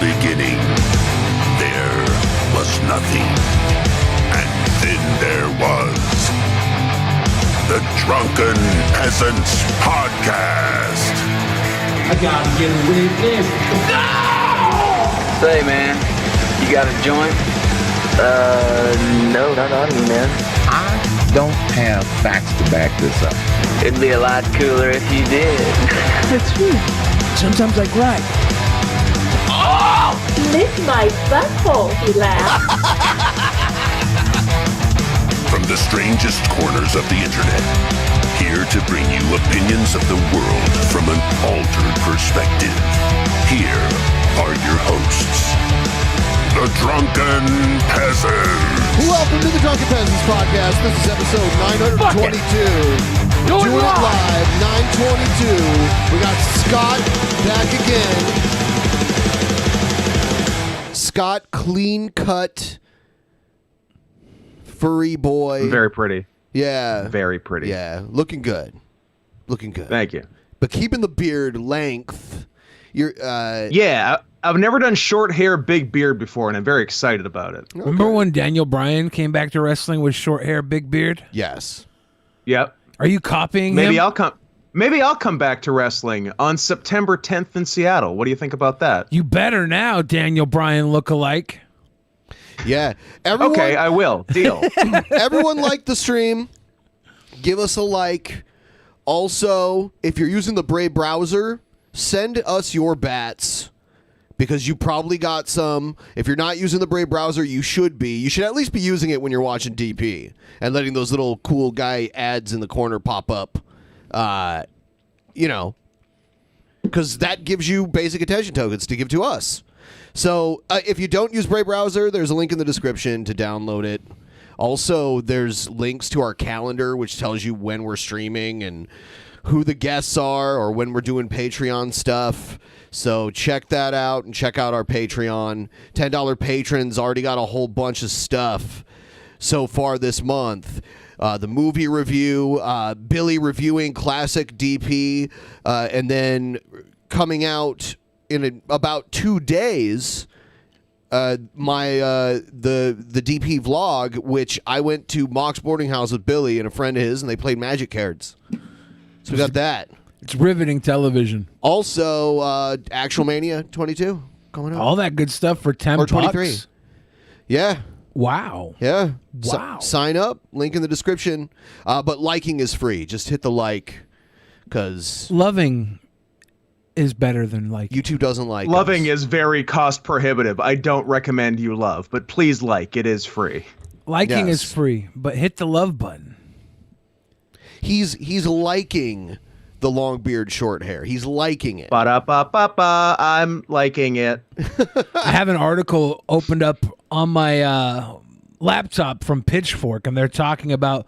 beginning, there was nothing. And then there was the Drunken Peasants Podcast. I gotta get a witness. No! Say, man, you got a joint? No, not on me, man. I don't have facts to back this up. It'd be a lot cooler if you did. That's true. Sometimes I cry. Oh! Lick my butthole, he laughed. From the strangest corners of the internet, here to bring you opinions of the world from an altered perspective. Here are your hosts, the Drunken Peasants. Welcome to the Drunken Peasants Podcast. This is episode 922. Do it live, 922. We got Scott back again. Scott, clean cut, furry boy. Very pretty. Yeah. Very pretty. Yeah. Looking good. Looking good. Thank you. But keeping the beard length. You're Yeah, I've never done short hair, big beard before, and I'm very excited about it. Okay. Remember when Daniel Bryan came back to wrestling with short hair, big beard? Yes. Yep. Are you copying Maybe him? I'll come back to wrestling on September 10th in Seattle. What do you think about that? You better now, Daniel Bryan look-alike. Yeah. Everyone, Okay, I will. Deal. everyone like the stream. Give us a like. Also, if you're using the Brave browser, send us your bats because you probably got some. If you're not using the Brave browser, you should be. You should at least be using it when you're watching DP and letting those little cool guy ads in the corner pop up. Because that gives you basic attention tokens to give to us. So if you don't use Brave browser, there's a link in the description to download it. Also, there's links to our calendar, which tells you when we're streaming and who the guests are or when we're doing Patreon stuff. So check that out and check out our Patreon. $10 patrons already got a whole bunch of stuff so far this month. The movie review, Billy reviewing classic DP, and then coming out in about 2 days, the DP vlog, which I went to Mock's boarding house with Billy and a friend of his, and they played Magic cards. So we got that. It's riveting television. Also, Actual Mania 22 coming up. All that good stuff for 10 or 23. bucks. Yeah. Wow. Yeah. Wow. Sign up. Link in the description. But liking is free. Just hit the like because Loving is better than liking. YouTube doesn't like Loving us. is very cost prohibitive. I don't recommend you love, but please like. It is free. Liking Yes. is free, but hit the love button. He's liking the long beard, short hair. He's liking it. Ba-da-ba-ba-ba. I'm liking it. I have an article opened up on my laptop from Pitchfork, and they're talking about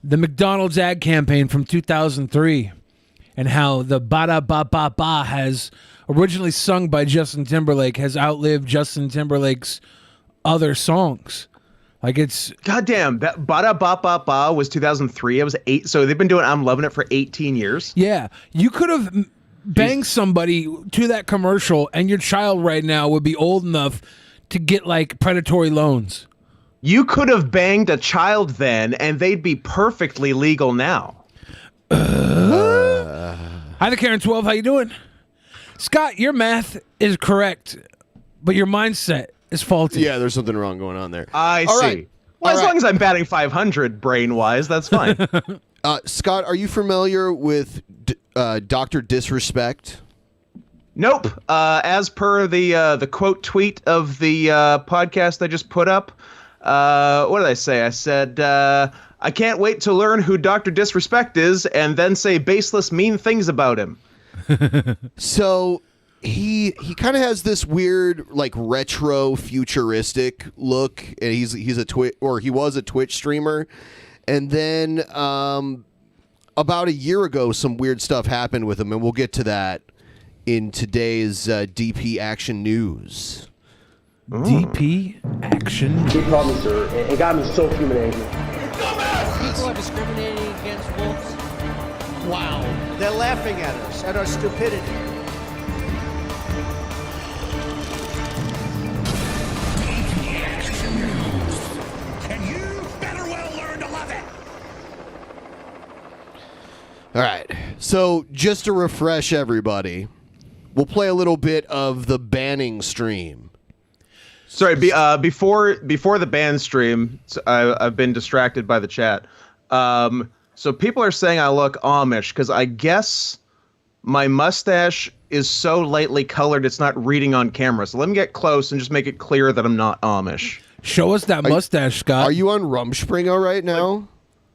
the McDonald's ad campaign from 2003 and how the ba-da-ba-ba-ba has originally sung by Justin Timberlake has outlived Justin Timberlake's other songs. Like it's Goddamn, that ba-da-ba-ba-ba was 2003. I was 8, so they've been doing I'm Loving It for 18 years. yeah, you could have banged somebody to that commercial, and your child right now would be old enough to get like predatory loans. You could have banged a child then, and they'd be perfectly legal now. Hi there, Karen 12. How you doing? Scott, your math is correct, but your mindset is faulty. Yeah, there's something wrong going on there. I All see. right. Well, All as right. long as I'm batting 500 brain-wise, that's fine. Scott, are you familiar with DrDisRespect? Nope. As per the quote tweet of the podcast I just put up, what did I say? I said, I can't wait to learn who Dr. Disrespect is and then say baseless, mean things about him. So he kind of has this weird, like, retro futuristic look, and he was a Twitch streamer, and then about a year ago, some weird stuff happened with him, and we'll get to that in today's DP Action News. DP Action. He called me, sir. It got me so human angry. People are discriminating against wolves? Wow. They're laughing at us, at our stupidity. So, just to refresh everybody, we'll play a little bit of the banning stream. Sorry, before the ban stream, I've been distracted by the chat. So people are saying I look Amish because I guess my mustache is so lightly colored it's not reading on camera. So let me get close and just make it clear that I'm not Amish. Show us that mustache, Scott. Are you on Rumspringa right now?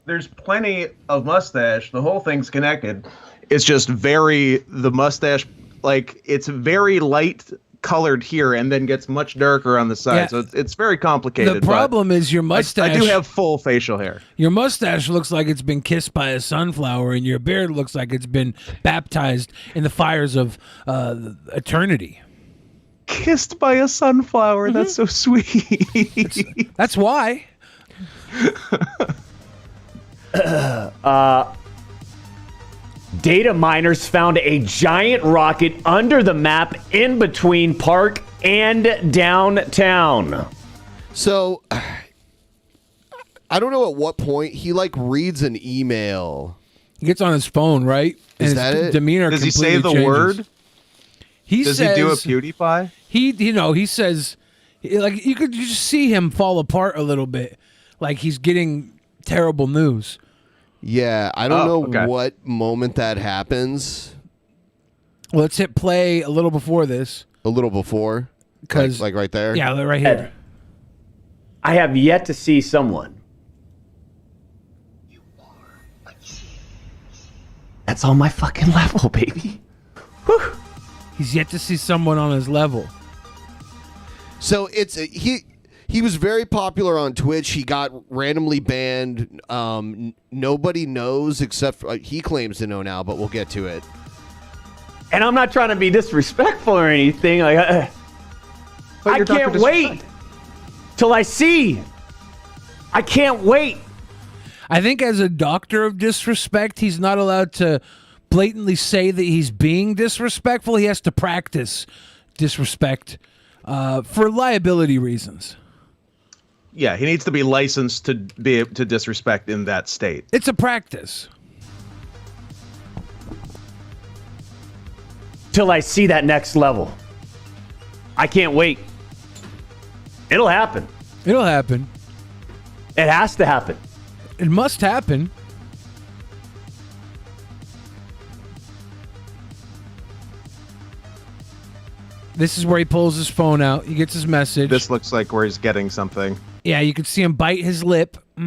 There's plenty of mustache. The whole thing's connected. It's just the mustache, like it's very light colored here and then gets much darker on the side. Yeah. So it's very complicated. The problem is your mustache. I do have full facial hair. Your mustache looks like it's been kissed by a sunflower, and your beard looks like it's been baptized in the fires of eternity. Kissed by a sunflower. That's so sweet. That's why. Data miners found a giant rocket under the map in between Park and downtown. So, I don't know at what point he reads an email. He gets on his phone, right? Is and that his it? Demeanor Does he say the changes. word? Does he do a PewDiePie? He says, like, you could just see him fall apart a little bit. Like he's getting terrible news. Yeah, I don't know what moment that happens. Well, let's hit play a little before this. A little before? Because like right there? Yeah, right here. I have yet to see someone. That's on my fucking level, baby. Whew. He's yet to see someone on his level. So it's he was very popular on Twitch. He got randomly banned. Nobody knows except for, he claims to know now, but we'll get to it. And I'm not trying to be disrespectful or anything. Like, I can't wait till I see. I can't wait. I think as a doctor of disrespect, he's not allowed to blatantly say that he's being disrespectful. He has to practice disrespect for liability reasons. Yeah, he needs to be licensed to be able to disrespect in that state. It's a practice. Till I see that next level. I can't wait. It'll happen. It'll happen. It has to happen. It must happen. This is where he pulls his phone out. He gets his message. This looks like where he's getting something. Yeah, you can see him bite his lip. He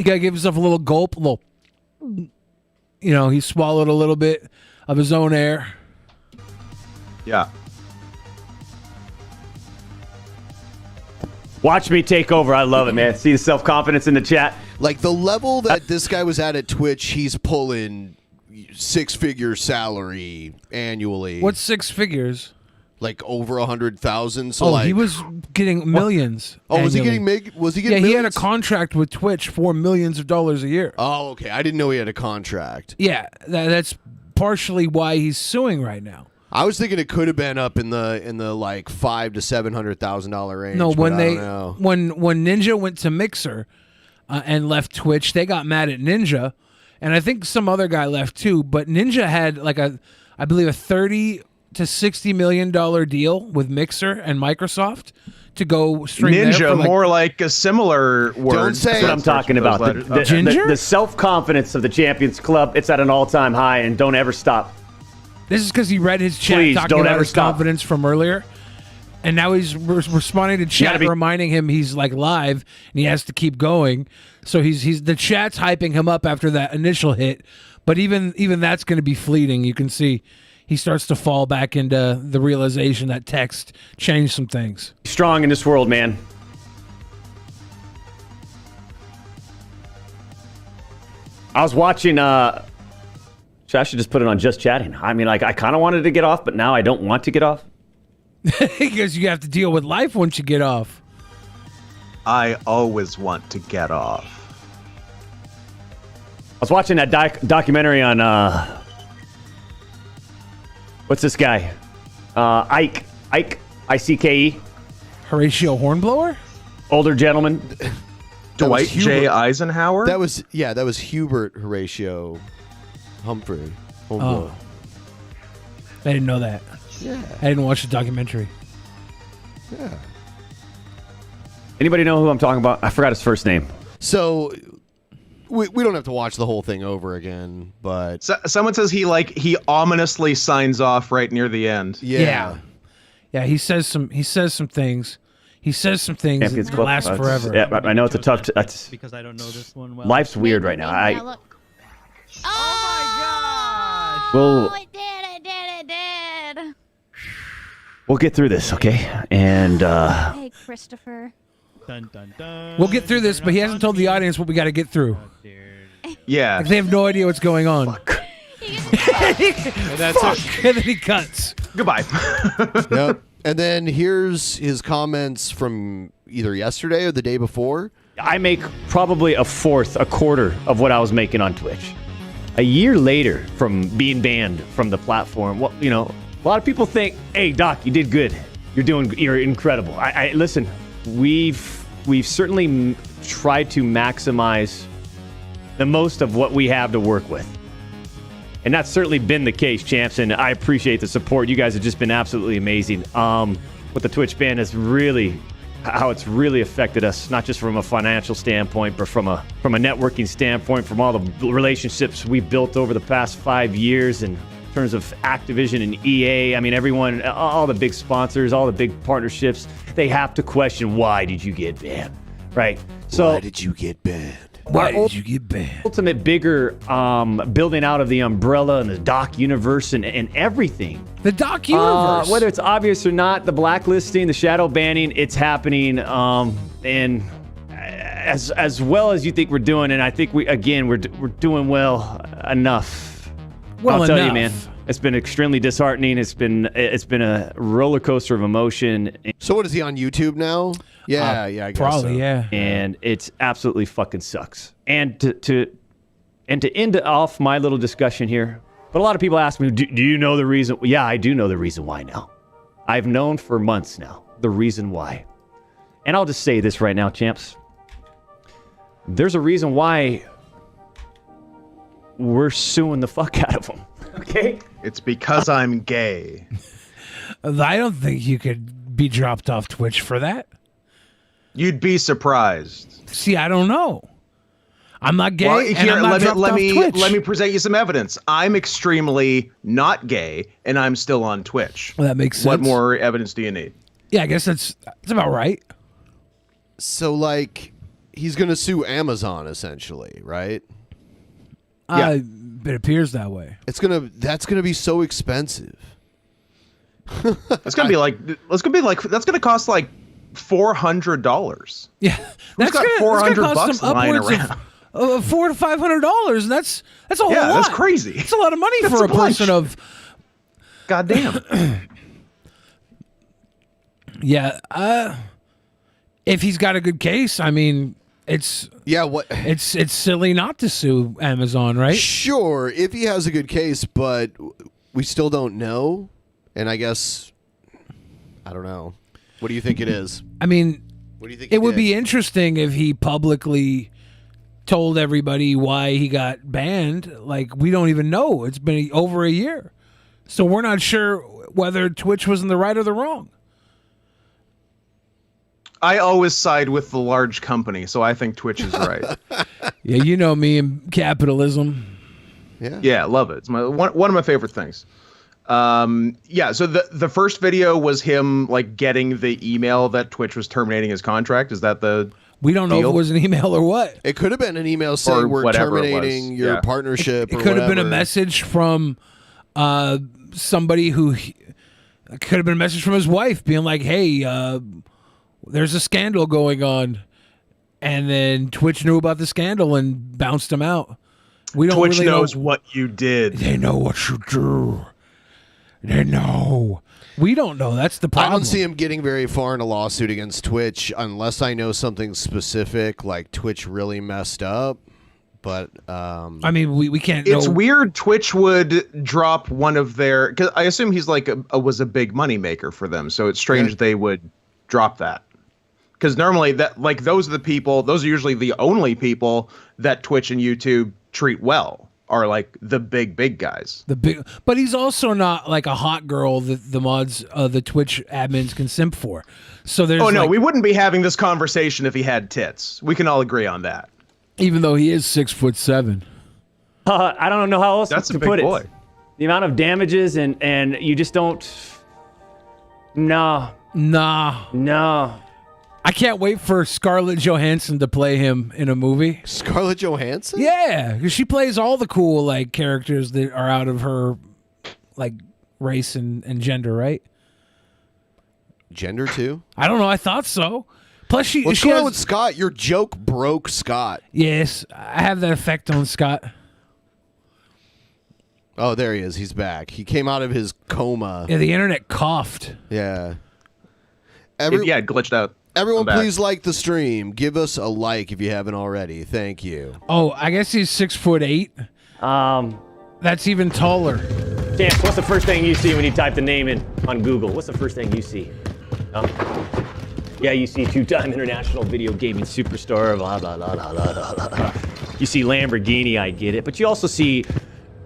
gotta give himself a little gulp, he swallowed a little bit of his own air. Yeah. Watch me take over. I love it, man. See the self-confidence in the chat. Like the level that this guy was at Twitch, he's pulling six-figure salary annually. What's six figures? Like over 100,000. So he was getting millions. Oh, was he annually. getting Was he getting? Yeah, he had a millions? contract with Twitch for millions of dollars a year. Oh, okay. I didn't know he had a contract. Yeah, that's partially why he's suing right now. I was thinking it could have been up in the like $500,000 to $700,000 range. No, when but I don't know. when Ninja went to Mixer and left Twitch, they got mad at Ninja, and I think some other guy left too. But Ninja had I believe a $30 to $60 million deal with Mixer and Microsoft to go stream Ninja, there for more like a similar word. Don't say That's what I'm talking about. The self-confidence of the Champions Club, it's at an all-time high, and don't ever stop. This is because he read his chat Please, talking don't about ever his stop. confidence from earlier. And now he's responding to chat, reminding him he's like live and he has to keep going. So he's the chat's hyping him up after that initial hit. But even that's going to be fleeting. You can see he starts to fall back into the realization that text changed some things. Strong in this world, man. I was watching I should just put it on just chatting. I mean, like, I kind of wanted to get off, but now I don't want to get off. Because you have to deal with life once you get off. I always want to get off. I was watching that documentary on, what's this guy? Ike, I-C-K-E. Horatio Hornblower? Older gentleman. Dwight J. Eisenhower? That was Hubert Horatio Humphrey. Oh. I didn't know that. Yeah. I didn't watch the documentary. Yeah. Anybody know who I'm talking about? I forgot his first name. So we don't have to watch the whole thing over again, but someone says he ominously signs off right near the end. Yeah. He says some things. He says some things that last forever. Yeah, I know it's a tough. Because I don't know this one well. Life's weird right now. Oh my gosh! We'll It did. we'll get through this, okay? And Hey, Christopher. Dun, dun, dun. We'll get through this, but he hasn't told the audience what we got to get through. Yeah. Like, they have no idea what's going on. That's Fuck. And then he cuts. Goodbye. Yep. And then here's his comments from either yesterday or the day before. I make probably a quarter of what I was making on Twitch. A year later from being banned from the platform, a lot of people think, hey, Doc, you did good. You're incredible. I listen, we've certainly tried to maximize the most of what we have to work with. And that's certainly been the case, champs, and I appreciate the support. You guys have just been absolutely amazing. What the Twitch ban has really, how it's really affected us, not just from a financial standpoint, but from a networking standpoint, from all the relationships we built over the past 5 years in terms of Activision and EA. I mean, everyone, all the big sponsors, all the big partnerships, they have to question, why did you get banned, right? So why did you get banned? Why did you get banned? Ultimate bigger building out of the umbrella and the Doc universe and everything. The Doc universe. Whether it's obvious or not, the blacklisting, the shadow banning, it's happening. And as well as you think we're doing, and I think we're doing well enough. Well I'll tell enough. you, man. It's been extremely disheartening. It's been a roller coaster of emotion. So what is he on YouTube now? Yeah, I guess probably, so. yeah. And it's absolutely fucking sucks. And to end off my little discussion here, but a lot of people ask me, do you know the reason? Yeah, I do know the reason why now. I've known for months now the reason why. And I'll just say this right now, champs. There's a reason why we're suing the fuck out of them. Okay? It's because I'm gay. I don't think you could be dropped off Twitch for that. You'd be surprised. See, I don't know. I'm not gay. Well, and here, I'm not dropped off Twitch. let me present you some evidence. I'm extremely not gay, and I'm still on Twitch. Well, that makes sense. What more evidence do you need? Yeah, I guess that's about right. So, like, he's going to sue Amazon, essentially, right? Yeah. It appears that way. That's gonna be so expensive. That's gonna cost like $400. Yeah, that's got $400 lying around? Of $400 to $500, and that's a whole lot. That's crazy. It's a lot of money That's for a a person bunch. of. Goddamn. Yeah, if he's got a good case, I mean, it's silly not to sue Amazon, right? Sure, if he has a good case, but we still don't know. And I guess I don't know. What do you think it is? I mean, what do you think it would be interesting if he publicly told everybody why he got banned. Like, we don't even know. It's been over a year, so we're not sure whether Twitch was in the right or the wrong. I always side with the large company, so I think Twitch is right. Yeah, you know me and capitalism. Yeah, love it. It's one of my favorite things. Yeah, so the first video was him like getting the email that Twitch was terminating his contract. Is that the We don't know if it was an email or what. It could have been an email saying we're terminating your partnership. It could have been a message from somebody who it could have been a message from his wife being like, "Hey, there's a scandal going on," and then Twitch knew about the scandal and bounced him out. We don't Twitch really knows know what you did. They know what you do. They know. We don't know. That's the problem. I don't see him getting very far in a lawsuit against Twitch unless I know something specific, like Twitch really messed up. But I mean, we can't. It's know. weird. Twitch would drop one of their, because I assume he's like was a big money maker for them. So it's strange they would drop that. Because normally those are the people, those are usually the only people that Twitch and YouTube treat well, are like the big guys. But he's also not like a hot girl that the mods, the Twitch admins can simp for. So there's. Oh no, we wouldn't be having this conversation if he had tits. We can all agree on that. Even though he is 6'7". I don't know how else That's to a big put boy. it. The amount of damages and you just don't. No. I can't wait for Scarlett Johansson to play him in a movie. Scarlett Johansson? Yeah, because she plays all the cool like characters that are out of her like race and gender, right? Gender too? I don't know. I thought so. Plus, What's she going has, on with Scott? Your joke broke Scott. Yes, I have that effect on Scott. Oh, there he is. He's back. He came out of his coma. Yeah, the internet coughed. Yeah. It glitched out. Everyone, I'm back. please like the stream. Give us a like if you haven't already. Thank you. Oh, I guess he's 6'8". That's even taller. Chance, what's the first thing you see when you type the name in on Google? What's the first thing you see? Yeah, you see two-time international video gaming superstar, blah, blah, blah, blah, blah, blah. You see Lamborghini, I get it. But you also see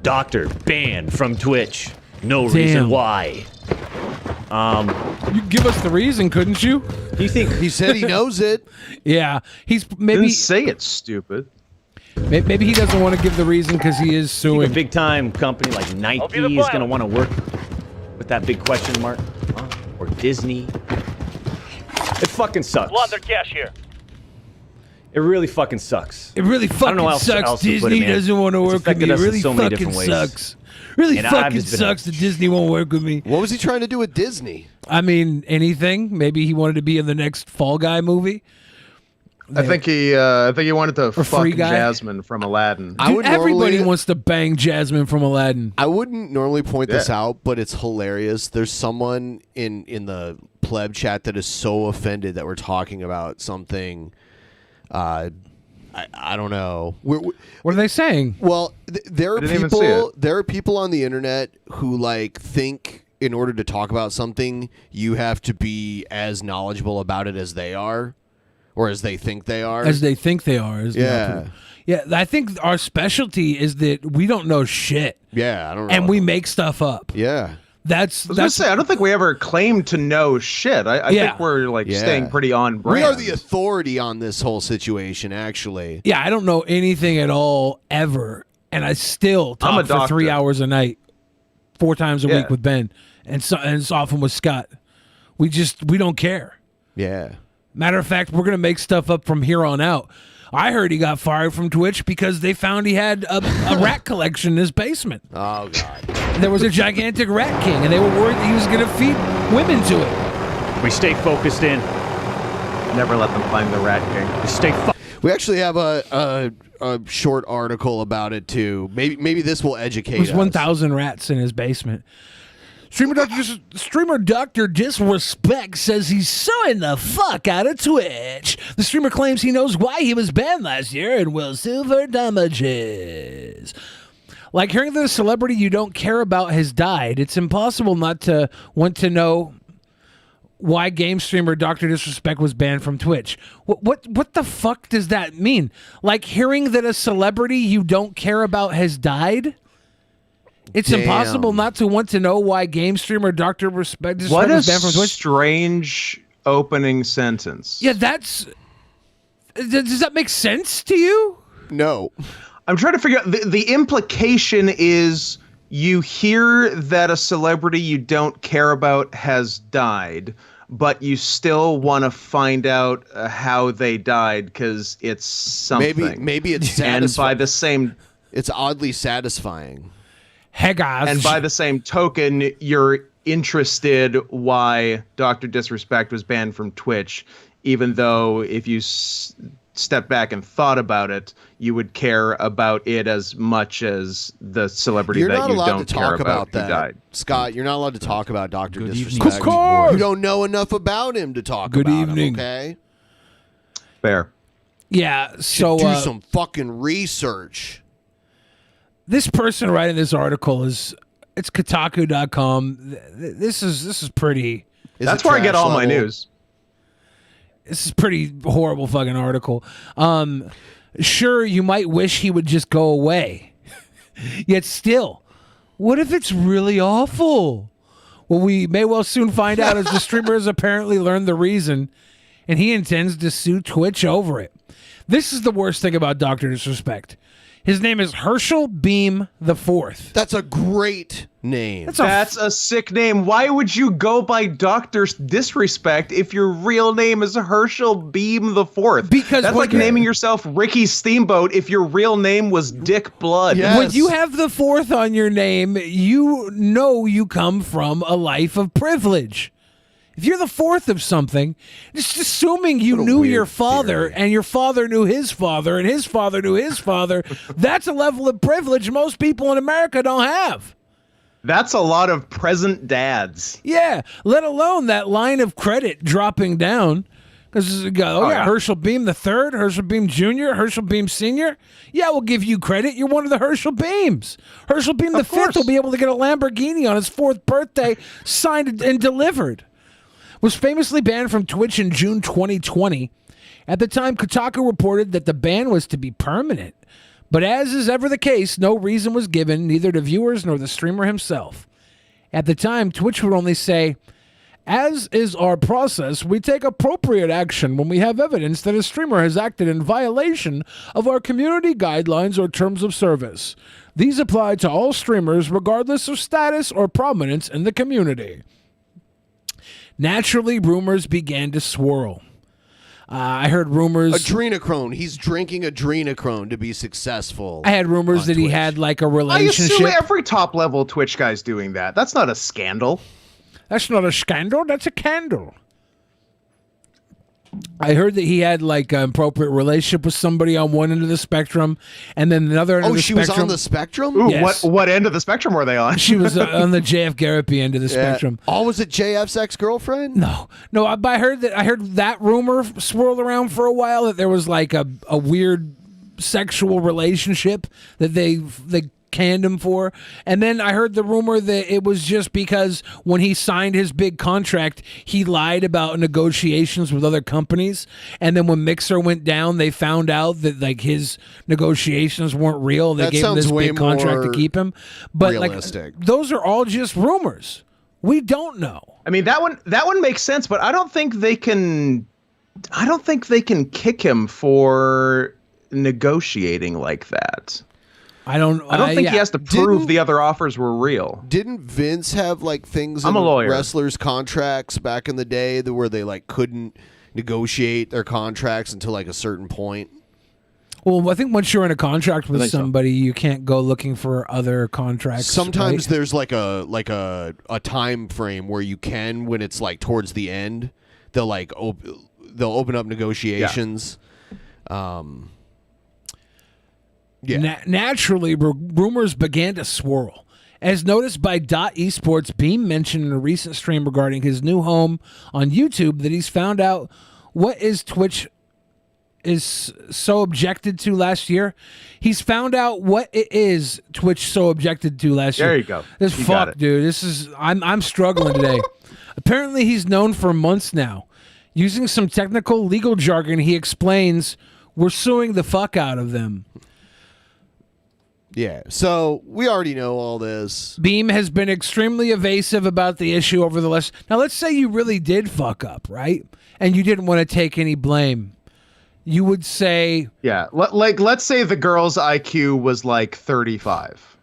Doctor banned from Twitch. No reason why. You give us the reason, couldn't you? Do you think he said he knows it? Yeah, he's maybe Didn't say it's stupid. Maybe he doesn't want to give the reason because he is suing. a big-time company like Nike is going to want to work with that big question mark? Or Disney? It fucking sucks. Launder cashier. It really fucking sucks. It really I don't know fucking how else sucks. to put Disney it, man. doesn't want to It's work with me. affected It us in really so many fucking different ways. sucks. Really And I've fucking just been sucks that Disney won't work with me. What was he trying to do with Disney? I mean, anything. Maybe he wanted to be in the next Fall Guy movie. I think he wanted to fuck Free Guy? Jasmine from Aladdin. Dude, everybody wants to bang Jasmine from Aladdin. I wouldn't normally point this out, but it's hilarious. There's someone in the pleb chat that is so offended that we're talking about something. I don't know. What are they saying? Well, there are didn't even see people. it. There are people on the internet who like think in order to talk about something, you have to be as knowledgeable about it as they are, or as they think they are. As they think they are. Yeah. Yeah, I think our specialty is that we don't know shit. Yeah, I don't know. And we make stuff up. Yeah. I was gonna say, I don't think we ever claimed to know shit. I Yeah. think we're like Yeah. staying pretty on brand. We are the authority on this whole situation, actually. Yeah, I don't know anything at all ever, and I still I'm a talk for 3 doctor. hours a night, 4 times a Yeah. week with Ben, and it's often with Scott. We don't care. Yeah. Matter of fact, we're gonna make stuff up from here on out. I heard he got fired from Twitch because they found he had a rat collection in his basement. Oh God. There was a gigantic rat king, and they were worried that he was gonna feed women to it. We stay focused in. Never let them find the Rat King. We stay We actually have a short article about it too. Maybe this will educate There's us. 1,000 rats in his basement. Streamer Dr. DrDisRespect says he's suing the fuck out of Twitch. The streamer claims he knows why he was banned last year and will sue for damages. Like hearing that a celebrity you don't care about has died, it's impossible not to want to know why game streamer Dr. DrDisRespect was banned from Twitch. What the fuck does that mean? Like hearing that a celebrity you don't care about has died? It's Damn. impossible not to want to know why game streamer Dr. DrDisRespect What a was banned from Twitch. strange opening sentence. Yeah, does that make sense to you? No. I'm trying to figure out the implication is you hear that a celebrity you don't care about has died, but you still want to find out how they died because it's something. Maybe it's and satisfying. by the same It's oddly satisfying. Hey guys. and by the same token, you're interested why Dr. DrDisRespect was banned from Twitch, even though if you step back and thought about it, you would care about it as much as the celebrity You're that not you allowed don't to care talk about that. who died. Scott, you're not allowed to talk about Dr. Good DrDisRespect. evening. Of course. You don't know enough about him to talk Good about evening. him, okay? Fair. Yeah, so do some fucking research. this person writing this article it's Kotaku.com. This is pretty. Is That's it where I get trash all my level? news. This is a pretty horrible fucking article. Sure, you might wish he would just go away. Yet still, what if it's really awful? Well, we may well soon find out as the streamer has apparently learned the reason, and he intends to sue Twitch over it. This is the worst thing about Dr. Disrespect. His name is Herschel Beam IV. That's a great name. That's a sick name. Why would you go by Dr. Disrespect if your real name is Herschel Beam IV? Because that's like naming yourself Ricky Steamboat if your real name was Dick Blood. Yes. When you have the fourth on your name, you know you come from a life of privilege. If you're the fourth of something, just assuming you knew your father and your father knew his father and his father knew his father, that's a level of privilege most people in America don't have. That's a lot of present dads. Yeah, let alone that line of credit dropping down. Because Herschel Beam the Third, Herschel Beam Jr., Herschel Beam Sr. Yeah, we'll give you credit. You're one of the Herschel Beams. Herschel Beam the Fifth will be able to get a Lamborghini on his 4th birthday signed and delivered. Was famously banned from Twitch in June 2020. At the time, Kotaku reported that the ban was to be permanent. But as is ever the case, no reason was given, neither to viewers nor the streamer himself. At the time, Twitch would only say, as is our process, we take appropriate action when we have evidence that a streamer has acted in violation of our community guidelines or terms of service. These apply to all streamers regardless of status or prominence in the community. Naturally, rumors began to swirl. I heard rumors... Adrenochrome. He's drinking adrenochrome to be successful. I had rumors that he had like a relationship. I assume every top-level Twitch guy's doing that. That's not a scandal. That's not a scandal. That's a candle. I heard that he had like an appropriate relationship with somebody on one end of the spectrum, and then another end of the spectrum. Oh, she was on the spectrum? Ooh, Yes. what end of the spectrum were they on? She was on the JF Garrity end of the spectrum. Oh, was it JF's ex-girlfriend? No. I heard that rumor swirled around for a while that there was like a weird sexual relationship that they canned him for. And then I heard the rumor that it was just because when he signed his big contract, he lied about negotiations with other companies. And then when Mixer went down, they found out that like his negotiations weren't real. They gave him this big contract to keep him. But realistic. like those are all just rumors. We don't know. I mean, that one makes sense, but I don't think they can kick him for negotiating like that. I don't think he has to prove the other offers were real. Didn't Vince have like things I'm in a lawyer. wrestlers' contracts back in the day where they like couldn't negotiate their contracts until like a certain point? Well, I think once you're in a contract with somebody, you can't go looking for other contracts. Sometimes right? there's like a time frame where you can, when it's like towards the end, they'll like they'll open up negotiations. Yeah. Naturally, rumors began to swirl. As noticed by Esports, Beam mentioned in a recent stream regarding his new home on YouTube that he's found out what is Twitch is so objected to last year. He's found out what it is Twitch so objected to last year. There you go. This You got fuck, it. dude. This is I'm struggling today. Apparently, he's known for months now. Using some technical legal jargon, he explains, "We're suing the fuck out of them." Yeah, so we already know all this. Beam has been extremely evasive about the issue over the last... Now, let's say you really did fuck up, right? And you didn't want to take any blame. You would say... Yeah, let's say the girl's IQ was like 35.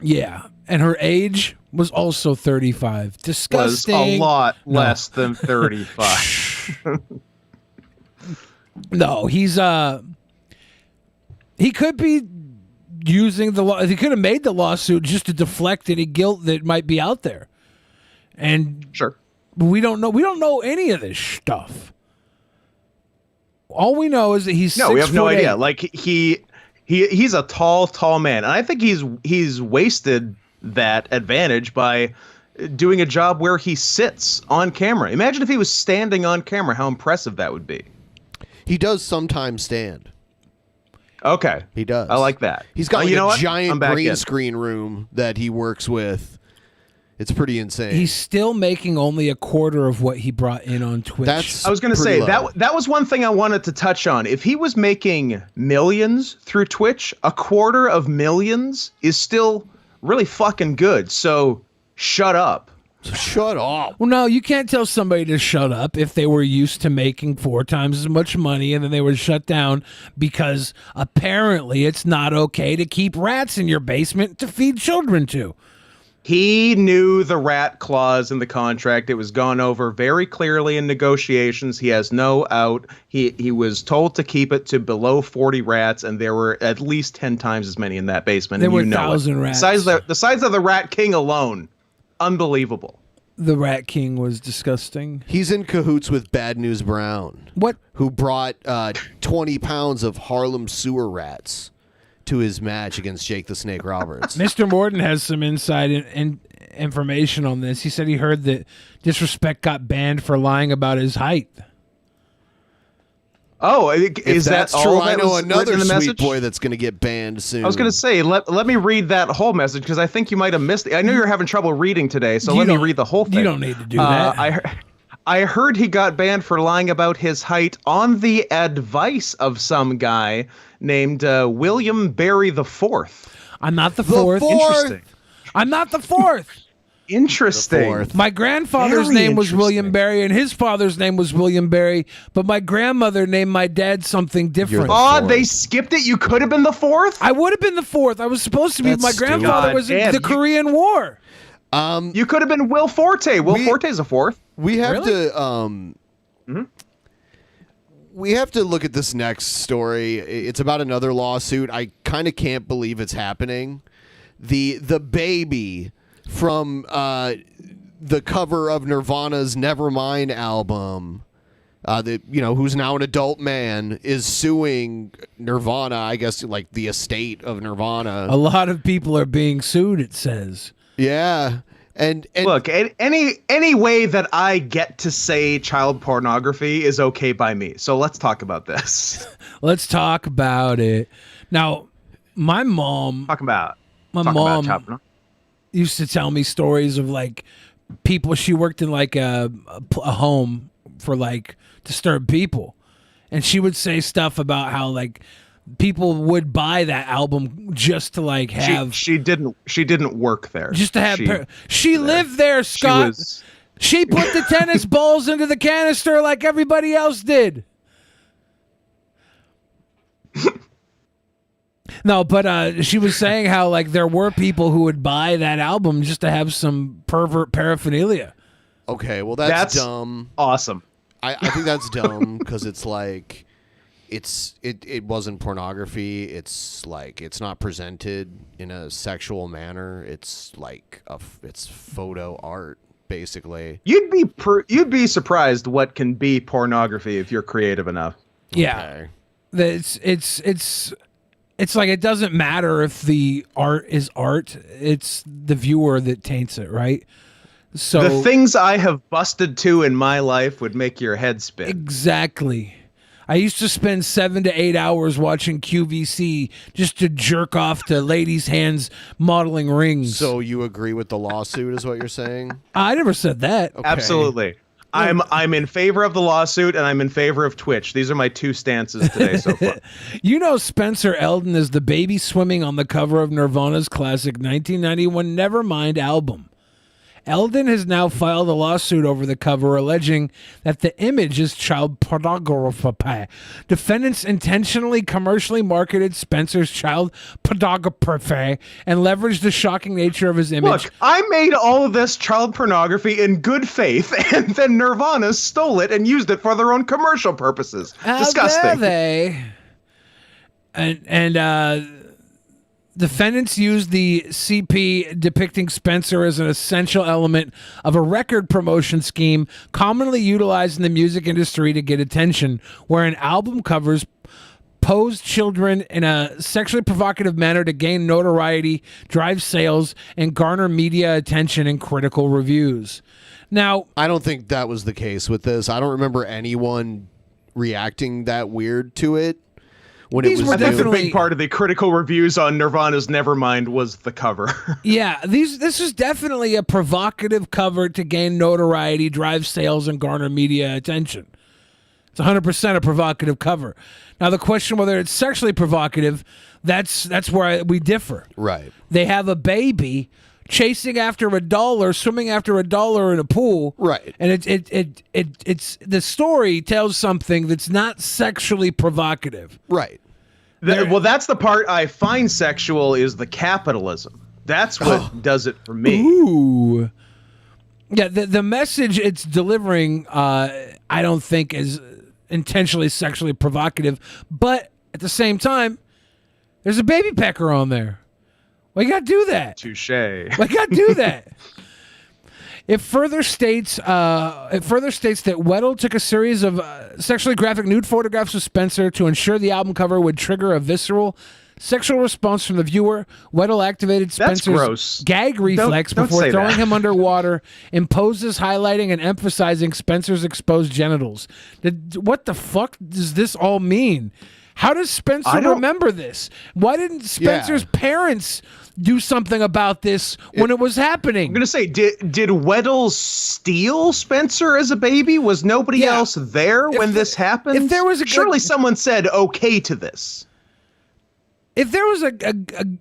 Yeah, and her age was also 35. Disgusting. Was a lot less than 35. No, he's... He could be... using the law, he could have made the lawsuit just to deflect any guilt that might be out there, and sure, we don't know. We don't know any of this stuff. All we know is that he's we have no 6'8". idea. Like he's a tall man, and I think he's wasted that advantage by doing a job where he sits on camera. Imagine if he was standing on camera, how impressive that would be. He does sometimes stand. Okay. He does. I like that. He's got like you know a what? giant I'm back green in. screen room that he works with. It's pretty insane. He's still making only a quarter of what he brought in on Twitch. I was going to say that was one thing I wanted to touch on. If he was making millions through Twitch, a quarter of millions is still really fucking good. So shut up. Shut up. Well, no, you can't tell somebody to shut up if they were used to making 4 times as much money and then they were shut down because apparently it's not okay to keep rats in your basement to feed children to. He knew the rat clause in the contract. It was gone over very clearly in negotiations. He has no out. He was told to keep it to below 40 rats, and there were at least 10 times as many in that basement. There were 1,000 rats. The size of the Rat King alone, unbelievable. The Rat King was disgusting. He's in cahoots with Bad News Brown. What? Who brought 20 pounds of Harlem sewer rats to his match against Jake the Snake Roberts. Mr. Morton has some inside information on this. He said he heard that Disrespect got banned for lying about his height. Oh, If is that's that true, all I that know was another written in the sweet message? boy that's going to get banned soon. I was going to say, let me read that whole message because I think you might have missed it. I know you're having trouble reading today, so let me read the whole thing. You don't need to do that. I heard he got banned for lying about his height on the advice of some guy named William Barry the Fourth. I'm not the fourth. Interesting. I'm not the fourth. Interesting. My grandfather's Very name was interesting. William Barry, and his father's name was William Barry, but my grandmother named my dad something different. Oh, they skipped it. You could have been the fourth. I would have been the fourth. I was supposed to be. That's My grandfather stupid. was in God the damn, Korean War. You could have been Will Forte. Will Forte's a fourth. We have Really? to we have to look at this next story. It's about another lawsuit. I kind of can't believe it's happening. The baby from the cover of Nirvana's Nevermind album, who's now an adult man, is suing Nirvana, I guess, like the estate of Nirvana. A lot of people are being sued, it says. Yeah. And Look, any way that I get to say child pornography is okay by me. So let's talk about this. Let's talk about it. Now, my mom... Talk about child pornography. Used to tell me stories of like people. She worked in like a home for like disturbed people, and she would say stuff about how like people would buy that album just to like have. She didn't work there. Just to have. She lived there, Scott. She put the tennis balls into the canister like everybody else did. No, but she was saying how like there were people who would buy that album just to have some pervert paraphernalia. Okay, well that's dumb. Awesome. I think that's dumb because it's like it wasn't pornography. It's like it's not presented in a sexual manner. It's like it's photo art basically. You'd be surprised what can be pornography if you're creative enough. Yeah, it's like it doesn't matter if the art is art. It's the viewer that taints it, right? So the things I have busted to in my life would make your head spin. Exactly. I used to spend 7 to 8 hours watching QVC just to jerk off to ladies' hands modeling rings. So you agree with the lawsuit, is what you're saying? I never said that. Okay. Absolutely. I'm in favor of the lawsuit and I'm in favor of Twitch. These are my two stances today so far. You know Spencer Eldon is the baby swimming on the cover of Nirvana's classic 1991 Nevermind album. Eldon has now filed a lawsuit over the cover, alleging that the image is child pornography. Defendants intentionally commercially marketed Spencer's child pornography and leveraged the shocking nature of his image. Look, I made all of this child pornography in good faith, and then Nirvana stole it and used it for their own commercial purposes. How Disgusting. dare they? And defendants used the CP depicting Spencer as an essential element of a record promotion scheme commonly utilized in the music industry to get attention, wherein album covers posed children in a sexually provocative manner to gain notoriety, drive sales, and garner media attention and critical reviews. Now, I don't think that was the case with this. I don't remember anyone reacting that weird to it. when These it was were I think the definitely- big part of the critical reviews on Nirvana's Nevermind was the cover. Yeah, this is definitely a provocative cover to gain notoriety, drive sales, and garner media attention. It's 100% a provocative cover. Now, the question whether it's sexually provocative, that's where we differ. Right. They have a baby chasing after a dollar, swimming after a dollar in a pool. Right. And it's the story tells something that's not sexually provocative. Right. Well, that's the part I find sexual is the capitalism. That's what does it for me. Ooh. Yeah, the message it's delivering, I don't think is intentionally sexually provocative, but at the same time, there's a baby pecker on there. Why you gotta do that? Touche. Why you gotta do that? It further states that Weddle took a series of sexually graphic nude photographs of Spencer to ensure the album cover would trigger a visceral sexual response from the viewer. Weddle activated That's Spencer's gross. gag reflex Don't before say throwing that. him underwater and poses highlighting and emphasizing Spencer's exposed genitals. What the fuck does this all mean? How does Spencer remember this? Why didn't Spencer's parents do something about this when it was happening? I'm gonna say, did Weddle steal Spencer as a baby? Was nobody else there when this happened? if there was surely someone said okay to this. If there was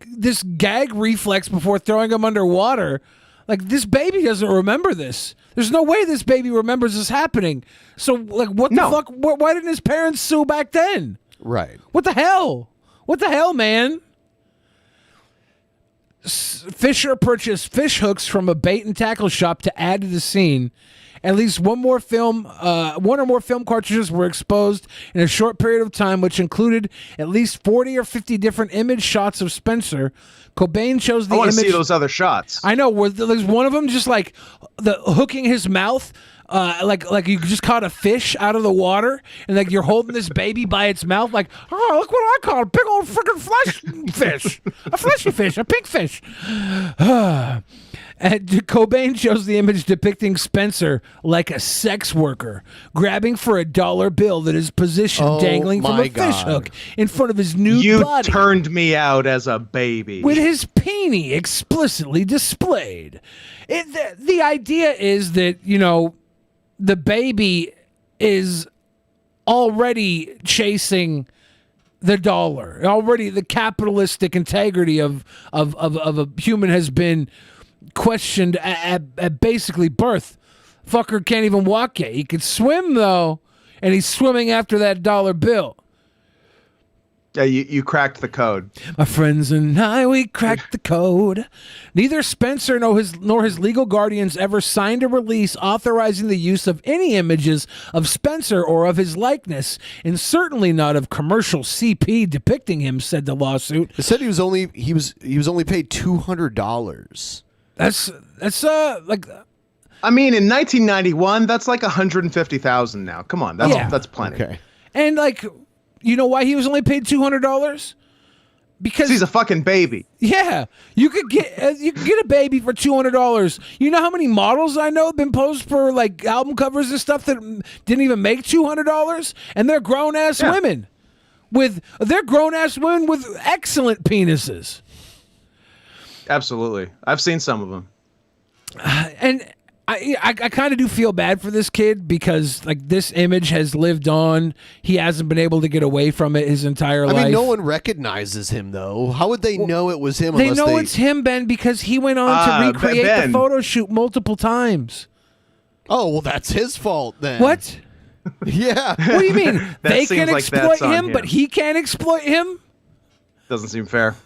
this gag reflex before throwing him underwater, like this baby doesn't remember this. There's no way this baby remembers this happening. So like, what the fuck? Why didn't his parents sue back then? Right. What the hell? What the hell, man? Fisher purchased fish hooks from a bait and tackle shop to add to the scene. At least one or more film cartridges were exposed in a short period of time, which included at least 40 or 50 different image shots of Spencer. Cobain chose the I want image. to see those other shots. I know. There's one of them just like the hooking his mouth. Like you just caught a fish out of the water, and like you're holding this baby by its mouth, like, oh, look what I caught, a big old freaking flesh fish, a fleshy fish, a pink fish. And Cobain shows the image depicting Spencer like a sex worker, grabbing for a dollar bill that is positioned dangling from a fish hook in front of his nude body. You turned me out as a baby. With his peenie explicitly displayed. The idea is that, you know, the baby is already chasing the dollar. Already the capitalistic integrity of a human has been questioned at basically birth. Fucker can't even walk yet. He can swim, though, and he's swimming after that dollar bill. Yeah, you cracked the code. My friends and I, we cracked the code. Neither Spencer nor his legal guardians ever signed a release authorizing the use of any images of Spencer or of his likeness, and certainly not of commercial CP depicting him, said the lawsuit. It said he was only paid $200. That's like. I mean, in 1991, that's like 150,000 now. Come on, that's plenty. Okay. And like, you know why he was only paid $200? Because he's a fucking baby. Yeah, you could get a baby for $200. You know how many models I know have been posed for like album covers and stuff that didn't even make $200, and they're grown ass women with excellent penises. Absolutely, I've seen some of them. And I kind of do feel bad for this kid because like this image has lived on. He hasn't been able to get away from it his entire life. I mean, no one recognizes him though. How would they know it was him? They Unless know it's him, Ben, because he went on to recreate the photo shoot multiple times. Oh, well, that's his fault then. What? Yeah. What do you mean? They seems can like exploit that's on him, but he can't exploit him? Doesn't seem fair.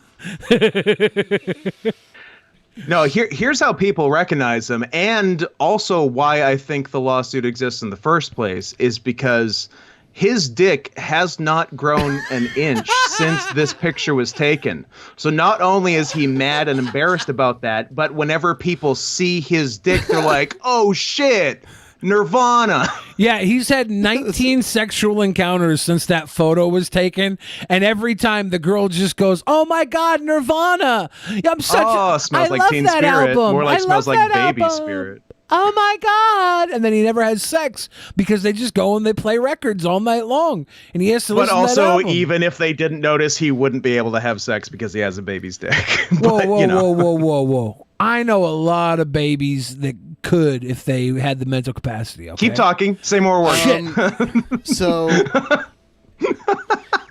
No, here's how people recognize him, and also why I think the lawsuit exists in the first place is because his dick has not grown an inch since this picture was taken. So not only is he mad and embarrassed about that, but whenever people see his dick, they're like, oh shit, Nirvana. Yeah, he's had 19 sexual encounters since that photo was taken, and every time the girl just goes, "Oh my God, Nirvana! I'm such smells I like love Teen that Spirit. album. More like I smells love like that Baby album. Spirit." oh my God. And then he never has sex because they just go and they play records all night long. And he has to But listen to that also, album. even if they didn't notice, he wouldn't be able to have sex because he has a baby's dick. Whoa. I know a lot of babies that could if they had the mental capacity. Okay? Keep talking. Say more words. So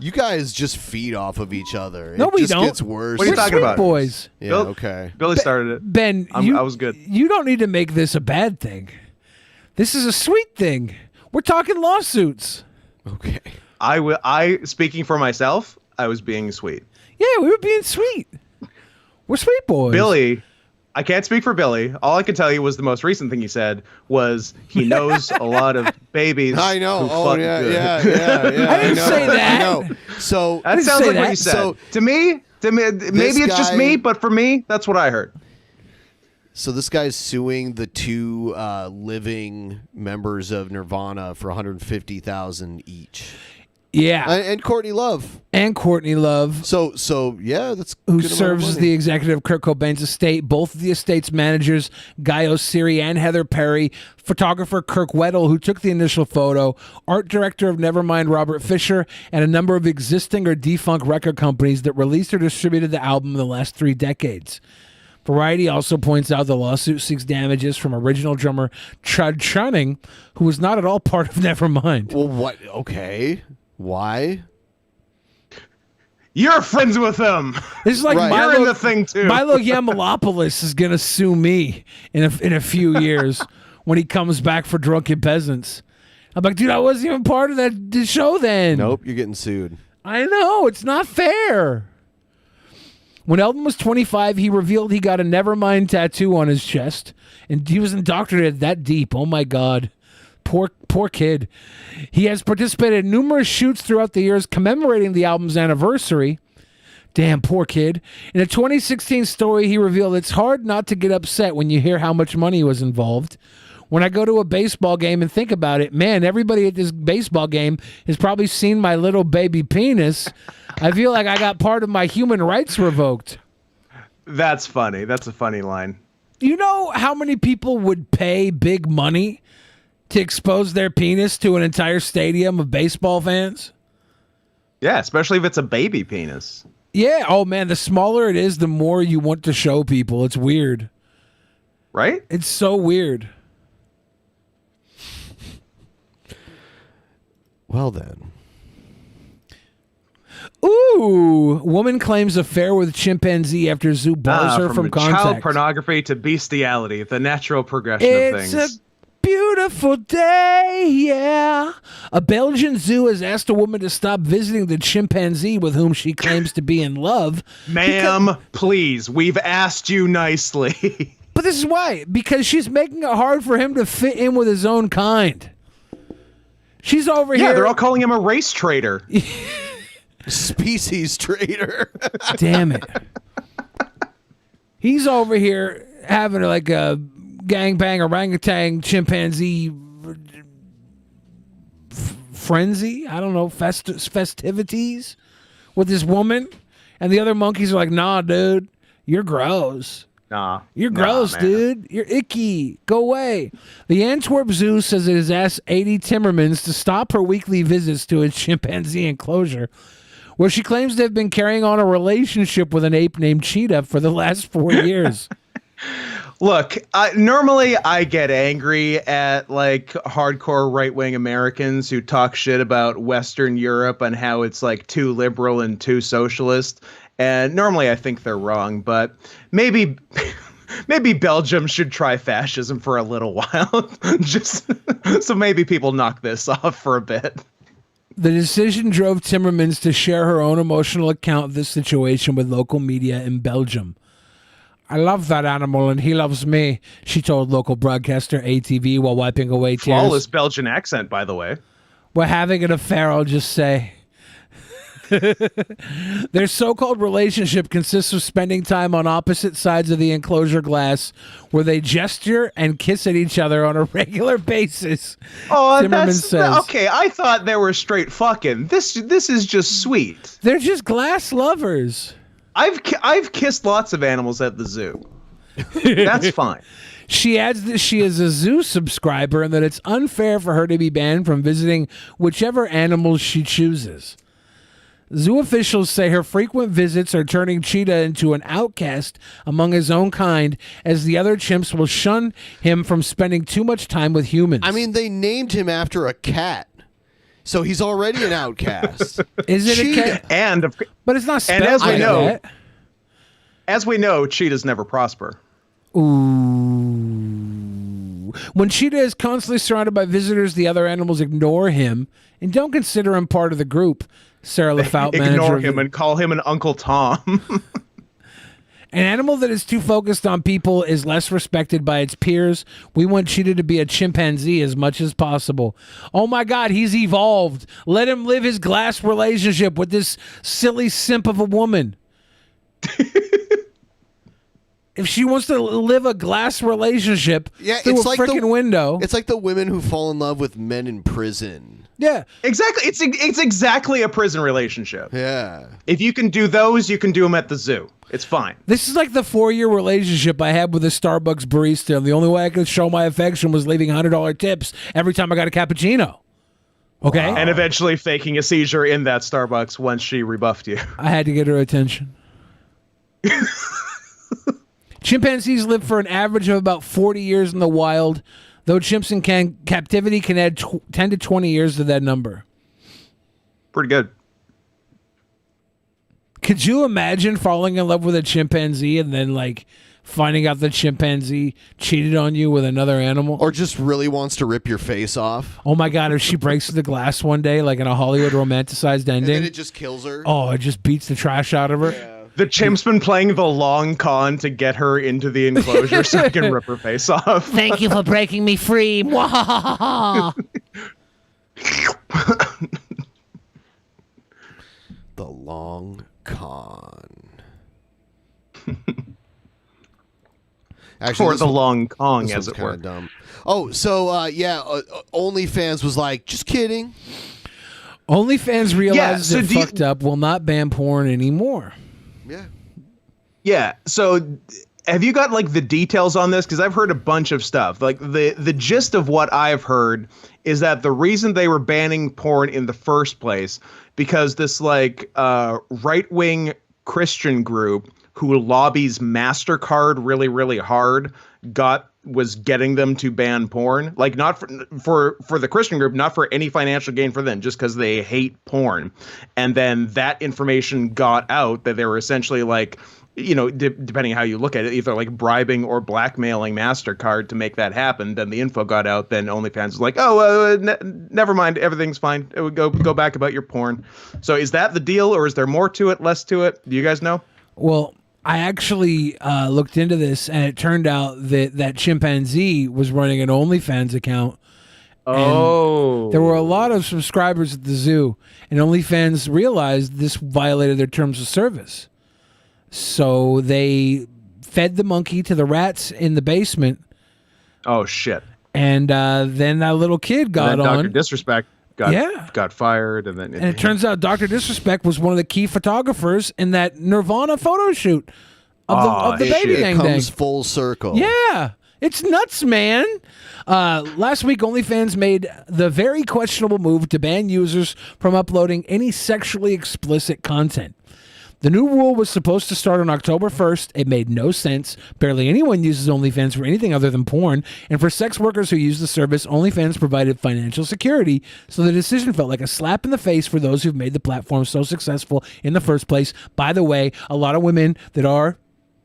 you guys just feed off of each other. No, it we just don't. gets worse. What are you talking Sweet about? boys. Yeah, Bill- okay. Billy started it. Ben, I was good. You don't need to make this a bad thing. This is a sweet thing. We're talking lawsuits. Okay. I speaking for myself, I was being sweet. Yeah, we were being sweet. We're sweet boys. Billy, I can't speak for Billy. All I can tell you was the most recent thing he said was he knows a lot of babies. I know. Who Oh, fuck yeah. good. I didn't say that. I know. So That didn't sounds say like what that. you said. So- to me, maybe it's just guy- me, but for me, that's what I heard. So this guy's suing the two living members of Nirvana for $150,000 each. Yeah. And Courtney Love. And Courtney Love. So yeah, that's Who good amount of serves as money. the executive of Kurt Cobain's estate. Both of the estate's managers, Guy O'Siri and Heather Perry, photographer Kirk Weddle, who took the initial photo, art director of Nevermind Robert Fisher, and a number of existing or defunct record companies that released or distributed the album in the last 3 decades. Variety also points out the lawsuit seeks damages from original drummer Chud Chunning, who was not at all part of Nevermind. Well, what? Okay. Why? You're friends with them. This is like Right. You're in Milo, the thing too. Milo Yiannopoulos is going to sue me in a few years when he comes back for Drunken Peasants. I'm like, dude, I wasn't even part of the show then. Nope, you're getting sued. I know. It's not fair. When Elton was 25, he revealed he got a Nevermind tattoo on his chest, and he was indoctrinated that deep. Oh, my God. Poor kid. He has participated in numerous shoots throughout the years commemorating the album's anniversary. Damn, poor kid. In a 2016 story, he revealed it's hard not to get upset when you hear how much money was involved. When I go to a baseball game and think about it, man, everybody at this baseball game has probably seen my little baby penis. I feel like I got part of my human rights revoked. That's funny. That's a funny line. You know how many people would pay big money to expose their penis to an entire stadium of baseball fans? Yeah, especially if it's a baby penis. Yeah. Oh, man, the smaller it is, the more you want to show people. It's weird. Right? It's so weird. Well then. Ooh, woman claims affair with chimpanzee after zoo bars her from child contact. pornography to bestiality, the natural progression of It's things. a beautiful day, yeah. A Belgian zoo has asked a woman to stop visiting the chimpanzee with whom she claims to be in love. Ma'am, please, we've asked you nicely. But this is why. Because she's making it hard for him to fit in with his own kind. She's over here. Yeah, they're all calling him a race traitor. Species traitor. Damn it. He's over here having like a gangbang orangutan chimpanzee frenzy. I don't know, festivities with this woman. And the other monkeys are like, nah, dude, you're gross. Nah. You're gross, man. dude. You're icky. Go away. The Antwerp Zoo says it has asked A.D. Timmermans to stop her weekly visits to its chimpanzee enclosure, where she claims to have been carrying on a relationship with an ape named Cheetah for the last 4 years. Look, normally I get angry at like hardcore right-wing Americans who talk shit about Western Europe and how it's like too liberal and too socialist. And normally I think they're wrong, but maybe Belgium should try fascism for a little while. Just so maybe people knock this off for a bit. The decision drove Timmermans to share her own emotional account of the situation with local media in Belgium. I love that animal and he loves me, she told local broadcaster ATV while wiping away tears. Flawless Belgian accent, by the way. We're having an affair, I'll just say. Their so-called relationship consists of spending time on opposite sides of the enclosure glass where they gesture and kiss at each other on a regular basis. Oh, Timmermans says. okay. I thought they were straight fucking. This is just sweet. They're just glass lovers. I've kissed lots of animals at the zoo. That's fine. She adds that she is a zoo subscriber and that it's unfair for her to be banned from visiting whichever animals she chooses. Zoo officials say her frequent visits are turning Cheetah into an outcast among his own kind, as the other chimps will shun him from spending too much time with humans. I mean, they named him after a cat, so he's already an outcast. Is it a cat? But it's not And as spelled we like know, that. as we know, cheetahs never prosper. Ooh. When Cheetah is constantly surrounded by visitors, the other animals ignore him and don't consider him part of the group. Sarah LaFout, manager Ignore of him and call him an Uncle Tom. An animal that is too focused on people is less respected by its peers. We want Cheetah to be a chimpanzee as much as possible. Oh my God, he's evolved. Let him live his glass relationship with this silly simp of a woman. If she wants to live a glass relationship through it's a like freaking window. It's like the women who fall in love with men in prison. Yeah. Exactly. It's exactly a prison relationship. Yeah. If you can do those, you can do them at the zoo. It's fine. This is like the 4-year relationship I had with a Starbucks barista. And the only way I could show my affection was leaving $100 tips every time I got a cappuccino. Okay? And eventually faking a seizure in that Starbucks once she rebuffed you. I had to get her attention. Chimpanzees live for an average of about 40 years in the wild, though chimps in captivity can add 10 to 20 years to that number. Pretty good. Could you imagine falling in love with a chimpanzee and then, like, finding out the chimpanzee cheated on you with another animal? Or just really wants to rip your face off. Oh, my God, if she breaks the glass one day, like in a Hollywood romanticized ending. And then it just kills her. Oh, it just beats the trash out of her. Yeah. The chimp's been playing the long con to get her into the enclosure so he can rip her face off. Thank you for breaking me free. The long con. Or the long Kong, this as one's it were. kinda dumb. Oh, so OnlyFans was like, just kidding. OnlyFans realizes so it fucked up, will not ban porn anymore. Yeah. Yeah. So have you got like the details on this? Because I've heard a bunch of stuff. Like the gist of what I've heard is that the reason they were banning porn in the first place, because this like right-wing Christian group who lobbies MasterCard really, really hard was getting them to ban porn. Like not for the Christian group, not for any financial gain for them, just because they hate porn. And then that information got out that they were essentially like, you know, depending on how you look at it, either like bribing or blackmailing MasterCard to make that happen. Then the info got out. Then OnlyFans was like, oh, never mind. Everything's fine. It would go back about your porn. So is that the deal, or is there more to it, less to it? Do you guys know? Well, I actually looked into this, and it turned out that chimpanzee was running an OnlyFans account. Oh. There were a lot of subscribers at the zoo, and OnlyFans realized this violated their terms of service. So they fed the monkey to the rats in the basement. Oh, shit. And then that little kid got on. Dr. Disrespect got fired. And it turns out Dr. Disrespect was one of the key photographers in that Nirvana photo shoot of the baby It dang comes dang. full circle. Yeah. It's nuts, man. Last week, OnlyFans made the very questionable move to ban users from uploading any sexually explicit content. The new rule was supposed to start on October 1st. It made no sense. Barely anyone uses OnlyFans for anything other than porn. And for sex workers who use the service, OnlyFans provided financial security. So the decision felt like a slap in the face for those who've made the platform so successful in the first place. By the way, a lot of women that are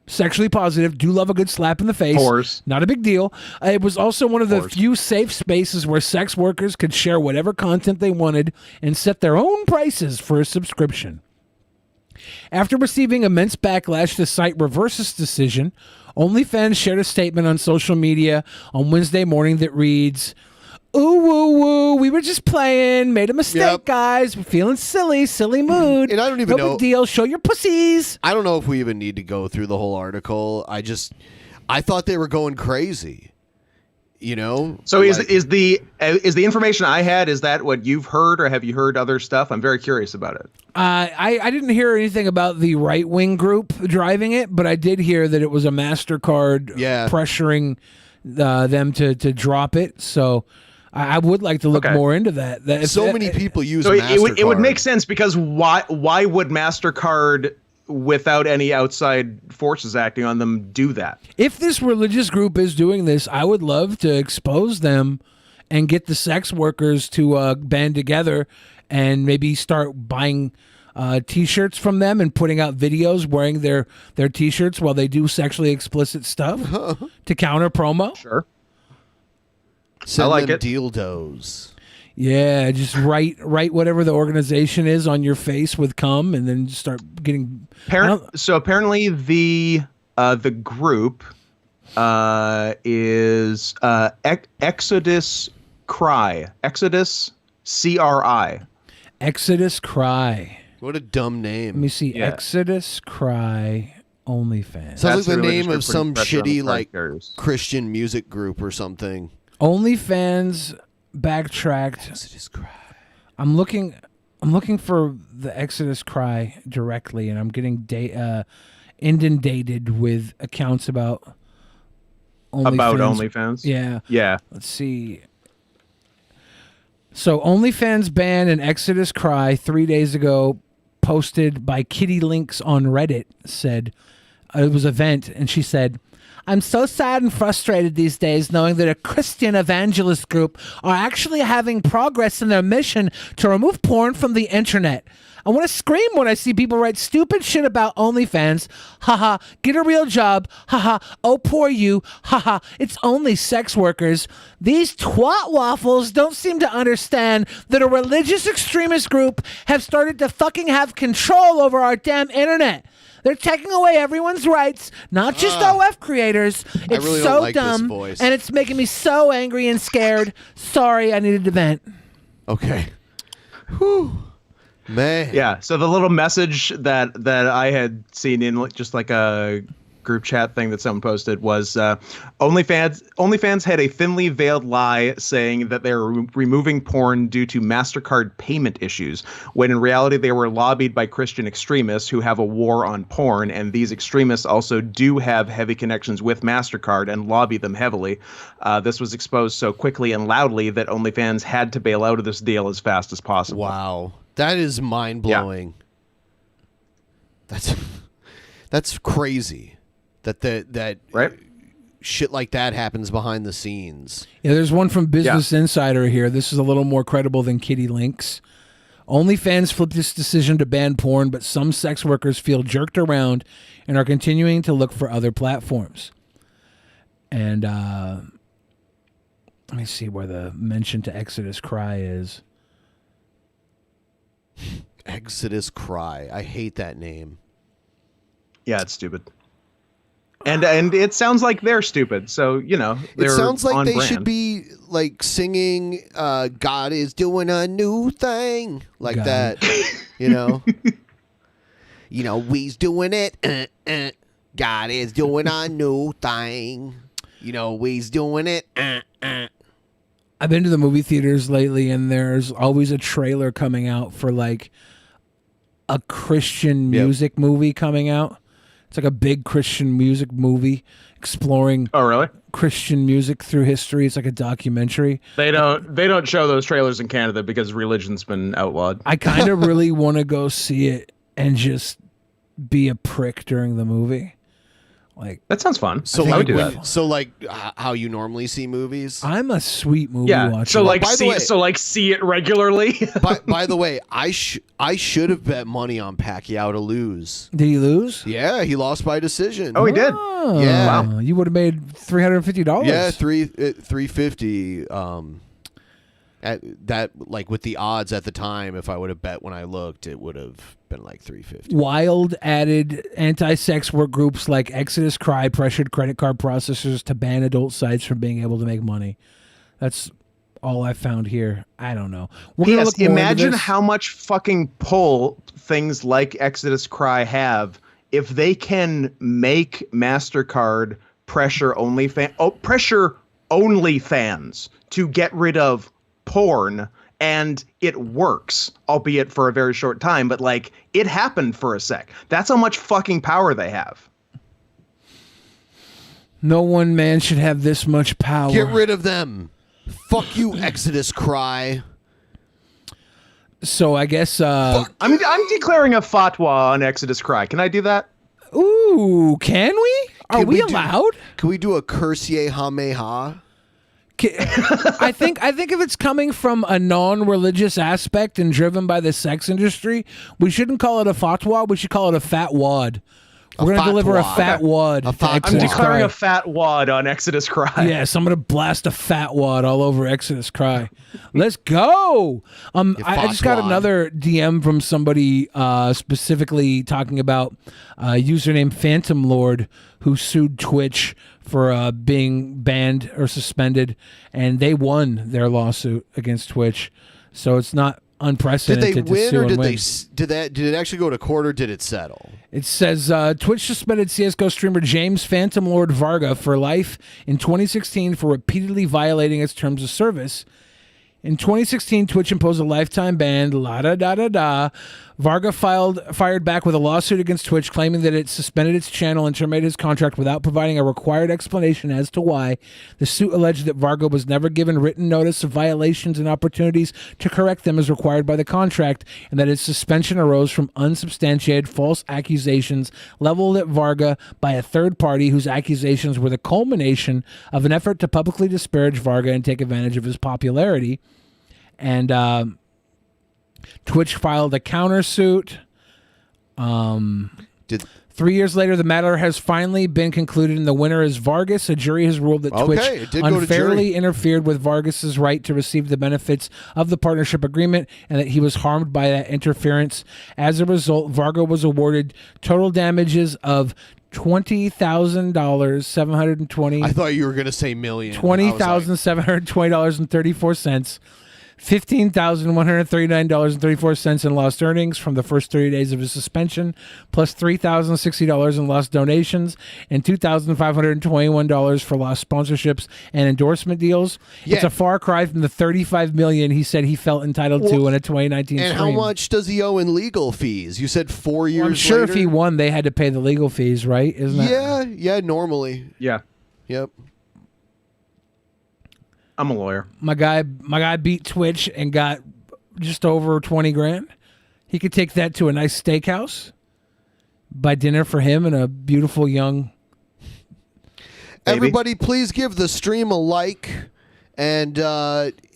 sexually positive do love a good slap in the face. Whores. Not a big deal. It was also one of the few safe spaces where sex workers could share whatever content they wanted and set their own prices for a subscription. After receiving immense backlash, the site reversed its decision. OnlyFans shared a statement on social media on Wednesday morning that reads, "Ooh, woo, woo, we were just playing, made a mistake, guys. We're feeling silly mood. And I don't even no know. big deal, show your pussies." I don't know if we even need to go through the whole article. I thought they were going crazy. You know? So is the information I had, is that what you've heard, or have you heard other stuff? I'm very curious about it. I didn't hear anything about the right-wing group driving it, but I did hear that it was a MasterCard pressuring them to drop it. So I would like to look more into that. So many people use So MasterCard. it would make sense, because why would MasterCard, without any outside forces acting on them, do that? If this religious group is doing this, I would love to expose them and get the sex workers to band together and maybe start buying T-shirts from them and putting out videos wearing their T-shirts while they do sexually explicit stuff to counter promo. Sure. Send I like them it. dildos. Yeah, just write whatever the organization is on your face with cum, and then just start getting. So apparently the group is Exodus Cry. Exodus CRI. Exodus Cry. What a dumb name. Let me see. Yeah. Exodus Cry OnlyFans. Sounds like the really name just of putting some pressure on the shitty like characters. Christian music group or something. OnlyFans backtracked. Exodus Cry. I'm looking for the Exodus Cry directly, and I'm getting inundated with accounts about OnlyFans. About OnlyFans? Yeah. Yeah. Let's see. So OnlyFans ban and Exodus Cry 3 days ago, posted by Kitty Links on Reddit, said it was a vent, and she said, "I'm so sad and frustrated these days knowing that a Christian evangelist group are actually having progress in their mission to remove porn from the internet. I want to scream when I see people write stupid shit about OnlyFans. Haha, get a real job. Haha, oh poor you. Haha, it's only sex workers. These twat waffles don't seem to understand that a religious extremist group have started to fucking have control over our damn internet. They're taking away everyone's rights, not just OF creators. It's really so don't like this dumb, voice. and it's making me so angry and scared. Sorry, I needed to vent." Okay. Whew. Man. Yeah. So the little message that I had seen in just like a group chat thing that someone posted was OnlyFans had a thinly veiled lie saying that they were removing porn due to MasterCard payment issues, when in reality they were lobbied by Christian extremists who have a war on porn, and these extremists also do have heavy connections with MasterCard and lobby them heavily. This was exposed so quickly and loudly that OnlyFans had to bail out of this deal as fast as possible. Wow. That is mind-blowing. Yeah. That's crazy. That right? Shit like that happens behind the scenes. Yeah, there's one from Business Insider here. This is a little more credible than Kitty Links. OnlyFans flipped this decision to ban porn, but some sex workers feel jerked around and are continuing to look for other platforms. And let me see where the mention to Exodus Cry is. Exodus Cry. I hate that name. Yeah, it's stupid. And it sounds like they're stupid. So, you know, they're It sounds like on they brand. should be like singing God is doing a new thing like God. that. You know? You know, we's doing it. God is doing a new thing. You know, we's doing it. I've been to the movie theaters lately, and there's always a trailer coming out for like a Christian music movie coming out. It's like a big Christian music movie exploring Christian music through history. It's like a documentary. They don't show those trailers in Canada because religion's been outlawed. I kind of really want to go see it and just be a prick during the movie. Like, that sounds fun. So I would do when- that. So like how you normally see movies? I'm a sweet movie Yeah. watcher. So like By the way- see it regularly. by the way, I should have bet money on Pacquiao to lose. Did he lose? Yeah, he lost by decision. Oh, he did. Oh, Yeah. wow. You would have made $350. Yeah, $350. At that, like with the odds at the time, if I would have bet when I looked, it would have been like $350. Wild added anti-sex work groups like Exodus Cry pressured credit card processors to ban adult sites from being able to make money. That's all I found here. I don't know. We're gonna look more into imagine this. how much fucking pull things like Exodus Cry have if they can make MasterCard pressure OnlyFans to get rid of porn, and it works, albeit for a very short time, but like it happened for a sec. That's how much fucking power they have. No one man should have this much power. Get rid of them. Fuck you, Exodus Cry. So I guess I'm declaring a fatwa on Exodus Cry. Can I do that? Ooh, can we? Are we do- allowed? Can we do a Cursier Hameha? I think if it's coming from a non-religious aspect and driven by the sex industry, we shouldn't call it a fatwa. We should call it a fat wad. We're going to deliver a fat wad. I'm declaring a fat wad on Exodus Cry. Yes, I'm going to blast a fat wad all over Exodus Cry. Let's go. I just got another DM from somebody specifically talking about username Phantom Lord who sued Twitch for being banned or suspended, and they won their lawsuit against Twitch. So it's not unprecedented. Did they win, to sue or and did win. did it actually go to court, or did it settle? It says Twitch suspended CSGO streamer James Phantom Lord Varga for life in 2016 for repeatedly violating its terms of service. In 2016, Twitch imposed a lifetime ban. Varga fired back with a lawsuit against Twitch, claiming that it suspended its channel and terminated his contract without providing a required explanation as to why. The suit alleged that Varga was never given written notice of violations and opportunities to correct them as required by the contract, and that its suspension arose from unsubstantiated false accusations leveled at Varga by a third party whose accusations were the culmination of an effort to publicly disparage Varga and take advantage of his popularity. And Twitch filed a countersuit. 3 years later, the matter has finally been concluded, and the winner is Vargas. A jury has ruled that Twitch unfairly interfered with Vargas's right to receive the benefits of the partnership agreement, and that he was harmed by that interference. As a result, Varga was awarded total damages of $20,720. I thought you were going to say million. $20,720.34. $15,139.34 in lost earnings from the first 30 days of his suspension, plus $3,060 in lost donations, and $2,521 for lost sponsorships and endorsement deals. Yeah. It's a far cry from the $35 million he said he felt entitled to in a 2019 And stream. how much does he owe in legal fees? You said 4 years Well, I'm sure later? if he won, they had to pay the legal fees, right? Isn't that? Yeah, normally. Yeah. Yep. I'm a lawyer. My guy beat Twitch and got just over 20 grand. He could take that to a nice steakhouse, buy dinner for him and a beautiful young Everybody, please give the stream a like, and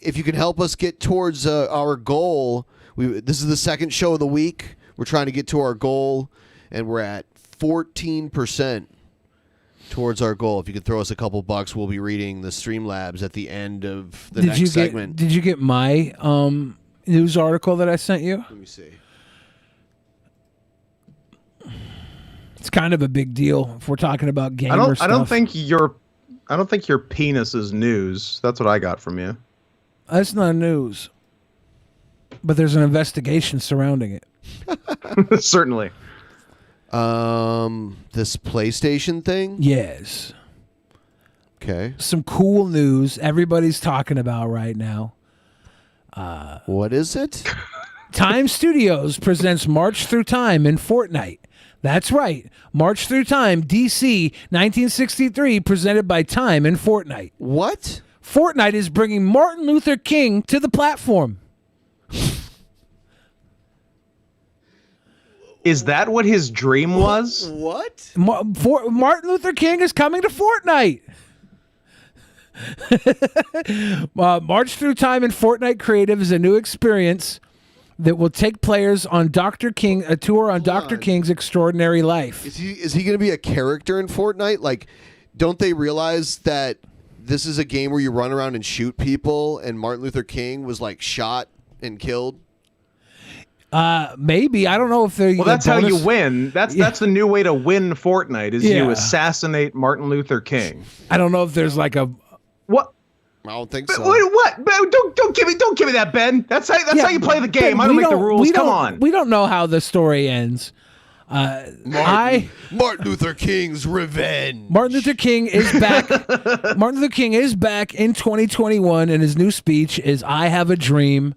if you can help us get towards our goal, this is the second show of the week. We're trying to get to our goal, and we're at 14% towards our goal. If you could throw us a couple bucks, we'll be reading the Streamlabs at the end of the next segment. Did you get my news article that I sent you? Let me see. It's kind of a big deal if we're talking about gamer stuff. I don't think your penis is news. That's what I got from you. That's not news. But there's an investigation surrounding it. Certainly. This PlayStation thing? Yes. Okay. Some cool news everybody's talking about right now. What is it? Time Studios presents March Through Time in Fortnite. That's right. March Through Time, DC 1963, presented by Time in Fortnite. What? Fortnite is bringing Martin Luther King to the platform. Is that what his dream was? What? Martin Luther King is coming to Fortnite. March Through Time in Fortnite Creative is a new experience that will take players on a tour on Dr. King's extraordinary life. Is he going to be a character in Fortnite? Like, don't they realize that this is a game where you run around and shoot people, and Martin Luther King was like shot and killed? Maybe. I don't know if they're. Well, that's how you win. That's the new way to win Fortnite is you assassinate Martin Luther King. I don't know if there's like a what. I don't think so. Wait, what? Don't give me that, Ben. That's how you play the game. Ben, I don't make the rules. Come on. We don't know how the story ends. Martin Luther King's revenge. Martin Luther King is back. Martin Luther King is back in 2021, and his new speech is "I Have a Dream."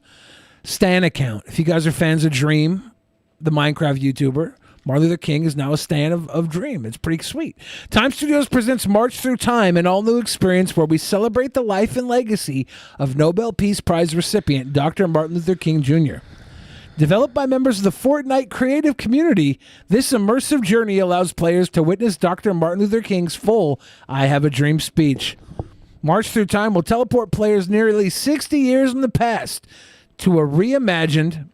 Stan account. If you guys are fans of Dream, the Minecraft YouTuber, Martin Luther King is now a stan of Dream. It's pretty sweet. Time Studios presents March Through Time, an all-new experience where we celebrate the life and legacy of Nobel Peace Prize recipient Dr. Martin Luther King Jr. Developed by members of the Fortnite creative community, this immersive journey allows players to witness Dr. Martin Luther King's full I Have a Dream speech. March Through Time will teleport players nearly 60 years in the past to a reimagined...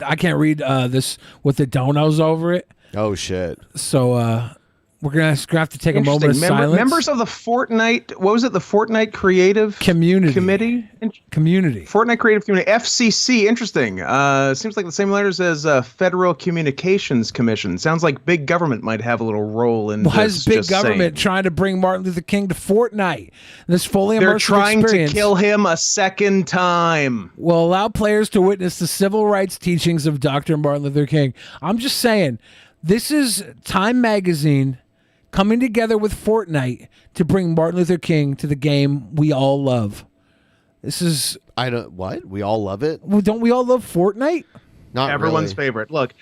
I can't read this with the donos over it. Oh, shit. So we're going to have to take a moment of silence. Members of the Fortnite, what was it? The Fortnite Creative Community. Committee? Fortnite Creative Community. FCC. Interesting. Seems like the same letters as Federal Communications Commission. Sounds like big government might have a little role in Why this. is big government trying to bring Martin Luther King to Fortnite? This fully immersive They're trying experience to kill him a second time. will allow players to witness the civil rights teachings of Dr. Martin Luther King. I'm just saying, this is Time Magazine coming together with Fortnite to bring Martin Luther King to the game we all love. This is... What? We all love it? Well, don't we all love Fortnite? Not Everyone's really. favorite. Look,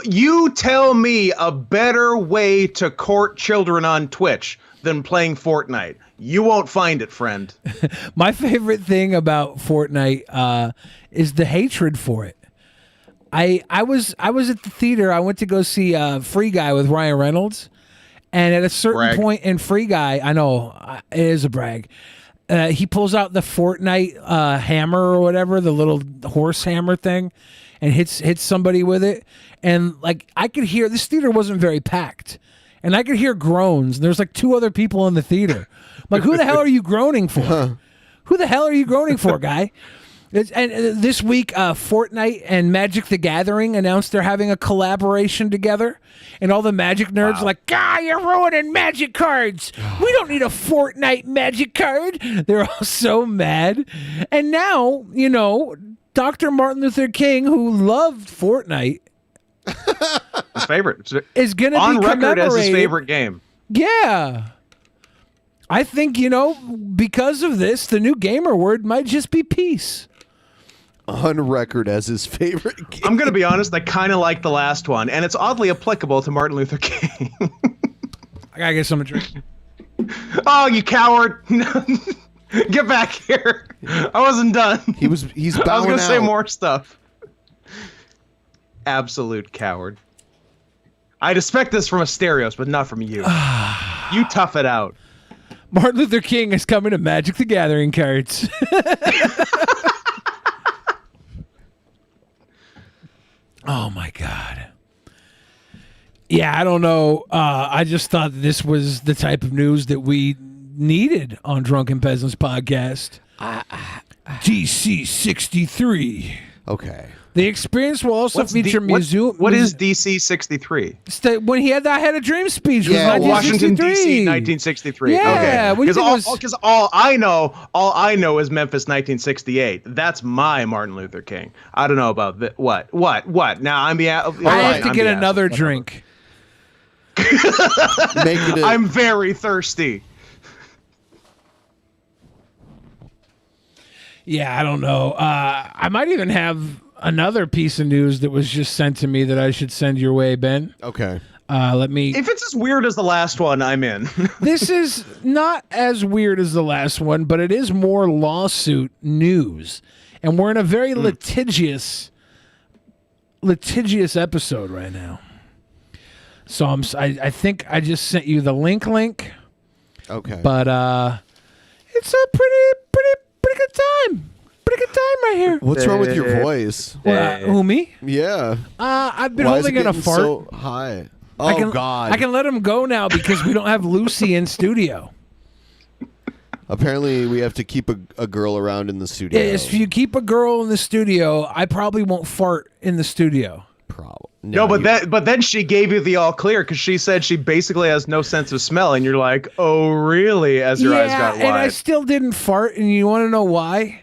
you tell me a better way to court children on Twitch than playing Fortnite. You won't find it, friend. My favorite thing about Fortnite is the hatred for it. I was at the theater. I went to go see Free Guy with Ryan Reynolds. And at a certain point in Free Guy, I know it is a brag, he pulls out the Fortnite hammer or whatever, the little horse hammer thing, and hits somebody with it. And like I could hear, this theater wasn't very packed, and I could hear groans. There's like 2 other people in the theater. I'm like, who the hell are you groaning for? Who the hell are you groaning for, guy? And this week, Fortnite and Magic the Gathering announced they're having a collaboration together. And all the Magic nerds are like, you're ruining Magic cards. We don't need a Fortnite Magic card. They're all so mad. And now, Dr. Martin Luther King, who loved Fortnite, His favorite. is going to be on record as his commemorated. favorite game. Yeah. I think, because of this, the new gamer word might just be peace. On record as his favorite game. I'm going to be honest, I kind of like the last one, and it's oddly applicable to Martin Luther King. I got to get some drink. Oh, you coward. Get back here. I wasn't done. He's bowing I was going to say out. more stuff. Absolute coward. I'd expect this from Asterios, but not from you. You tough it out. Martin Luther King is coming to Magic the Gathering cards. Oh my God. Yeah, I don't know. I just thought this was the type of news that we needed on Drunken Peasants podcast. DC 63. Okay. The experience will also feature museum. What is DC 63? When I had a dream speech. Yeah, was Washington 1963. DC 1963. Yeah, okay. Because all I know is Memphis 1968. That's my Martin Luther King. I don't know about that. What? Now I have to get another drink. I'm very thirsty. Yeah, I don't know. I might even have another piece of news that was just sent to me that I should send your way, Ben. Okay. Let me... If it's as weird as the last one, I'm in. This is not as weird as the last one, but it is more lawsuit news. And we're in a very litigious episode right now. So I think I just sent you the link. Okay. But it's a pretty good time. Pretty good time right here. What's wrong with your voice? Who, me? Yeah. I've been Why is holding it in a getting fart. so high. Oh, God. I can let him go now because we don't have Lucy in studio. Apparently, we have to keep a girl around in the studio. Yeah, if you keep a girl in the studio, I probably won't fart in the studio. Probably. No, but then she gave you the all clear because she said she basically has no sense of smell, and you're like, oh, really? As your eyes got wide. And I still didn't fart, and you want to know why?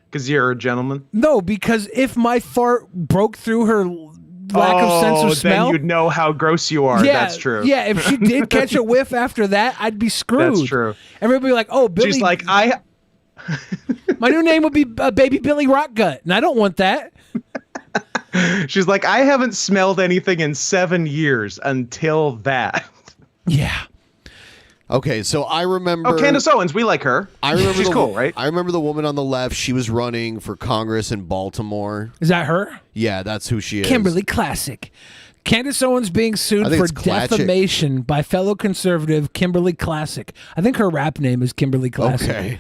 Because you're a gentleman? No, because if my fart broke through her lack of sense of smell, then you'd know how gross you are. Yeah, That's true. Yeah, if she did catch a whiff after that, I'd be screwed. That's true. Everybody would be like, oh, Billy. She's like, my new name would be Baby Billy Rock Gut, and I don't want that. She's like, I haven't smelled anything in 7 years until that. Yeah. Okay, so I remember. Oh, Candace Owens, we like her. I remember she's cool, right? I remember the woman on the left. She was running for Congress in Baltimore. Is that her? Yeah, that's who she is. Kimberly Classic. Candace Owens being sued for defamation by fellow conservative Kimberly Classic. I think her rap name is Kimberly Classic. Okay.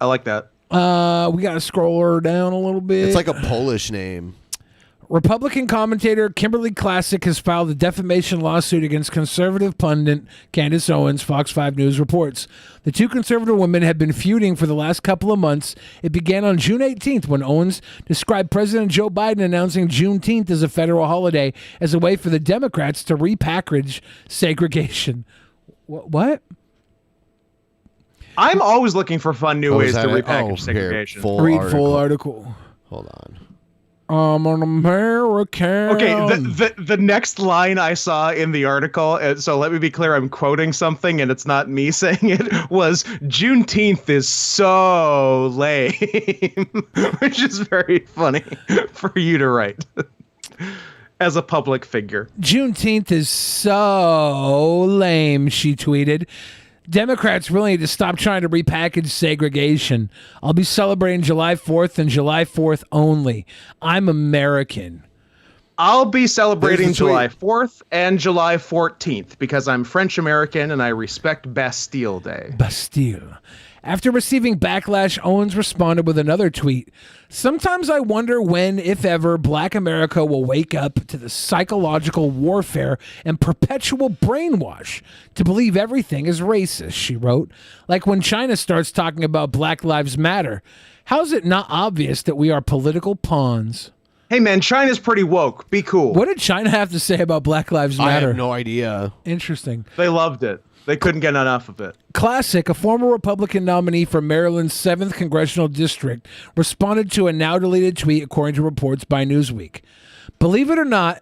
I like that. We got to scroll her down a little bit. It's like a Polish name. Republican commentator Kimberly Classic has filed a defamation lawsuit against conservative pundit Candace Owens, Fox 5 News reports. The two conservative women have been feuding for the last couple of months. It began on June 18th when Owens described President Joe Biden announcing Juneteenth as a federal holiday as a way for the Democrats to repackage segregation. What? I'm always looking for fun new ways to repackage segregation. Read full article. Hold on. I'm an American. Okay, the next line I saw in the article, so let me be clear, I'm quoting something and it's not me saying it, was Juneteenth is so lame, which is very funny for you to write as a public figure. Juneteenth is so lame, she tweeted. Democrats really need to stop trying to repackage segregation. I'll be celebrating July 4th and July 4th only. I'm American. I'll be celebrating July 4th and July 14th because I'm French American and I respect Bastille Day. Bastille. After receiving backlash, Owens responded with another tweet. Sometimes I wonder when, if ever, Black America will wake up to the psychological warfare and perpetual brainwash to believe everything is racist, she wrote. Like when China starts talking about Black Lives Matter. How's it not obvious that we are political pawns? Hey man, China's pretty woke. Be cool. What did China have to say about Black Lives Matter? I have no idea. Interesting. They loved it. They couldn't get enough of it. Classic, a former Republican nominee for Maryland's 7th Congressional District, responded to a now-deleted tweet according to reports by Newsweek. Believe it or not,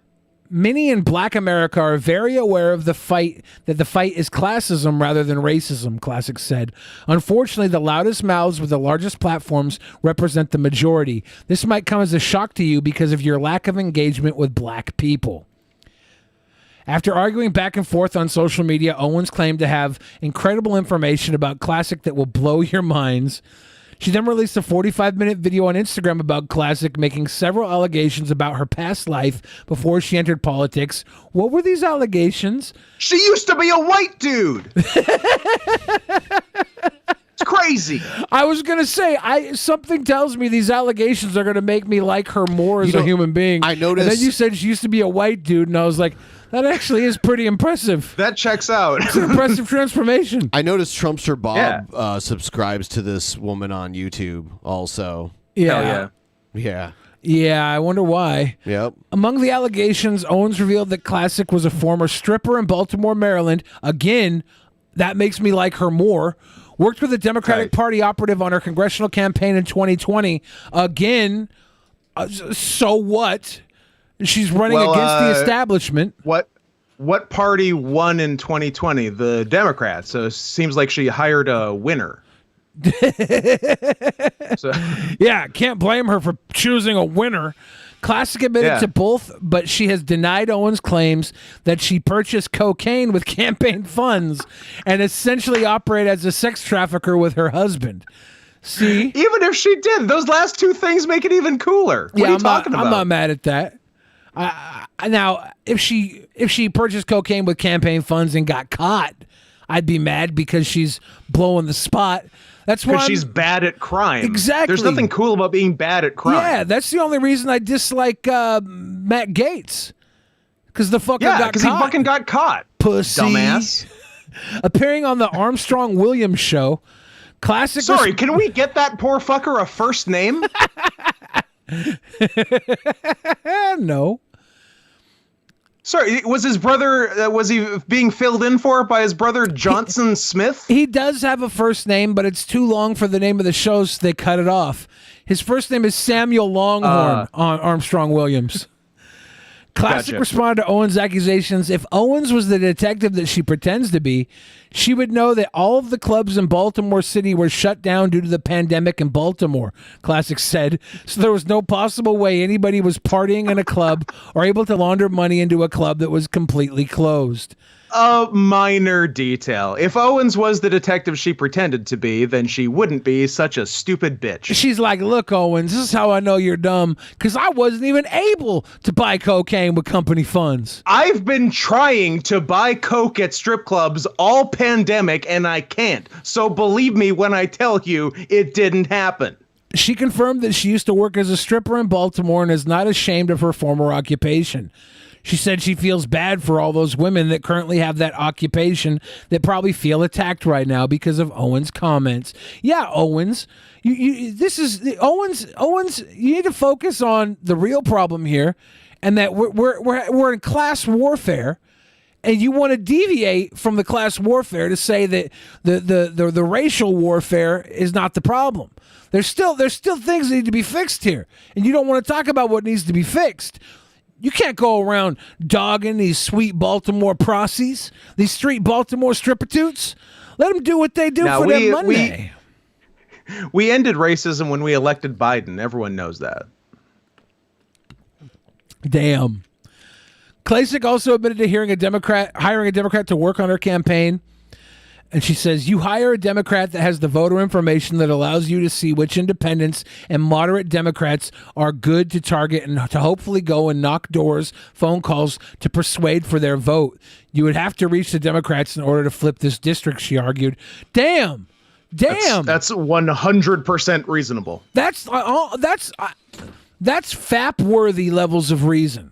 many in Black America are very aware of the fight is classism rather than racism, Classic said. Unfortunately, the loudest mouths with the largest platforms represent the majority. This might come as a shock to you because of your lack of engagement with Black people. After arguing back and forth on social media, Owens claimed to have incredible information about Classic that will blow your minds. She then released a 45-minute video on Instagram about Classic, making several allegations about her past life before she entered politics. What were these allegations? She used to be a white dude! It's crazy. I was going to say, something tells me these allegations are going to make me like her more as a human being. I noticed. And then you said she used to be a white dude, and I was like, that actually is pretty impressive. That checks out. It's an impressive transformation. I noticed Trumpster Bob subscribes to this woman on YouTube also. Yeah. Yeah. Yeah, I wonder why. Yep. Among the allegations, Owens revealed that Classic was a former stripper in Baltimore, Maryland. Again, that makes me like her more. Worked with a Democratic Party operative on her congressional campaign in 2020. Again, so what? She's running against the establishment. What party won in 2020? The Democrats. So it seems like she hired a winner. Yeah, can't blame her for choosing a winner. Classic admitted to both, but she has denied Owens' claims that she purchased cocaine with campaign funds and essentially operated as a sex trafficker with her husband. See? Even if she did, those last two things make it even cooler. What are you talking about? I'm not mad at that. Now, if she purchased cocaine with campaign funds and got caught, I'd be mad because she's blowing the spot. That's why she's bad at crime. Exactly. There's nothing cool about being bad at crime. Yeah, that's the only reason I dislike Matt Gaetz. Because the fucker got caught. because he fucking got caught. Pussy. Dumbass. Appearing on the Armstrong Williams show, Classic. Sorry, can we get that poor fucker a first name? No. Sorry, was his brother, was he being filled in for by his brother Johnson Smith? He does have a first name, but it's too long for the name of the show, so they cut it off. His first name is Samuel Longhorn on Armstrong Williams. Classic Gotcha. responded to Owens' accusations. If Owens was the detective that she pretends to be, she would know that all of the clubs in Baltimore City were shut down due to the pandemic in Baltimore, Classic said. So there was no possible way anybody was partying in a club or able to launder money into a club that was completely closed. A minor detail. If Owens was the detective she pretended to be, then she wouldn't be such a stupid bitch. She's like, look, Owens, this is how I know you're dumb, because I wasn't even able to buy cocaine with company funds. I've been trying to buy coke at strip clubs all pandemic, and I can't. So believe me when I tell you it didn't happen. She confirmed that she used to work as a stripper in Baltimore and is not ashamed of her former occupation. She said she feels bad for all those women that currently have that occupation that probably feel attacked right now because of Owens' comments. Yeah, Owens, Owens. You need to focus on the real problem here, and that we're in class warfare, and you want to deviate from the class warfare to say that the racial warfare is not the problem. There's still things that need to be fixed here, and you don't want to talk about what needs to be fixed. You can't go around dogging these sweet Baltimore prossies, these street Baltimore stripper-toots. Let them do what they do for their Monday. We ended racism when we elected Biden. Everyone knows that. Damn. Klasick also admitted to hiring a Democrat to work on her campaign. And she says, you hire a Democrat that has the voter information that allows you to see which independents and moderate Democrats are good to target and to hopefully go and knock doors, phone calls to persuade for their vote. You would have to reach the Democrats in order to flip this district, she argued. Damn. That's 100% reasonable. That's FAP-worthy levels of reason.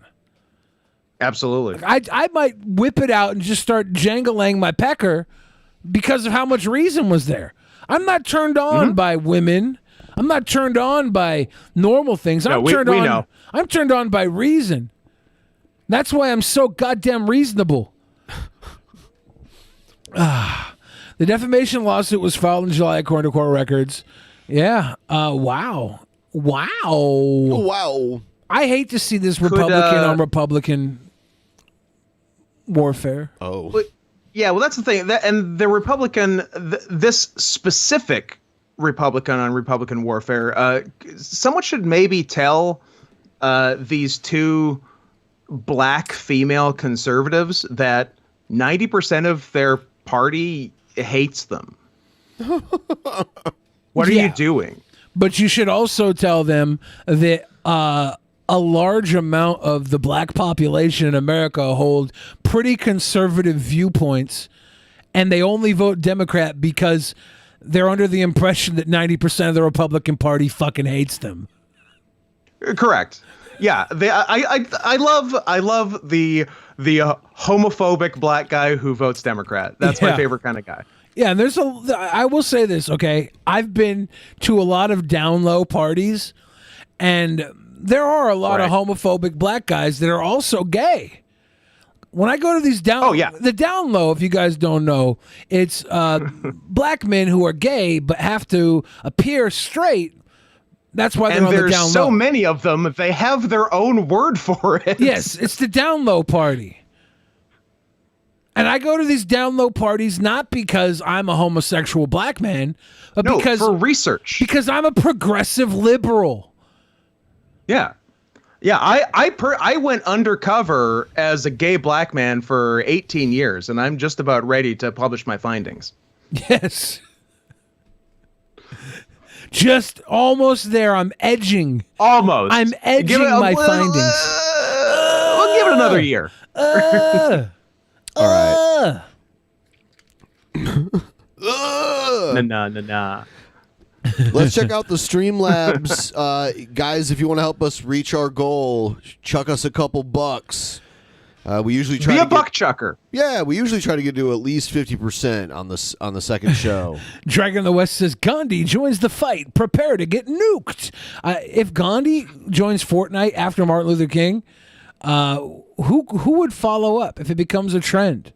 Absolutely. I might whip it out and just start jangling my pecker because of how much reason was there. I'm not turned on by women. I'm not turned on by normal things. I'm turned on by reason. That's why I'm so goddamn reasonable. The defamation lawsuit was filed in July, according to court records. Yeah. Wow. I hate to see this Republican on Republican warfare. Yeah, well, that's the thing. And the Republican, this specific Republican on Republican warfare, someone should maybe tell these two black female conservatives that 90% of their party hates them. What are you doing? But you should also tell them that a large amount of the black population in America hold pretty conservative viewpoints, and they only vote Democrat because they're under the impression that 90% of the Republican Party fucking hates them. Correct. Yeah, I love the homophobic black guy who votes Democrat. That's my favorite kind of guy. Yeah, and I will say this, okay? I've been to a lot of down low parties, and there are a lot of homophobic black guys that are also gay. When I go to these the down low, if you guys don't know, it's black men who are gay but have to appear straight. That's why they're on the down low. And there's so many of them, they have their own word for it. Yes, it's the down low party. And I go to these down low parties not because I'm a homosexual black man, but because for research. Because I'm a progressive liberal. Yeah. Yeah, I went undercover as a gay black man for 18 years, and I'm just about ready to publish my findings. Yes. Just almost there. I'm edging. Almost. I'm edging my findings. We'll give it another year. All right. Nah. Let's check out the Streamlabs. Guys, if you want to help us reach our goal, chuck us a couple bucks. We usually try be to a buck chucker. Yeah, we usually try to get to at least 50% on the second show. Dragon of the West says Gandhi joins the fight. Prepare to get nuked. If Gandhi joins Fortnite after Martin Luther King, who would follow up if it becomes a trend?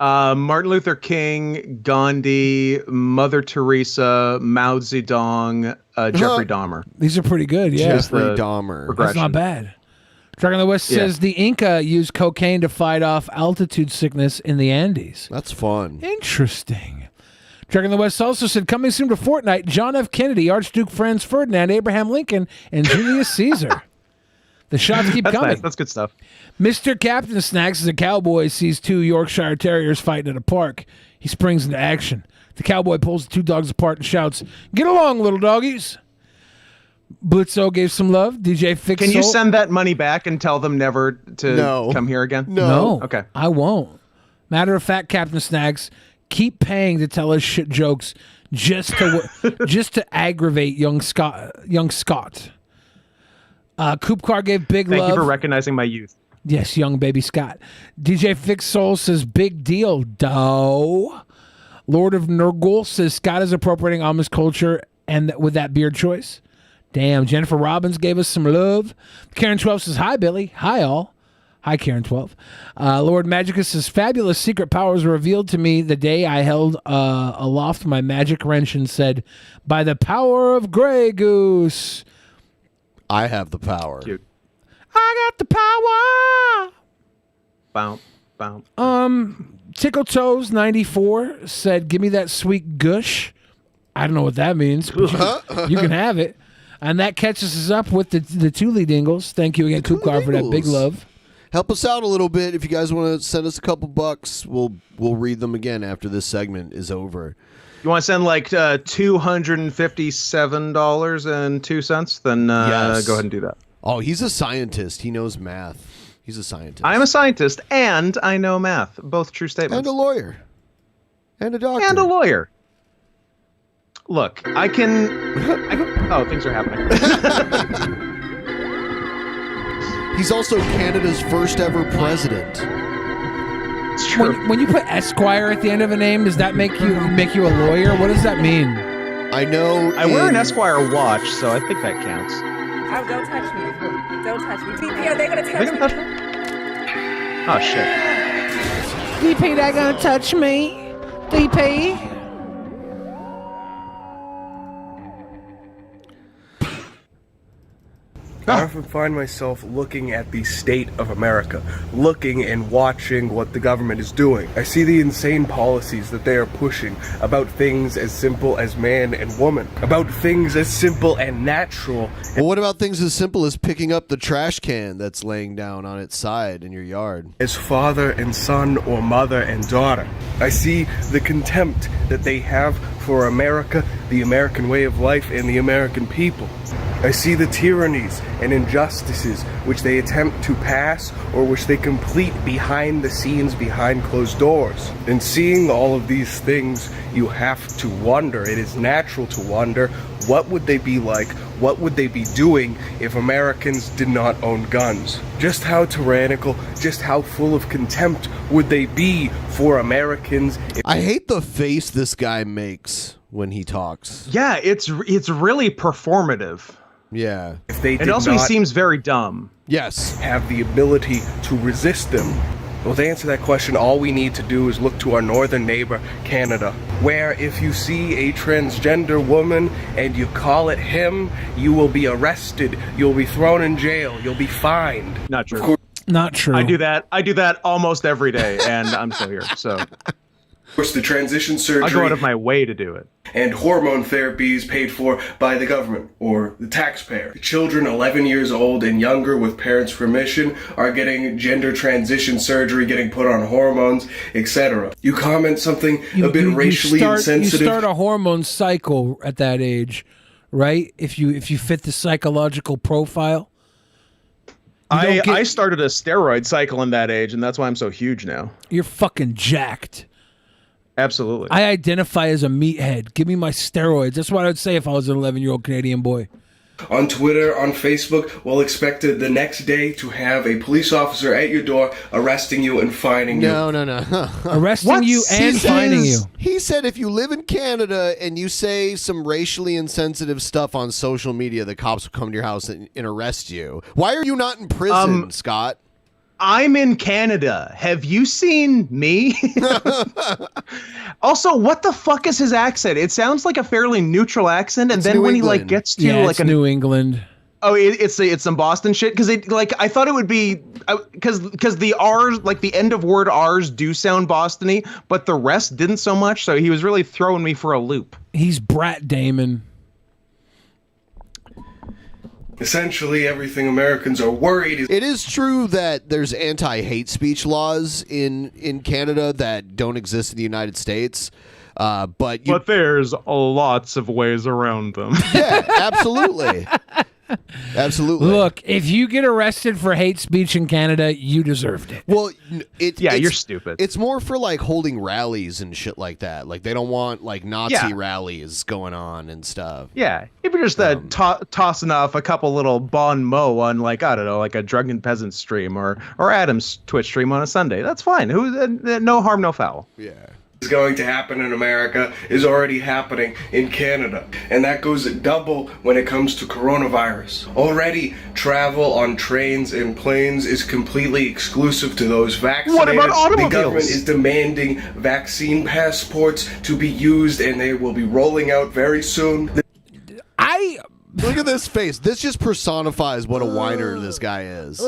Martin Luther King, Gandhi, Mother Teresa, Mao Zedong, Jeffrey Dahmer. These are pretty good. Yeah, Jeffrey Dahmer. That's not bad. Dragon of the West Yeah. says the Inca used cocaine to fight off altitude sickness in the Andes. That's fun. Interesting. Dragon of the West also said, coming soon to Fortnite, John F. Kennedy, Archduke Franz Ferdinand, Abraham Lincoln, and Julius Caesar. The shots keep That's coming. nice. That's good stuff. Mr. Captain Snacks is a cowboy, sees two Yorkshire Terriers fighting at a park. He springs into action. The cowboy pulls the two dogs apart and shouts, "Get along, little doggies." Blitzo gave some love. DJ Fix Can you Soul- send that money back and tell them never to No. come here again? No. Okay. I won't. Matter of fact, Captain Snacks, keep paying to tell us shit jokes just to aggravate young Scott. Coop Car gave big Thank love. you for recognizing my youth. Yes, young baby Scott. DJ Fix Soul says, big deal, dough. Lord of Nurgle says, Scott is appropriating Amish culture and with that beard choice. Damn, Jennifer Robbins gave us some love. Karen 12 says, hi, Billy. Hi, all. Hi, Karen 12. Lord Magicus says, fabulous secret powers were revealed to me the day I held aloft my magic wrench and said, by the power of Grey Goose. I have the power. Cute. I got the power. Bow, bow. Tickle Toes 94 said, give me that sweet gush. I don't know what that means, but you can have it. And that catches us up with the Thule Dingles. Thank you again, Coop Car, for that big love. Help us out a little bit. If you guys want to send us a couple bucks, we'll read them again after this segment is over. You want to send like $257.02? Then Yes. go ahead and do that. Oh, he's a scientist. He knows math. He's a scientist. I am a scientist and I know math. Both true statements. And a lawyer. And a doctor. And a lawyer. Look, I can... oh, things are happening. He's also Canada's first ever president. It's true. When you put Esquire at the end of a name, does that make you a lawyer? What does that mean? I know. I wear an Esquire watch, so I think that counts. Oh, don't touch me. Don't touch me. TP, are they going to touch me? Oh, shit. DP, they gonna touch me? DP? I often find myself looking at the state of America, looking and watching what the government is doing. I see the insane policies that they are pushing about things as simple as man and woman, about things as simple and natural. Well, what about things as simple as picking up the trash can that's laying down on its side in your yard? As father and son or mother and daughter. I see the contempt that they have for America, the American way of life, and the American people. I see the tyrannies and injustices which they attempt to pass or which they complete behind the scenes, behind closed doors. And seeing all of these things, you have to wonder, it is natural to wonder, what would they be like, what would they be doing if Americans did not own guns? Just how tyrannical, just how full of contempt would they be for Americans? I hate the face this guy makes when he talks. Yeah, it's really performative. Yeah. If they It did also he not seems very dumb. Yes. have the ability to resist them. Well, to answer that question, all we need to do is look to our northern neighbor, Canada, where if you see a transgender woman and you call it him, you will be arrested, you'll be thrown in jail, you'll be fined. Not true. Not true. I do that almost every day, and I'm still here. So Of course, the transition surgery I go out of my way to do it. and hormone therapy is paid for by the government or the taxpayer. Children 11 years old and younger with parents' permission are getting gender transition surgery, getting put on hormones, etc. You comment something a bit racially insensitive. You start a hormone cycle at that age, right? If you fit the psychological profile. I started a steroid cycle in that age, and that's why I'm so huge now. You're fucking jacked. Absolutely. I identify as a meathead. Give me my steroids. That's what I would say if I was an 11-year-old Canadian boy. On Twitter, on Facebook, well expected the next day to have a police officer at your door arresting you and fining you. No. Arresting you and fining you. He said if you live in Canada and you say some racially insensitive stuff on social media, the cops will come to your house and arrest you. Why are you not in prison, Scott? I'm in Canada. Have you seen me? Also, what the fuck is his accent? It sounds like a fairly neutral accent, and It's then New when he England. gets to Yeah, like it's a New England. Oh, it's some Boston shit because I thought it would be because the R's, like the end of word R's, do sound Boston-y, but the rest didn't so much. So he was really throwing me for a loop. He's Brat Damon. Essentially, everything Americans are worried is. It is true that there's anti-hate speech laws in Canada that don't exist in the United States, but there's lots of ways around them. Yeah, absolutely. Absolutely. Look, if you get arrested for hate speech in Canada, you deserved it. Well, you're stupid. It's more for like holding rallies and shit like that. Like they don't want like Nazi rallies going on and stuff. Yeah, if you're just tossing off a couple little bon mot on like I don't know, like a Drunken Peasants stream or Adam's Twitch stream on a Sunday, that's fine. No harm, no foul. Yeah. Is going to happen in America is already happening in Canada, and that goes double when it comes to coronavirus. Already, travel on trains and planes is completely exclusive to those vaccinated. What about automobiles? The government is demanding vaccine passports to be used, and they will be rolling out very soon. Look at this face. This just personifies what a whiner this guy is.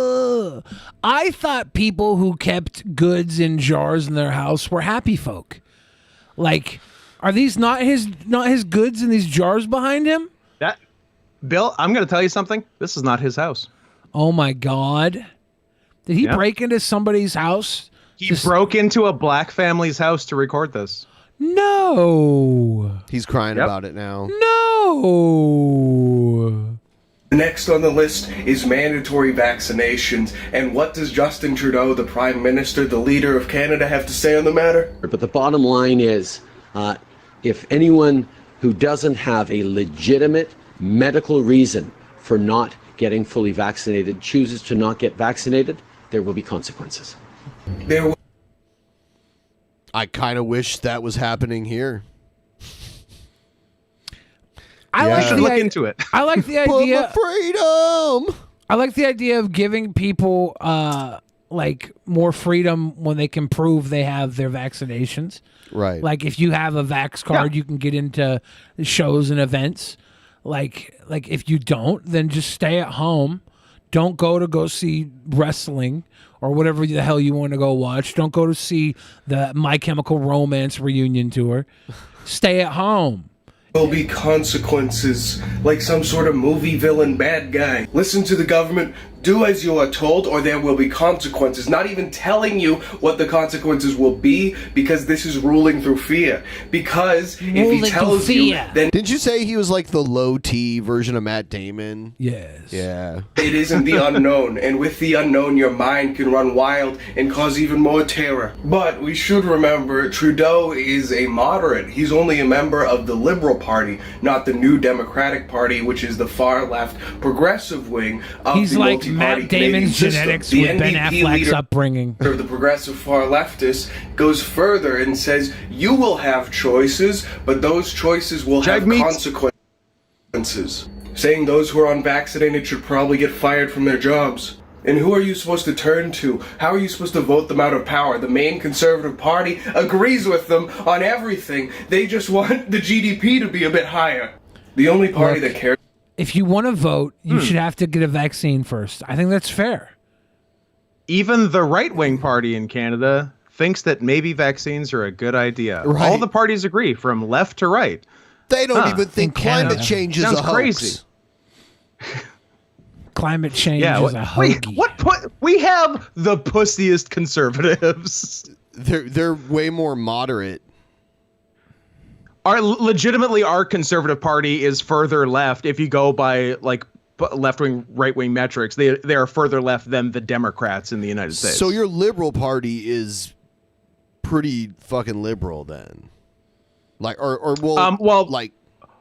I thought people who kept goods in jars in their house were happy folk. Like, are these not his goods in these jars behind him? Bill, I'm going to tell you something. This is not his house. Oh my God! Did he break into somebody's house? He broke into a black family's house to record this. No. He's crying about it now. No. Next on the list is mandatory vaccinations. And what does Justin Trudeau, the Prime Minister, the leader of Canada, have to say on the matter? But the bottom line is, if anyone who doesn't have a legitimate medical reason for not getting fully vaccinated chooses to not get vaccinated, there will be consequences. I kind of wish that was happening here. I like look into it. I like the idea. Freedom. I like the idea of giving people like more freedom when they can prove they have their vaccinations. Right. Like if you have a vax card, you can get into shows and events. Like if you don't, then just stay at home. Don't go see wrestling or whatever the hell you want to go watch. Don't go to see the My Chemical Romance reunion tour. Stay at home. Will be consequences, like some sort of movie villain bad guy. Listen to the government, do as you are told, or there will be consequences. Not even telling you what the consequences will be, because this is ruling through fear. Because if he tells you, then did you say he was like the low T version of Matt Damon? Yes. Yeah. It isn't the unknown, and with the unknown, your mind can run wild and cause even more terror. But we should remember, Trudeau is a moderate. He's only a member of the Liberal Party, not the New Democratic Party, which is the far-left progressive wing of He's the like multi-party Matt Canadian Damon's system. genetics The with Ben NDP Affleck's leader upbringing. of the progressive far leftist goes further and says, you will have choices, but those choices will have consequences. Saying those who are unvaccinated should probably get fired from their jobs. And who are you supposed to turn to? How are you supposed to vote them out of power? The main Conservative Party agrees with them on everything. They just want the GDP to be a bit higher. The only party that cares. If you want to vote, you should have to get a vaccine first. I think that's fair. Even the right-wing party in Canada thinks that maybe vaccines are a good idea. Right. All the parties agree, from left to right. They don't even think climate Canada. change is Sounds a hoax. crazy. Climate change is a hoagie. We have the pussiest conservatives. They're way more moderate. Legitimately, our conservative party is further left if you go by like left-wing, right-wing metrics. They are further left than the Democrats in the United States. So your liberal party is pretty fucking liberal then. Like like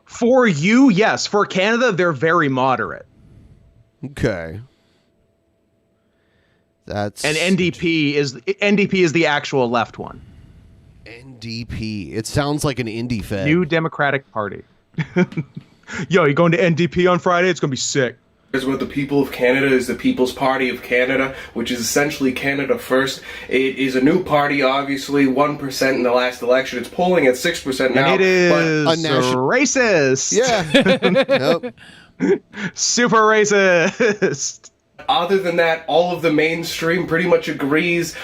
for you, yes. For Canada, they're very moderate. Okay. That's and NDP is the actual left one. NDP. It sounds like an indie fed. New Democratic Party. Yo, you going to NDP on Friday? It's gonna be sick. Is what the people of Canada is the People's Party of Canada, which is essentially Canada First. It is a new party, obviously, 1% in the last election. It's polling at 6% now. And it is but racist. Yeah. Nope. Super racist. Other than that, all of the mainstream pretty much agrees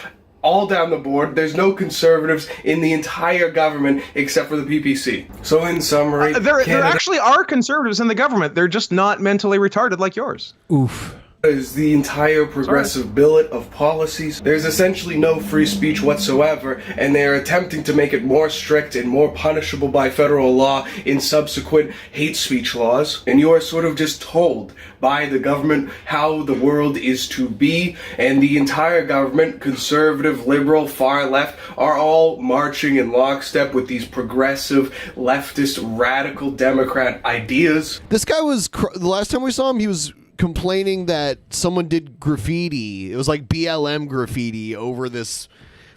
all down the board. There's no conservatives in the entire government except for the PPC. So in summary, There actually are conservatives in the government. They're just not mentally retarded like yours. Oof. is the entire progressive billet of policies. There's essentially no free speech whatsoever, and they are attempting to make it more strict and more punishable by federal law in subsequent hate speech laws. And you are sort of just told by the government how the world is to be, and the entire government, conservative, liberal, far left, are all marching in lockstep with these progressive, leftist, radical Democrat ideas. This guy was, the last time we saw him, he was complaining that someone did graffiti. It was like BLM graffiti over this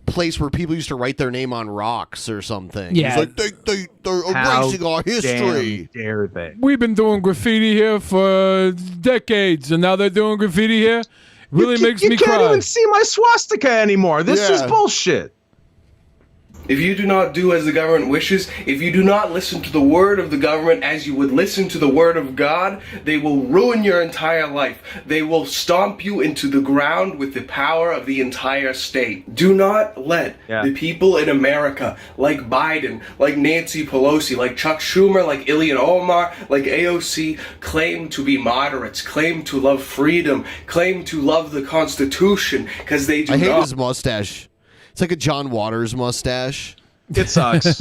place where people used to write their name on rocks or something. Yeah. He's like, they're erasing our history. Damn dare they? We've been doing graffiti here for decades, and now they're doing graffiti here. It really makes me cry. You can't even see my swastika anymore. This is bullshit. If you do not do as the government wishes, if you do not listen to the word of the government as you would listen to the word of God, they will ruin your entire life. They will stomp you into the ground with the power of the entire state. Do not let the people in America, like Biden, like Nancy Pelosi, like Chuck Schumer, like Ilhan Omar, like AOC, claim to be moderates, claim to love freedom, claim to love the Constitution, because they do I not. hate his mustache. It's like a John Waters mustache. It sucks.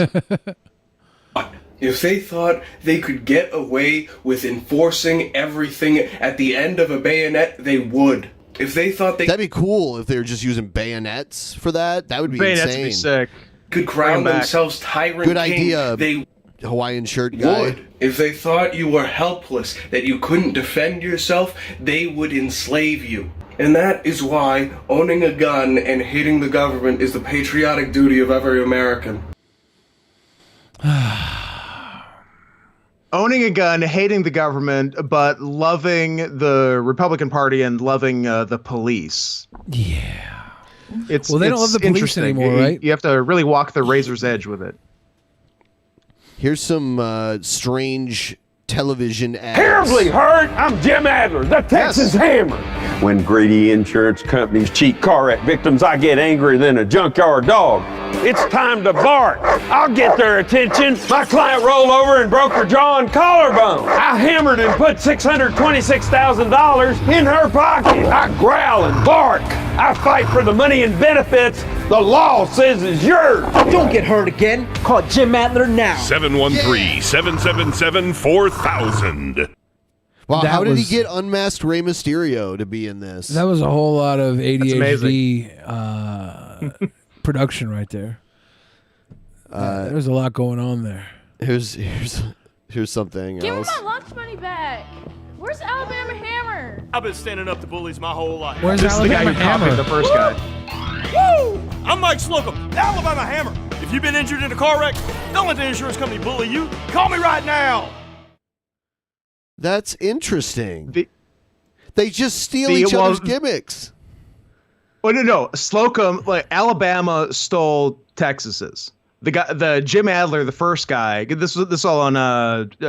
If they thought they could get away with enforcing everything at the end of a bayonet, they would. If they thought they... That'd be cool if they were just using bayonets for that. That would be Bayonets insane. would be sick. Could crown themselves tyrant Good king, idea, they Hawaiian shirt guy. would. If they thought you were helpless, that you couldn't defend yourself, they would enslave you. And that is why owning a gun and hating the government is the patriotic duty of every American. Owning a gun, hating the government, but loving the Republican Party and loving the police. Yeah. It's, well, they don't love the police interesting. anymore, right? You have to really walk the razor's edge with it. Here's some strange television ads. Terribly hurt. I'm Jim Adler, the Texas Hammer. When greedy insurance companies cheat car wreck victims, I get angrier than a junkyard dog. It's time to bark. I'll get their attention. My client rolled over and broke her jaw and collarbone. I hammered and put $626,000 in her pocket. I growl and bark. I fight for the money and benefits the law says is yours. Don't get hurt again. Call Jim Adler now. 713-777-4000. Wow, That how did was- he get unmasked Rey Mysterio to be in this? That was a whole lot of ADHD production right there. There's a lot going on there. Here's something Give me else. my lunch money back. Where's Alabama Hammer? I've been standing up to bullies my whole life. Where's This is the guy who copied the first guy. Woo! I'm Mike Slocum, the Alabama Hammer. If you've been injured in a car wreck, don't let the insurance company bully you. Call me right now. That's interesting. They just steal The- each well, other's gimmicks. Oh no! Slocum, like Alabama stole Texas's. The guy, the Jim Adler, the first guy. This was all on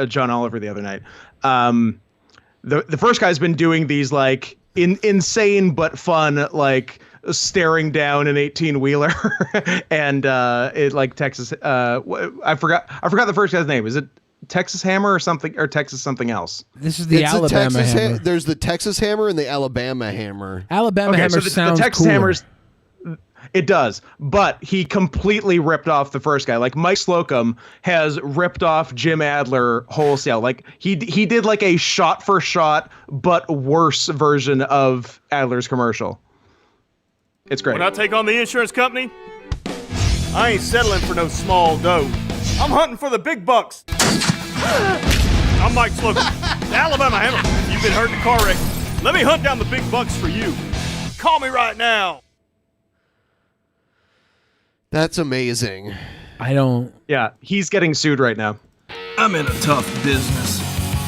John Oliver the other night. The first guy's been doing these like insane but fun like staring down an 18-wheeler and it like Texas. I forgot the first guy's name. Is it Texas Hammer or something, or Texas something else? This is the It's Alabama Hammer. There's the Texas Hammer and the Alabama Hammer. Alabama Hammer so sounds the Texas cooler. Hammer's. It does, but he completely ripped off the first guy. Like Mike Slocum has ripped off Jim Adler wholesale. Like he did like a shot for shot but worse version of Adler's commercial. It's great. When I take on the insurance company, I ain't settling for no small dough. I'm hunting for the big bucks. I'm Mike Slocum, the Alabama Hammer. If you've been hurt in a car wreck, let me hunt down the big bucks for you. Call me right now. That's amazing. I don't. Yeah, he's getting sued right now. I'm in a tough business,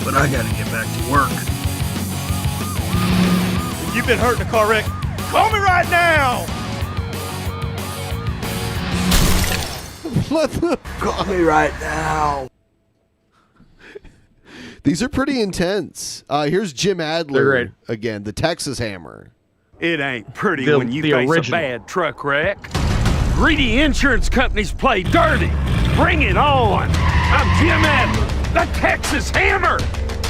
but I gotta get back to work. If you've been hurt in a car wreck, call me right now. Call me right now. These are pretty intense. Here's Jim They're Adler great. again, the Texas Hammer. It ain't pretty The- when you the face original. a bad truck wreck. Greedy insurance companies play dirty. Bring it on. I'm Jim Adler, the Texas Hammer.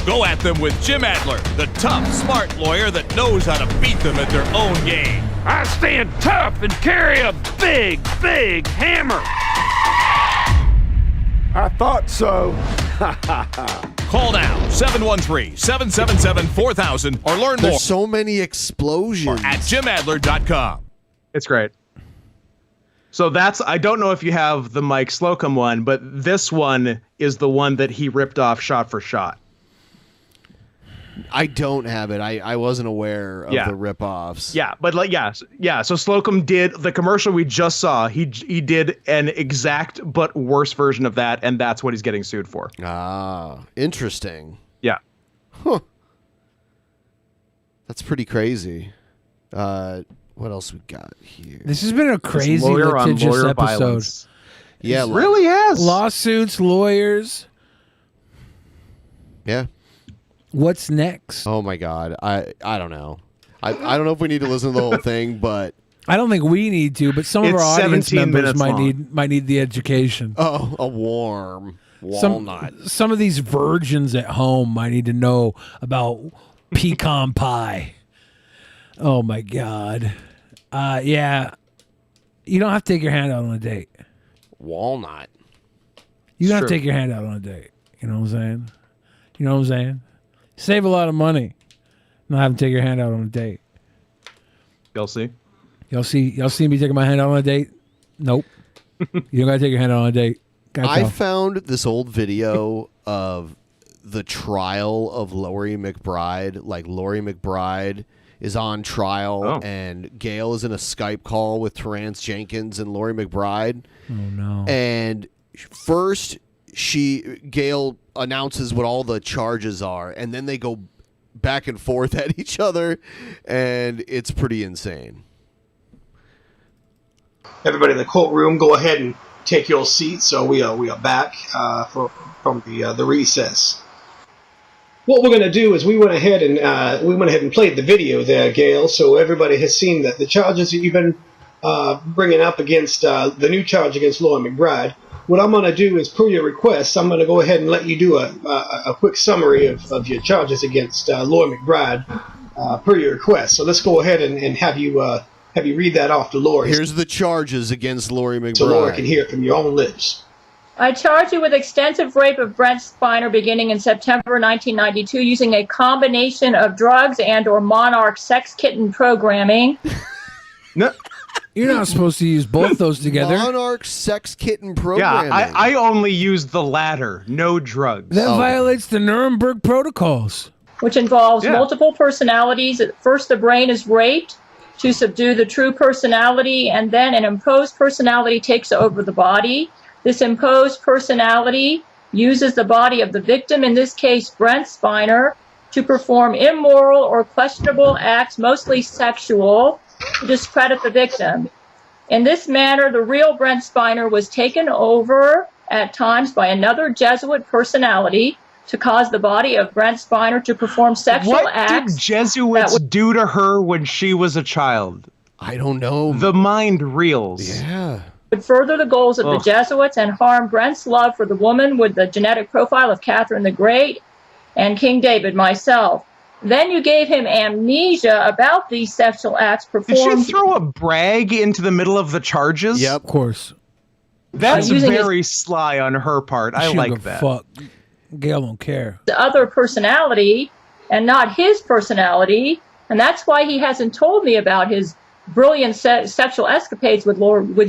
Go at them with Jim Adler, the tough, smart lawyer that knows how to beat them at their own game. I stand tough and carry a big, big hammer. I thought so. Call now, 713-777-4000, or learn more There's so many explosions. at jimadler.com. It's great. So I don't know if you have the Mike Slocum one, but this one is the one that he ripped off shot for shot. I don't have it. I wasn't aware of the rip-offs. Yeah, but so Slocum did the commercial we just saw. He did an exact but worse version of that, and that's what he's getting sued for. Ah, interesting. Yeah. Huh. That's pretty crazy. What else we got here? This has been a crazy lawyer on litigious lawyer episode. violence. Yeah, It really has. Lawsuits, lawyers. Yeah. What's next? Oh my God. I don't know. I don't know if we need to listen to the whole thing, but I don't think we need to, but some of It's our audience 17 members minutes might need the education. oh, a warm walnut. Some of these virgins at home might need to know about pecan pie. Oh my God. Yeah. You don't have to take your hand out on a date. Walnut. You don't have to Sure. take your hand out on a date. You know what I'm saying? You know what I'm saying? Save a lot of money. Not having to take your hand out on a date. You'll see. Y'all see me taking my hand out on a date? Nope. You don't gotta take your hand out on a date. Gotta I go. found this old video of the trial of Laurie McBride. Like Laurie McBride is on trial, and Gail is in a Skype call with Terrence Jenkins and Laurie McBride. Oh no! And first, Gail announces what all the charges are, and then they go back and forth at each other, and it's pretty insane. Everybody in the courtroom, go ahead and take your seats. So we are back from the recess. What we're going to do is we went ahead and played the video there, Gail, so everybody has seen that the charges that you've been bringing up against the new charge against Laurie McBride. What I'm going to do is, per your request, I'm going to go ahead and let you do a quick summary of your charges against Laurie McBride per your request. So let's go ahead and have you read that off to Laurie. Here's the charges against Laurie McBride. So Laurie can hear it from your own lips. I charge you with extensive rape of Brent Spiner beginning in September 1992 using a combination of drugs and or Monarch sex kitten programming. No. You're not supposed to use both those together. Monarch sex kitten programming. Yeah, I only used the latter. No drugs. That violates the Nuremberg protocols. Which involves multiple personalities. At first, the brain is raped to subdue the true personality, and then an imposed personality takes over the body. This imposed personality uses the body of the victim, in this case Brent Spiner, to perform immoral or questionable acts, mostly sexual, to discredit the victim. In this manner, the real Brent Spiner was taken over at times by another Jesuit personality to cause the body of Brent Spiner to perform sexual acts. What did Jesuits do to her when she was a child? I don't know. The mind reels. Yeah. Would further the goals of the Jesuits and harm Brent's love for the woman with the genetic profile of Catherine the Great and King David, myself. Then you gave him amnesia about these sexual acts performed. Did she throw a brag into the middle of the charges? Yep. Of course. That's Using very sly on her part. I She don't like give a that. Fuck. Gail don't care. The other personality and not his personality, and that's why he hasn't told me about his brilliant sexual escapades with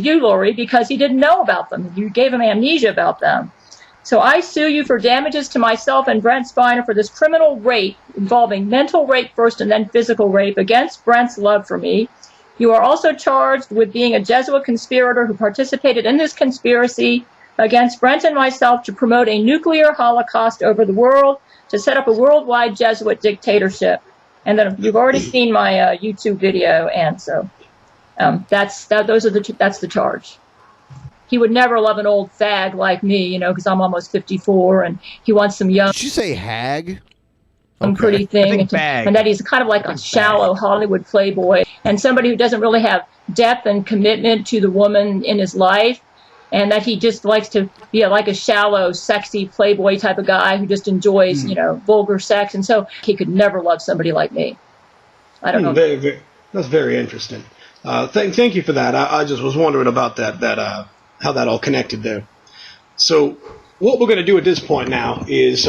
you, Laurie, because he didn't know about them. You gave him amnesia about them. So I sue you for damages to myself and Brent Spiner for this criminal rape involving mental rape first and then physical rape against Brent's love for me. You are also charged with being a Jesuit conspirator who participated in this conspiracy against Brent and myself to promote a nuclear holocaust over the world, to set up a worldwide Jesuit dictatorship. And then you've already seen my YouTube video, and so that's the charge. he would never love an old fag like me, because I'm almost 54, and he wants some young. Did you say hag? Some pretty thing, and that he's kind of like a shallow Hollywood playboy, and somebody who doesn't really have depth and commitment to the woman in his life, and that he just likes to be like a shallow, sexy playboy type of guy who just enjoys, vulgar sex, and so he could never love somebody like me. I don't know. That's very interesting. Thank you for that. I just was wondering about that how that all connected there. So what we're going to do at this point now is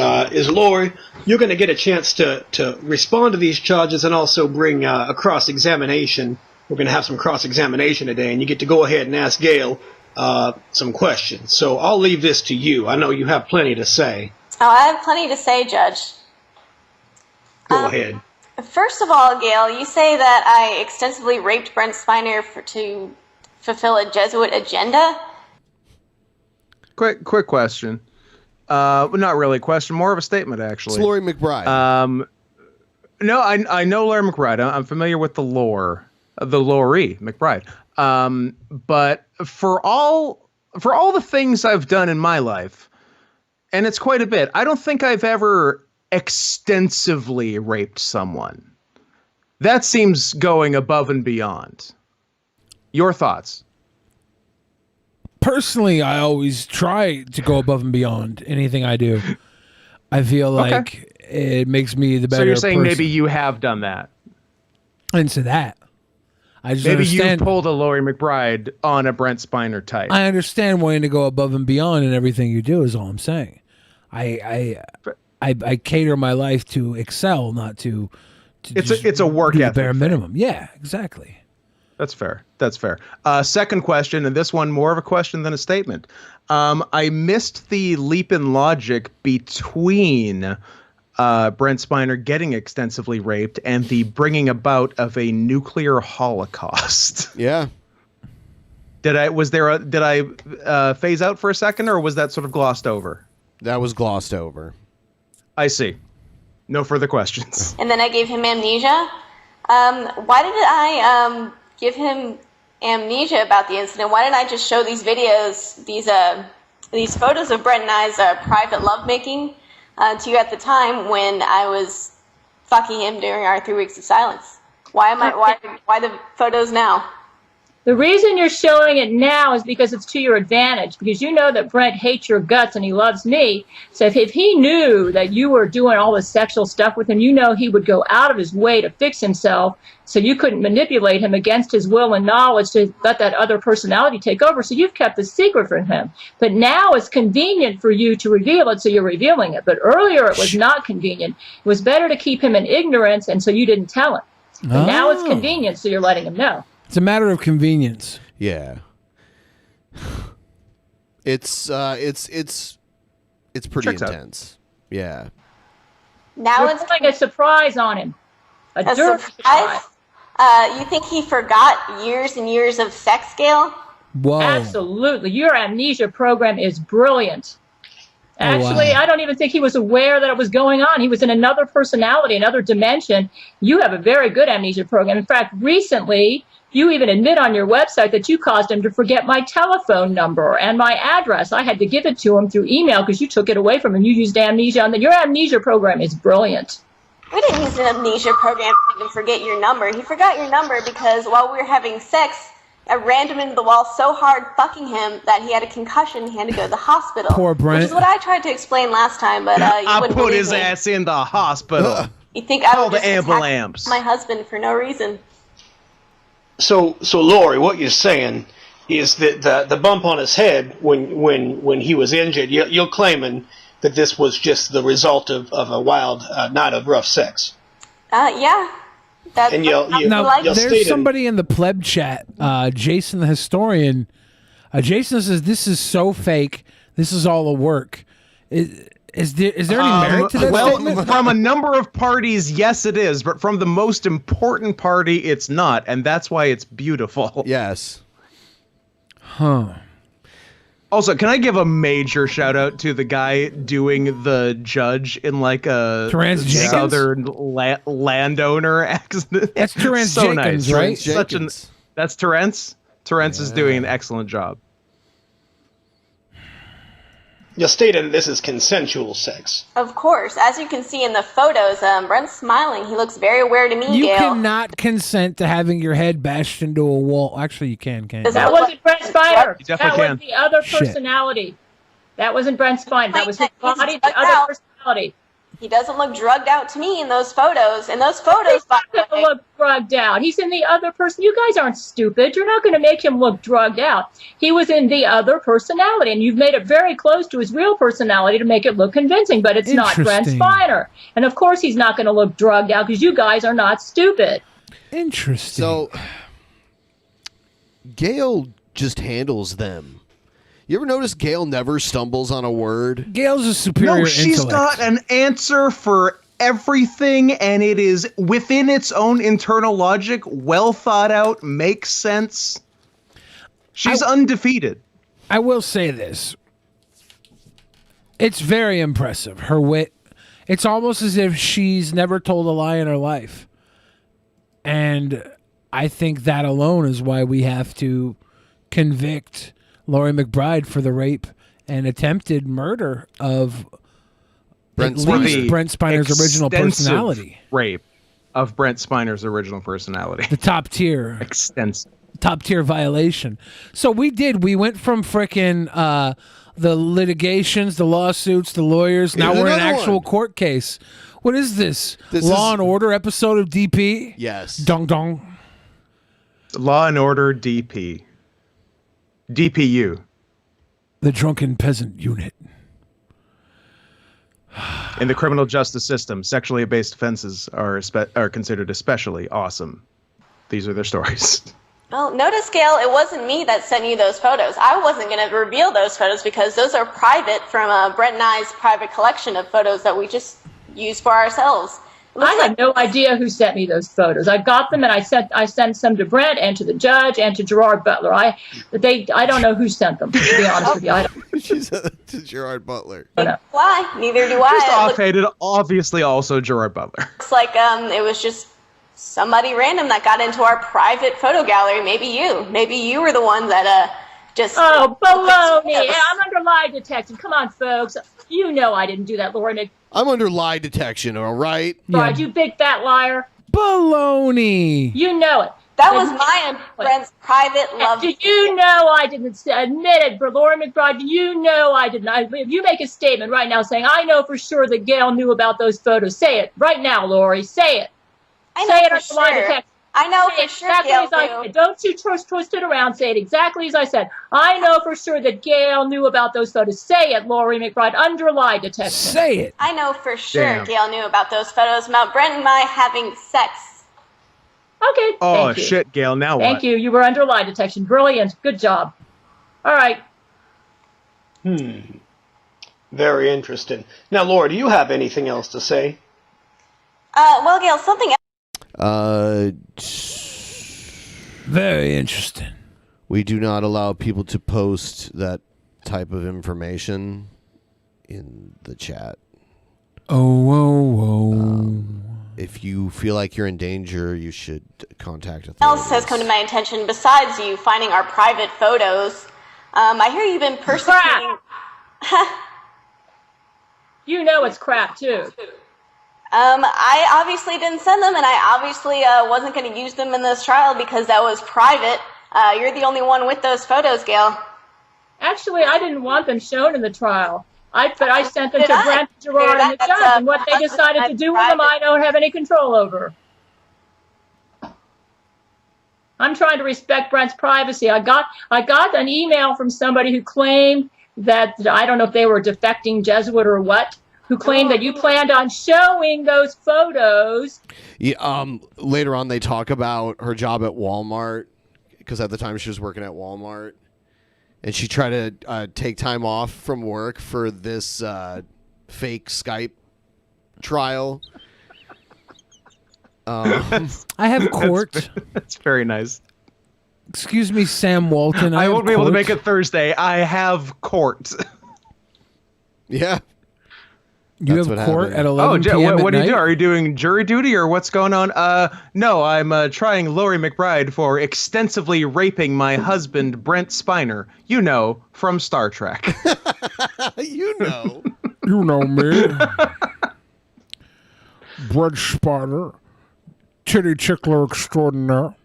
Lori, you're going to get a chance to respond to these charges and also bring a cross-examination. We're going to have some cross-examination today, and you get to go ahead and ask Gail some questions. So I'll leave this to you. I know you have plenty to say. Oh, I have plenty to say, Judge. Go ahead. First of all, Gail, you say that I extensively raped Brent Spiner to fulfill a Jesuit agenda? Quick question. Not really a question, more of a statement, actually. It's Lori McBride. No, I know Lori McBride. I'm familiar with the Lori McBride. But for all the things I've done in my life, and it's quite a bit, I don't think I've ever extensively raped someone. That seems going above and beyond. Your thoughts? Personally, I always try to go above and beyond anything I do. I feel like it makes me the better person. So you're saying maybe you have done that? I didn't say that. I just maybe understand. You pulled a Lori McBride on a Brent Spiner type. I understand wanting to go above and beyond in everything you do is all I'm saying. I cater my life to excel, not to it's a work ethic bare thing. minimum. Yeah, exactly. That's fair. Second question, and this one more of a question than a statement. I missed the leap in logic between Brent Spiner getting extensively raped and the bringing about of a nuclear holocaust. Yeah. Did I phase out for a second, or was that sort of glossed over? That was glossed over. I see. No further questions. And then I gave him amnesia. Why did I give him amnesia about the incident? Why didn't I just show these videos, these photos of Brent and I's private lovemaking to you at the time when I was fucking him during our 3 weeks of silence? Why the photos now? The reason you're showing it now is because it's to your advantage, because you know that Brent hates your guts and he loves me. So if he knew that you were doing all this sexual stuff with him, he would go out of his way to fix himself, so you couldn't manipulate him against his will and knowledge to let that other personality take over. So you've kept the secret from him. But now it's convenient for you to reveal it, so you're revealing it. But earlier it was not convenient. It was better to keep him in ignorance, and so you didn't tell him. But now it's convenient, so you're letting him know. It's a matter of convenience. Yeah. It's pretty intense. Yeah. Now it's like a surprise on him. A dirt surprise. You think he forgot years and years of sex, Gail? Whoa. Absolutely. Your amnesia program is brilliant. Actually, I don't even think he was aware that it was going on. He was in another personality, another dimension. You have a very good amnesia program. In fact, recently, you even admit on your website that you caused him to forget my telephone number and my address. I had to give it to him through email because you took it away from him. You used amnesia on your amnesia program is brilliant. We didn't use an amnesia program to make him forget your number. He forgot your number because while we were having sex, I rammed him into the wall so hard fucking him that he had a concussion. He had to go to the hospital. Poor Brent. Which is what I tried to explain last time, but you I wouldn't put believe his me. ass in the hospital. You think I Call would the just attack ambulance. my husband for no reason? So Lori, what you're saying is that the bump on his head when he was injured, you're claiming that this was just the result of a wild night of rough sex. Yeah. That's And Now, there's somebody in the pleb chat, Jason the historian. Jason says, this is so fake. This is all a work. Is there any merit to that statement? From a number of parties, yes, it is. But from the most important party, it's not. And that's why it's beautiful. Yes. Huh. Also, can I give a major shout out to the guy doing the judge in like a southern landowner accent? That's Terrence so Jenkins, nice. right? That's Terrence. Terrence is doing an excellent job. You stated that this is consensual sex. Of course. As you can see in the photos, Brent's smiling. He looks very aware to me, You Gail. cannot consent to having your head bashed into a wall. Actually, you can, can't you? That wasn't Brent Spiner. You That definitely was can. the other Shit. personality. That wasn't Brent Spiner. That was his body, the drugged other out. personality. He doesn't look drugged out to me in those photos. In those photos, He's not going to look drugged out. He's in the other person. You guys aren't stupid. You're not going to make him look drugged out. He was in the other personality, and you've made it very close to his real personality to make it look convincing, but it's not Brent Interesting. Spiner. And of course he's not going to look drugged out because you guys are not stupid. Interesting. So, Gail just handles them. You ever notice Gail never stumbles on a word? Gail's a superior No, she's intellect. got an answer for everything, and it is within its own internal logic, well thought out, makes sense. She's undefeated. I will say this. It's very impressive. Her wit. It's almost as if she's never told a lie in her life. And I think that alone is why we have to convict Laurie McBride for the rape and attempted murder of Brent Spiner's original Extensive personality. Rape of Brent Spiner's original personality. The top tier. Extensive. Top tier violation. So we went from frickin' the litigations, the lawsuits, the lawyers. Now Here's we're in an another actual one. court case. What is this? This Law is- and Order episode of DP? Yes. Dong dong. Law and Order DP. DPU. The Drunken Peasant Unit. In the criminal justice system, sexually based offenses are considered especially awesome. These are their stories. Well, notice, Gail, it wasn't me that sent you those photos. I wasn't going to reveal those photos because those are private from Brent and I's private collection of photos that we just use for ourselves. I had no idea who sent me those photos. I got them and I sent some to Brent and to the judge and to Gerard Butler. I don't know who sent them, to be honest with you. I don't. She said that to Gerard Butler. Why? Neither do I. Just It offhanded, obviously also Gerard Butler. looks like it was just somebody random that got into our private photo gallery. Maybe you. Maybe you were the one that just... Oh, baloney. Yeah, I'm under lie detection. Come on, folks. You know I didn't do that, Laurie I'm under lie detection, all right? McBride. You big fat liar. Baloney. You know it. That was my and Brent's private love. Do you know I didn't admit it, for Laurie McBride? Do you know I didn't? If you make a statement right now saying, I know for sure that Gail knew about those photos, say it right now, Laurie. Say it. I Say know it for under lie sure. detection. I know Say for it sure exactly Gail as I knew. said. Don't you twist it around. Say it exactly as I said. I know for sure that Gail knew about those photos. Say it, Laurie McBride, under lie detection. Say it. I know for sure Damn. Gail knew about those photos about Brent and I having sex. Okay. Oh, thank you. shit, Gail, now what? Thank you. You were under lie detection. Brilliant. Good job. All right. Very interesting. Now, Laura, do you have anything else to say? Well, Gail, something Very interesting. We do not allow people to post that type of information in the chat. Oh. If you feel like you're in danger, you should contact authorities. else has come to my attention besides you finding our private photos. I hear you've been persecuting. You know it's crap, too. I obviously didn't send them, and I obviously wasn't going to use them in this trial because that was private. You're the only one with those photos, Gail. Actually, I didn't want them shown in the trial. But I sent them to Did I? Brent, Gerard, and the That's, judge, and what they decided to do with them, I don't have any control over. I'm trying to respect Brent's privacy. I got an email from somebody who claimed that, I don't know if they were a defecting Jesuit or what, who claimed that you planned on showing those photos. Yeah, later on, they talk about her job at Walmart, because at the time she was working at Walmart. And she tried to take time off from work for this fake Skype trial. I have court. That's very nice. Excuse me, Sam Walton. I won't be able to make it. it Thursday. I have court. Yeah. You That's have what court happened. at 11 p.m. what at do you do? night? Are you doing jury duty or what's going on? No, I'm trying Laurie McBride for extensively raping my husband, Brent Spiner. You know, from Star Trek. You know. You know me. Bread spotter. Titty tickler extraordinaire.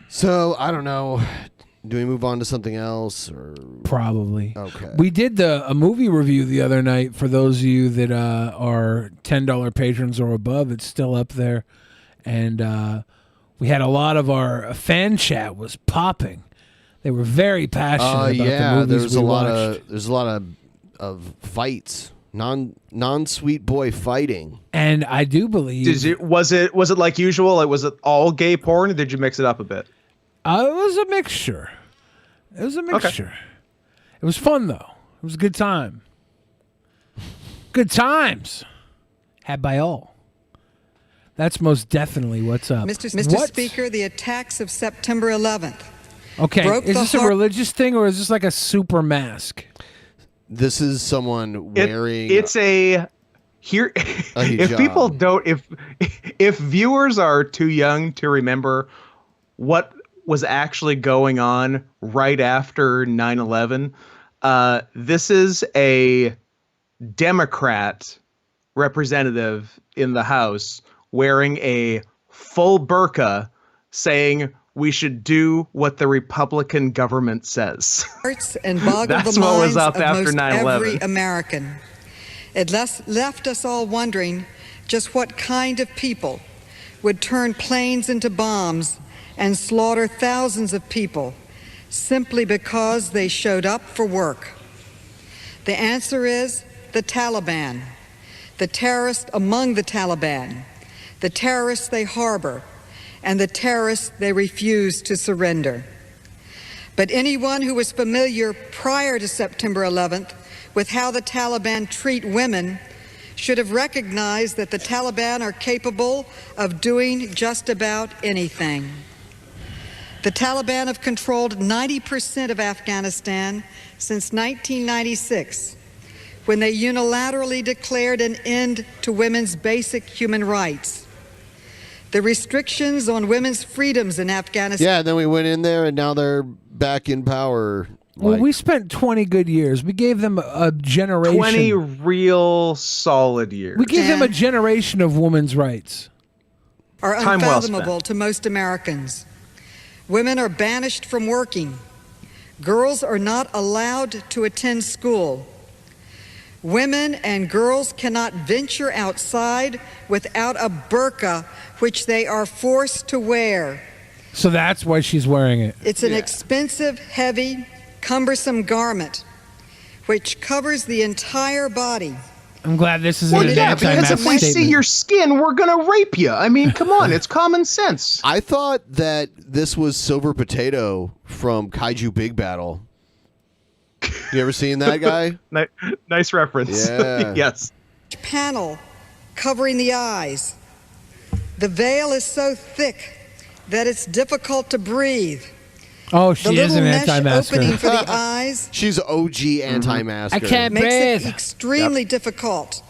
So, I don't know. Do we move on to something else? Or Probably. Okay. We did a movie review the other night for those of you that are $10 patrons or above. It's still up there. And we had a lot of our fan chat was popping. They were very passionate about the movies we watched. There's a lot of fights. Non-sweet boy fighting. And I do believe... Was it like usual? Like, was it all gay porn or did you mix it up a bit? It was a mixture. It was a mixture. It was fun, though. It was a good time. Good times. Had by all. That's most definitely what's up. Mr. Speaker, the attacks of September 11th. Okay, broke is the this a heart- religious thing or is this like a super mask? This is someone wearing... It's a... Here, if people don't... If viewers are too young to remember what was actually going on right after 9/11. This is a Democrat representative in the House wearing a full burqa saying we should do what the Republican government says. Hearts and boggled That's the what minds was up of after most 9/11. every American. It left us all wondering just what kind of people would turn planes into bombs and slaughter thousands of people simply because they showed up for work. The answer is the Taliban, the terrorists among the Taliban, the terrorists they harbor, and the terrorists they refuse to surrender. But anyone who was familiar prior to September 11th with how the Taliban treat women should have recognized that the Taliban are capable of doing just about anything. The Taliban have controlled 90% of Afghanistan since 1996, when they unilaterally declared an end to women's basic human rights. The restrictions on women's freedoms in Afghanistan... Yeah, and then we went in there, and now they're back in power. Well, we spent 20 good years. We gave them a generation. 20 real solid years. We gave them a generation of women's rights. are Time well unfathomable to most Americans. Women are banished from working. Girls are not allowed to attend school. Women and girls cannot venture outside without a burqa, which they are forced to wear. So that's why she's wearing it. It's an expensive, heavy, cumbersome garment which covers the entire body. I'm glad this is Well, an yeah, because anti-mask if we see statement. your skin, we're going to rape you. I mean, come on, it's common sense. I thought that this was Silver Potato from Kaiju Big Battle. You ever seen that guy? Nice reference. Yeah. Yes. Panel covering the eyes. The veil is so thick that it's difficult to breathe. Oh, The she is little an mesh anti-masker. opening for the eyes She's OG anti-masker. I can't makes it breathe. extremely difficult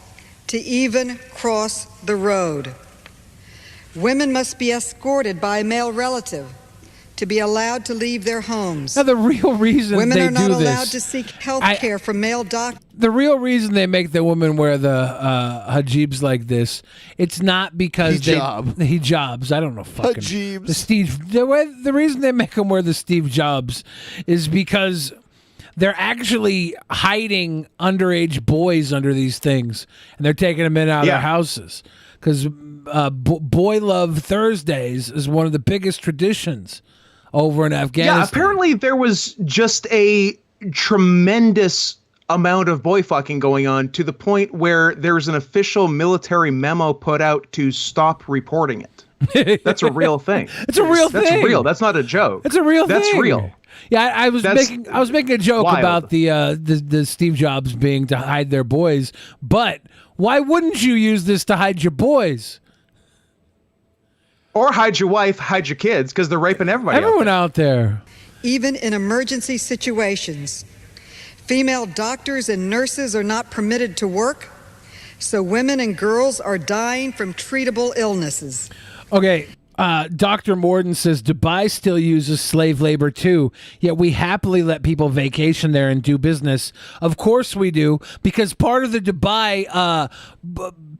to even cross the road. Women must be escorted by a male relative to be allowed to leave their homes. Now, the real reason Women they are not do allowed this, to seek health care from male doctors. the real reason they make the women wear the hijabs like this, it's not because Hijab. they hijabs. I don't know fucking Hijabs. The reason they make them wear the Steve Jobs is because they're actually hiding underage boys under these things, and they're taking them in and out of their houses because Boy Love Thursdays is one of the biggest traditions over in Afghanistan. Yeah, apparently there was just a tremendous amount of boy fucking going on to the point where there's an official military memo put out to stop reporting it. That's a real thing. It's a real thing. That's real. That's not a joke. It's a real thing. That's real. Yeah, I was making a joke wild. about the Steve Jobs being to hide their boys, but why wouldn't you use this to hide your boys? Or hide your wife, hide your kids, because they're raping everybody. Everyone out there. Even in emergency situations, Female doctors and nurses are not permitted to work, so women and girls are dying from treatable illnesses. Okay, Dr. Morden says Dubai still uses slave labor too, yet we happily let people vacation there and do business. Of course we do, because part of the Dubai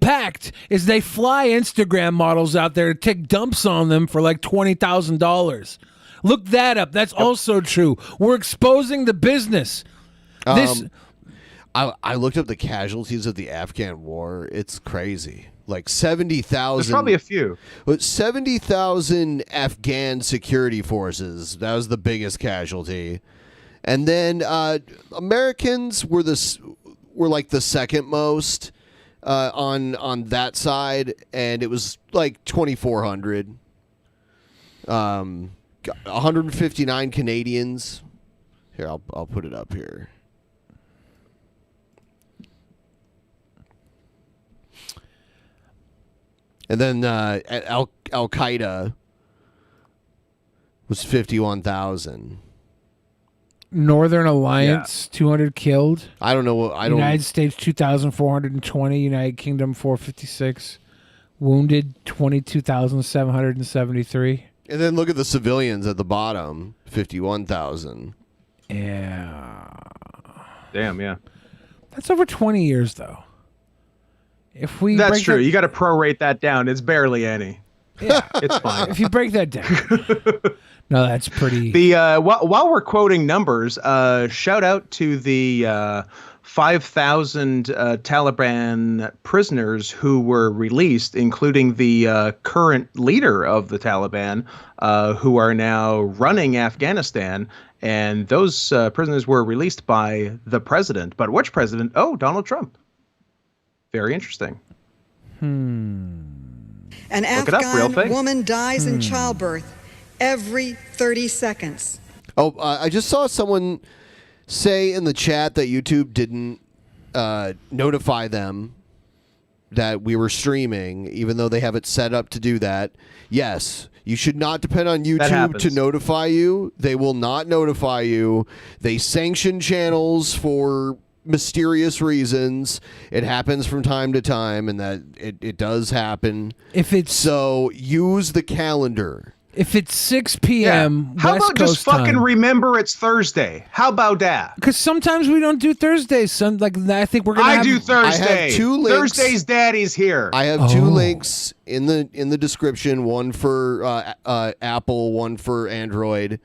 pact is they fly Instagram models out there to take dumps on them for like $20,000. Look that up. That's also true. We're exposing the business. I looked up the casualties of the Afghan war. It's crazy. Like 70,000. There's probably a few. 70,000 Afghan security forces. That was the biggest casualty. And then Americans were like the second most on that side, and it was like 2,400. 159 Canadians. Here, I'll put it up here. And then Al Qaeda was 51,000. Northern Alliance, 200 killed. I don't know. United States, 2,420. United Kingdom, 456. Wounded, 22,773. And then look at the civilians at the bottom, 51,000. Yeah. Damn, yeah. That's over 20 years, though. If we That's break true. that- You got to prorate that down. It's barely any. Yeah, it's fine. If you break that down. No, that's pretty. The while we're quoting numbers, shout out to the 5,000 Taliban prisoners who were released, including the current leader of the Taliban, who are now running Afghanistan. And those prisoners were released by the president. But which president? Oh, Donald Trump. Very interesting. An Look it up, real Afghan thing. woman dies in childbirth every 30 seconds. Oh, I just saw someone say in the chat that YouTube didn't notify them that we were streaming, even though they have it set up to do that. Yes, you should not depend on YouTube happens. to notify you. They will not notify you. They sanction channels for mysterious reasons. It happens from time to time, and that it does happen. If it's so, use the calendar. If it's 6 p.m. How West about Coast just fucking time. remember it's Thursday? How about that? Because sometimes we don't do Thursdays. Some like I think we're gonna. I do Thursday. I have 2 links. Thursday's daddy's here. I have 2 links in the description. One for Apple, one for Android,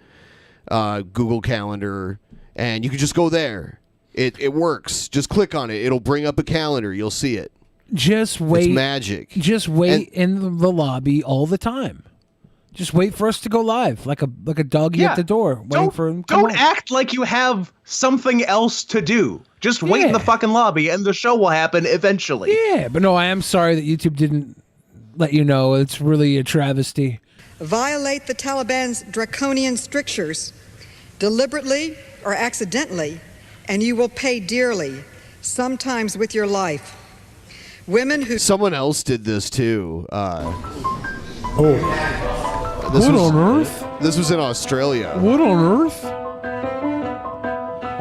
Google Calendar, and you can just go there. It works. Just click on it. It'll bring up a calendar. You'll see it. Just wait. It's magic. Just wait in the lobby all the time. Just wait for us to go live, like a doggy at the door, waiting for him. Don't act like you have something else to do. Just wait in the fucking lobby, and the show will happen eventually. Yeah, but no, I am sorry that YouTube didn't let you know. It's really a travesty. Violate the Taliban's draconian strictures deliberately or accidentally, and you will pay dearly, sometimes with your life. Women who... Someone else did this too. What on earth? This was in Australia. What on earth?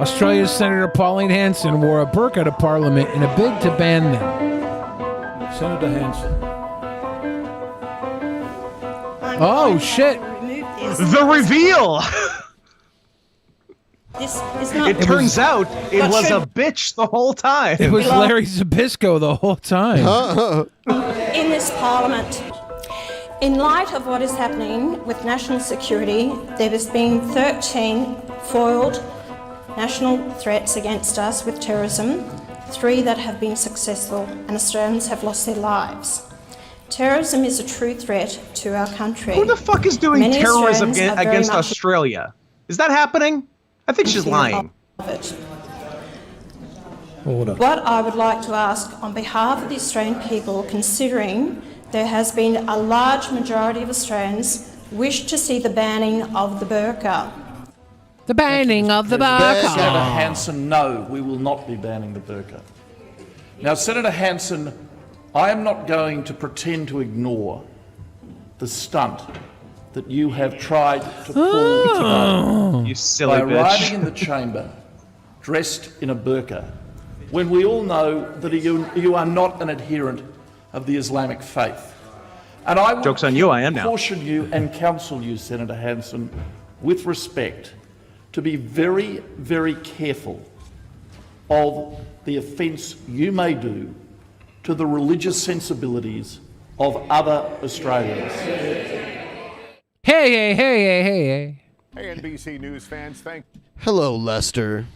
Australia's Senator Pauline Hanson wore a burqa to Parliament in a bid to ban them. Senator Hanson. Oh, shit. The reveal! This is not. It turns out it But was should- a bitch the whole time. It was Larry Zabisco the whole time. In this parliament. In light of what is happening with national security, there has been 13 foiled national threats against us with terrorism, 3 that have been successful, and Australians have lost their lives. Terrorism is a true threat to our country. Who the fuck is doing Many terrorism Australians are very against much Australia? Is that happening? I think she's lying. of it. Order. What I would like to ask on behalf of the Australian people, considering there has been a large majority of Australians wish to see the banning of the burqa. The banning of the Senator burqa. Hanson, no, we will not be banning the burqa. Now, Senator Hanson, I am not going to pretend to ignore the stunt that you have tried to pull today You silly by bitch. arriving in the chamber dressed in a burqa, when we all know that you are not an adherent of the Islamic faith. And I would Joke's on you, I am now. caution you and counsel you, Senator Hanson, with respect, to be very, very careful of the offence you may do to the religious sensibilities of other Australians. Hey. Hey, NBC News fans, Hello, Lester.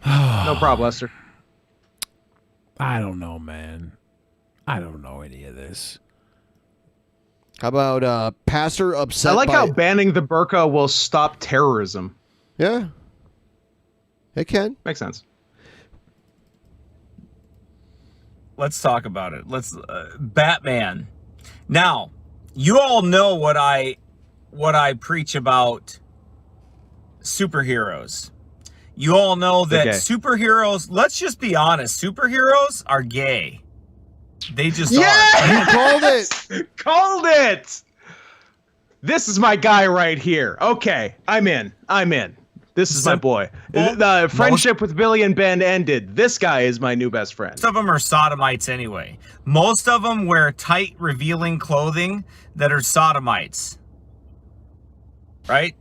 No problem, Lester. I don't know, man. I don't know any of this. How about pastor upset I like by... how banning the burqa will stop terrorism. Yeah. It can. Makes sense. Let's talk about it. Batman. Now, you all know what I preach about superheroes. You all know that superheroes, let's just be honest, superheroes are gay. They just are. You called it. Called it. This is my guy right here. Okay, I'm in. This is my boy. The friendship with Billy and Ben ended. This guy is my new best friend. Most of them are sodomites anyway. Most of them wear tight, revealing clothing that are sodomites. Right?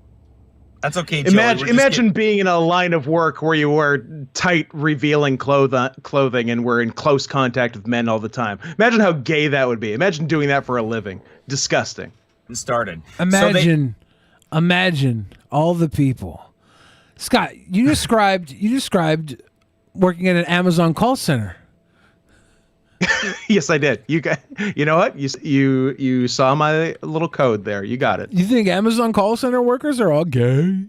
That's okay, Joey. Imagine being in a line of work where you wear tight, revealing clothing and we're in close contact with men all the time. Imagine how gay that would be. Imagine doing that for a living. Disgusting. Started. Imagine all the people. Scott, you described working at an Amazon call center. Yes, I did. You know what? You saw my little code there. You got it. You think Amazon call center workers are all gay?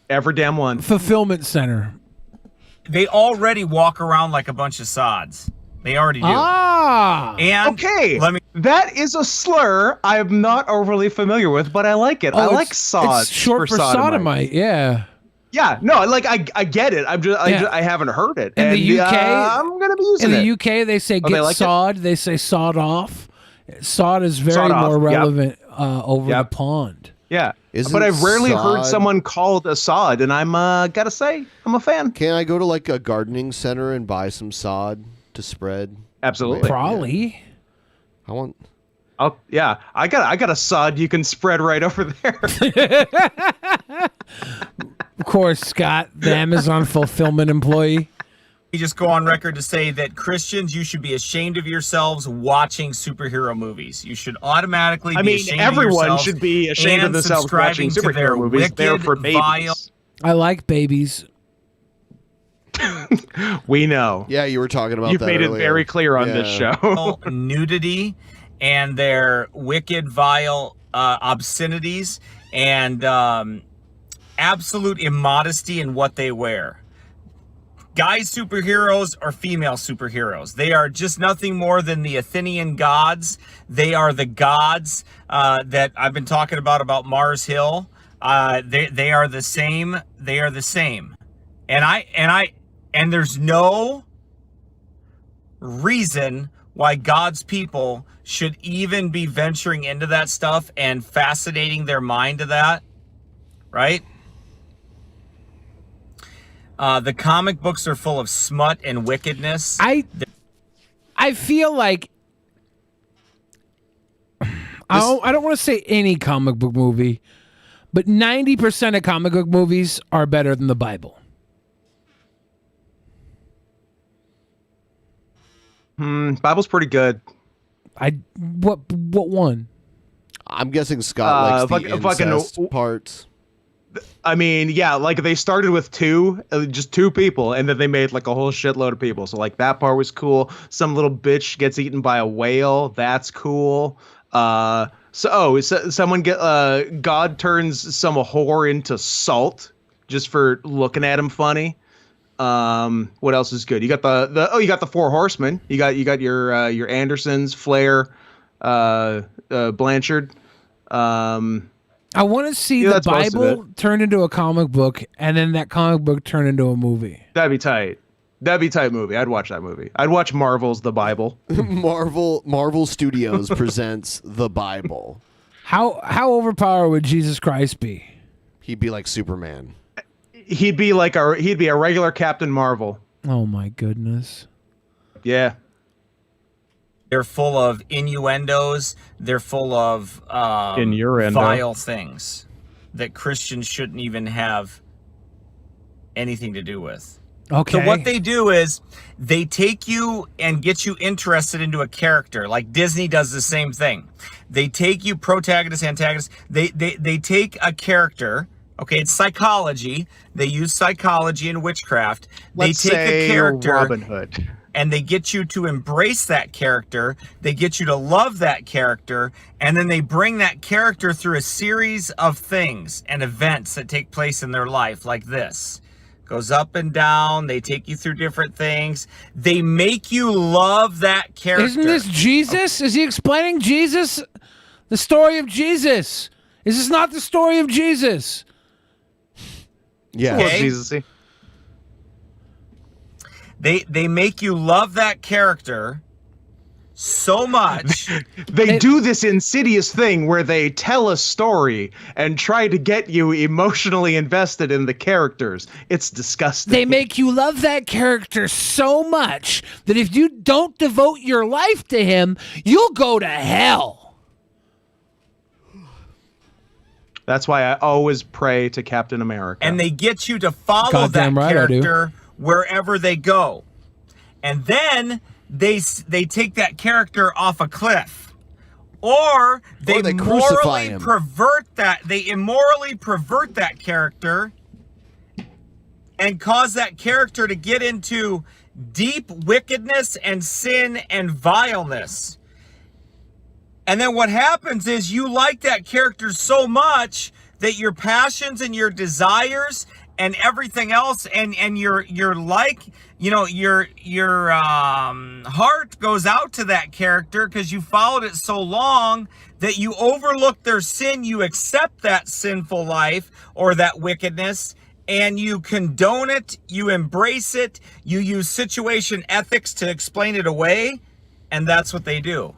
Every damn one. Fulfillment center. They already walk around like a bunch of sods. They already do. And okay, that is a slur I'm not overly familiar with, but I like it. I like sod. It's short for sodomite. Yeah. Yeah, no, I get it. I haven't heard it. In the UK, I'm gonna be using it. In the UK, they say get sawed. They say sawed off. Sawed is very more relevant over the pond. Yeah, but I've rarely heard someone called a sod, and I'm gotta say I'm a fan. Can I go to like a gardening center and buy some sod to spread? Absolutely. Probably. I want. Oh yeah, I got a sod you can spread right over there. Of course, Scott, the Amazon fulfillment employee. You just go on record to say that Christians, you should be ashamed of yourselves watching superhero movies. You should automatically be ashamed of yourselves. Everyone should be ashamed of themselves watching superhero movies. They're for babies. I like babies. We know. Yeah, you were talking about You've that made earlier. it very clear on this show. Nudity and their wicked, vile obscenities and absolute immodesty in what they wear. Guy superheroes or female superheroes. They are just nothing more than the Athenian gods. They are the gods that I've been talking about Mars Hill. They are the same. They are the same. And there's no reason why God's people should even be venturing into that stuff and fascinating their mind to that, right? The comic books are full of smut and wickedness. I feel like I don't want to say any comic book movie, but 90% of comic book movies are better than the Bible. Bible's pretty good. What one? I'm guessing Scott likes the incest parts. I mean, yeah, like they started with just two people, and then they made like a whole shitload of people. So like that part was cool. Some little bitch gets eaten by a whale. That's cool. God turns some whore into salt just for looking at him funny. What else is good? You got you got the Four Horsemen. You got your Andersons, Flair, Blanchard. I want to see the Bible turn into a comic book, and then that comic book turn into a movie. That'd be tight. That'd be a tight movie. I'd watch that movie. I'd watch Marvel's The Bible. Marvel Studios presents The Bible. How overpowered would Jesus Christ be? He'd be like Superman. He'd be a regular Captain Marvel. Oh my goodness. Yeah. They're full of innuendos. They're full of Innuendo. vile things that Christians shouldn't even have anything to do with. Okay. So what they do is they take you and get you interested into a character. Like Disney does the same thing. They take you protagonist, antagonist. They take a character. Okay, it's psychology. They use psychology and witchcraft. Let's they take say a character, Robin Hood, and they get you to embrace that character. They get you to love that character, and then they bring that character through a series of things and events that take place in their life, like this. Goes up and down. They take you through different things. They make you love that character. Isn't this Jesus? Is he explaining Jesus? The story of Jesus. Is this not the story of Jesus? Yeah. Okay. Jesus-y. They make you love that character so much. They do this insidious thing where they tell a story and try to get you emotionally invested in the characters. It's disgusting. They make you love that character so much that if you don't devote your life to him, you'll go to hell. That's why I always pray to Captain America. And they get you to follow Goddamn that right I do. character wherever they go. And then they take that character off a cliff. Or they crucify morally him. pervert that. They immorally pervert that character and cause that character to get into deep wickedness and sin and vileness. And then what happens is you like that character so much that your passions and your desires and everything else and your like, you know, your heart goes out to that character because you followed it so long that you overlook their sin, you accept that sinful life or that wickedness, and you condone it, you embrace it, you use situation ethics to explain it away, and that's what they do.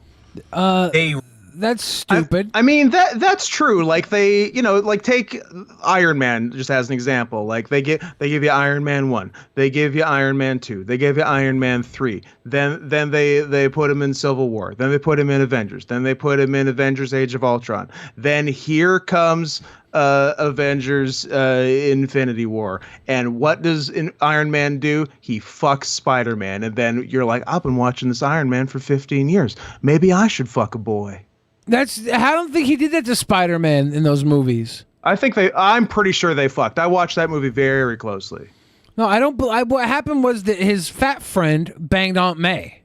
That's stupid. I mean, that's true. Like they, you know, like take Iron Man just as an example. Like they give you Iron Man 1, they give you Iron Man 2, they give you Iron Man 3. Then they put him in Civil War. Then they put him in Avengers. Then they put him in Avengers Age of Ultron. Then here comes Avengers Infinity War. And what does Iron Man do? He fucks Spider-Man. And then you're like, I've been watching this Iron Man for 15 years. Maybe I should fuck a boy. I don't think he did that to Spider-Man in those movies. I'm pretty sure they fucked. I watched that movie very closely. No, I don't. What happened was that his fat friend banged Aunt May.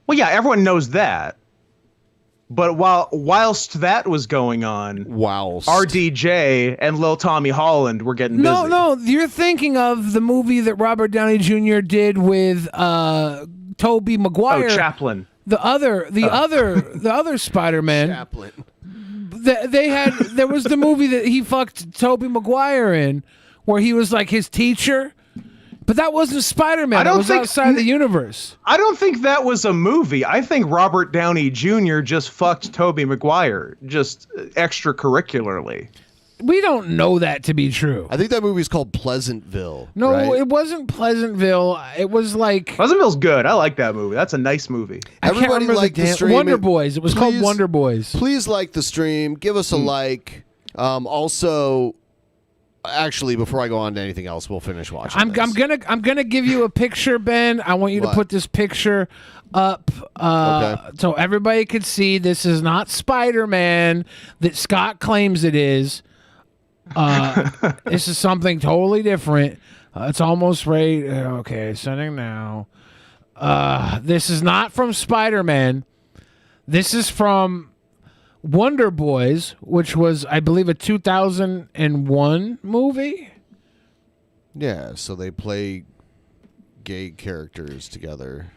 Well, yeah, everyone knows that. But whilst that was going on, RDJ and Lil Tommy Holland were getting busy. No, you're thinking of the movie that Robert Downey Jr. did with Tobey Maguire. Oh, Chaplin. The other Spider-Man. Chaplin. There was the movie that he fucked Tobey Maguire in, where he was like his teacher. But that wasn't Spider-Man. It was outside the universe. I don't think that was a movie. I think Robert Downey Jr. just fucked Tobey Maguire, just extracurricularly. We don't know that to be true. I think that movie's called Pleasantville. No, right? it wasn't Pleasantville. It was like Pleasantville's good. I like that movie. That's a nice movie. Everybody liked the stream. Wonder Boys. It was called Wonder Boys. Please like the stream. Give us a like. Also, actually, before I go on to anything else, we'll finish watching. I'm gonna give you a picture, Ben. I want you to put this picture up so everybody could see. This is not Spider-Man that Scott claims it is. This is something totally different. It's almost ready. Okay, sending now. This is not from Spider-Man. This is from Wonder Boys, which was, I believe, a 2001 movie. Yeah, so they play gay characters together.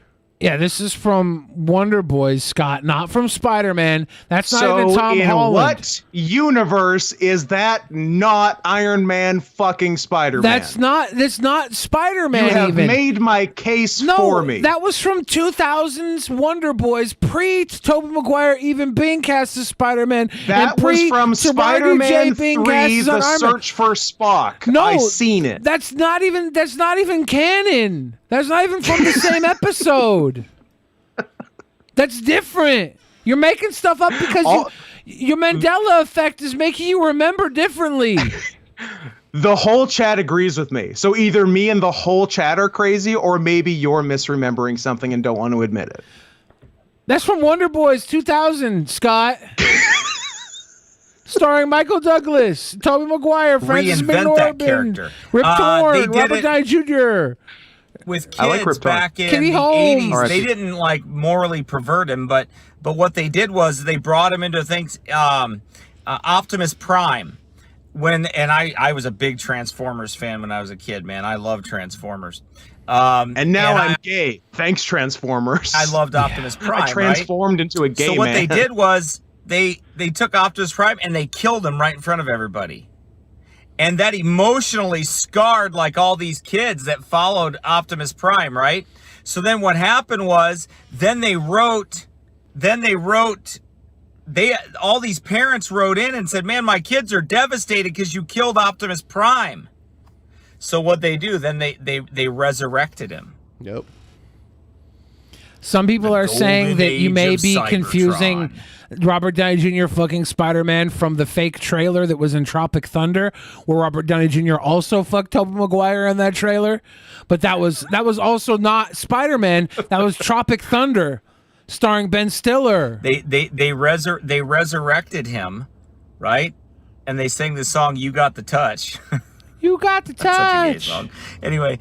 Yeah, this is from Wonder Boys, Scott, not from Spider-Man. That's not so even Tom in Holland. what universe is that not Iron Man fucking Spider-Man? That's not Spider-Man. You have even made my case no, for me. That was from 2000's Wonder Boys, pre Tobey Maguire even being cast as Spider-Man. That and was pre from Sir Spider-Man 3, being cast as The Iron Man. Search for Spock. No, I seen it. That's not even canon. That's not even from the same episode. That's different. You're making stuff up because your Mandela effect is making you remember differently. The whole chat agrees with me. So either me and the whole chat are crazy, or maybe you're misremembering something and don't want to admit it. That's from Wonder Boys 2000, Scott. Starring Michael Douglas, Tobey Maguire, Francis Reinvent that McDormand, character. Rip Torn, They did Robert it- Downey Jr. With I like kids Rip Torn. back in Kitty the Holmes. 80s, they didn't like morally pervert him, but what they did was they brought him into things. Optimus Prime, I was a big Transformers fan when I was a kid. Man, I loved Transformers. And now I'm gay. Thanks, Transformers. I loved Optimus Prime. I transformed into a gay man. So what they did was they took Optimus Prime and they killed him right in front of everybody. And that emotionally scarred like all these kids that followed Optimus Prime, right? So then what happened was all these parents wrote in and said, "Man, my kids are devastated because you killed Optimus Prime." So what they do, then they resurrected him. Yep. Some people are saying that you age may of be Cybertron. confusing Robert Downey Jr. fucking Spider-Man from the fake trailer that was in Tropic Thunder, where Robert Downey Jr. also fucked Tobey Maguire in that trailer. But that was also not Spider-Man. That was Tropic Thunder, starring Ben Stiller. They resurrected him, right? And they sang the song "You Got the Touch." You got the That's such a gay touch. song. Anyway,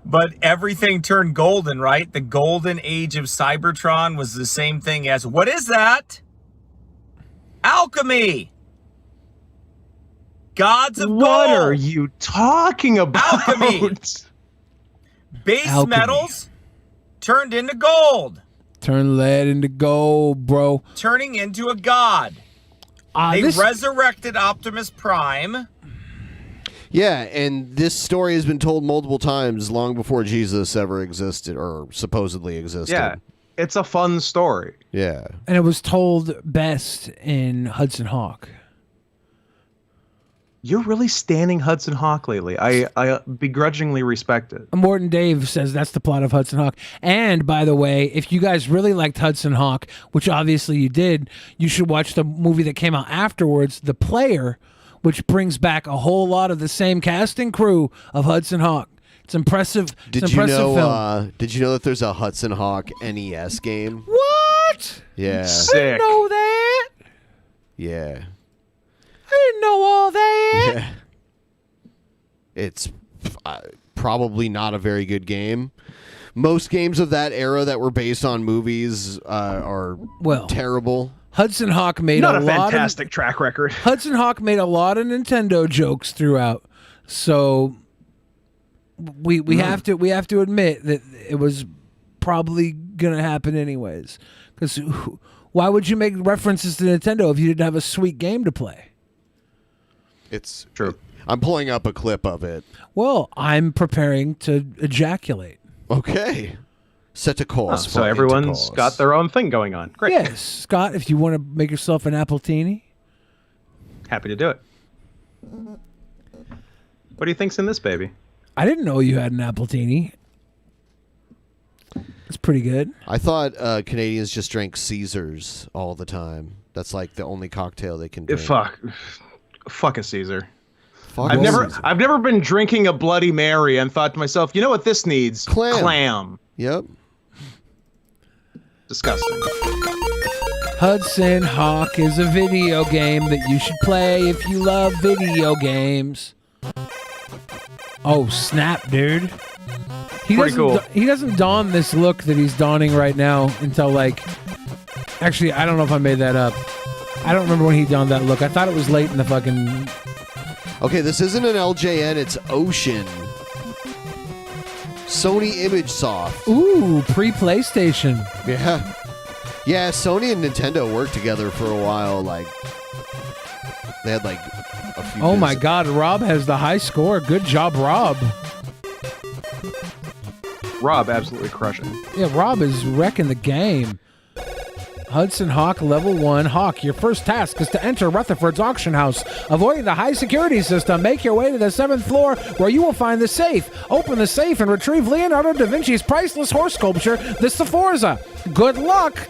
but everything turned golden, right? The golden age of Cybertron was the same thing as, what is that? Alchemy. Gods of What gold. are you talking about? Alchemy. Base Alchemy. metals turned into gold, Turn lead into gold, bro. turning into a god. They This- resurrected Optimus Prime. Yeah, and this story has been told multiple times long before Jesus ever existed, or supposedly existed. Yeah, it's a fun story. Yeah. And it was told best in Hudson Hawk. You're really standing Hudson Hawk lately. I begrudgingly respect it. Morton Dave says that's the plot of Hudson Hawk. And by the way, if you guys really liked Hudson Hawk, which obviously you did, you should watch the movie that came out afterwards, The Player, which brings back a whole lot of the same cast and crew of Hudson Hawk. It's impressive. Did it's you impressive know? film. Did you know that there's a Hudson Hawk NES game? What? Yeah. I didn't know that. Yeah. I didn't know all that. Yeah. It's probably not a very good game. Most games of that era that were based on movies are terrible. Hudson Hawk made Not a a lot fantastic track record. Hudson Hawk made a lot of Nintendo jokes throughout. So we have to admit that it was probably gonna happen anyways. Because why would you make references to Nintendo if you didn't have a sweet game to play? It's true. I'm pulling up a clip of it. Well, I'm preparing to ejaculate. Okay. Set a course. So everyone's got their own thing going on. Great. Yes, Scott, if you want to make yourself an Appletini. Happy to do it. What do you think's in this baby? I didn't know you had an Appletini. It's pretty good. I thought Canadians just drank Caesars all the time. That's like the only cocktail they can drink. Fuck a Caesar. Fuck I've a never Caesar. I've never been drinking a Bloody Mary and thought to myself, you know what this needs? Clam. Yep. Disgusting. Hudson Hawk is a video game that you should play if you love video games. Oh, snap, dude. Pretty cool. He doesn't don this look that he's donning right now until like... Actually, I don't know if I made that up. I don't remember when he donned that look. I thought it was late in the fucking... Okay, this isn't an LJN, it's Ocean. Sony ImageSoft. Ooh, pre-PlayStation. Yeah. Yeah, Sony and Nintendo worked together for a while. Like, they had like a few. Oh my God, Rob has the high score. Good job, Rob. Rob absolutely crushing. Yeah, Rob is wrecking the game. Hudson Hawk, level 1. Hawk, your first task is to enter Rutherford's auction house. Avoiding the high security system, make your way to the 7th floor where you will find the safe. Open the safe and retrieve Leonardo da Vinci's priceless horse sculpture, the Sforza. Good luck, ...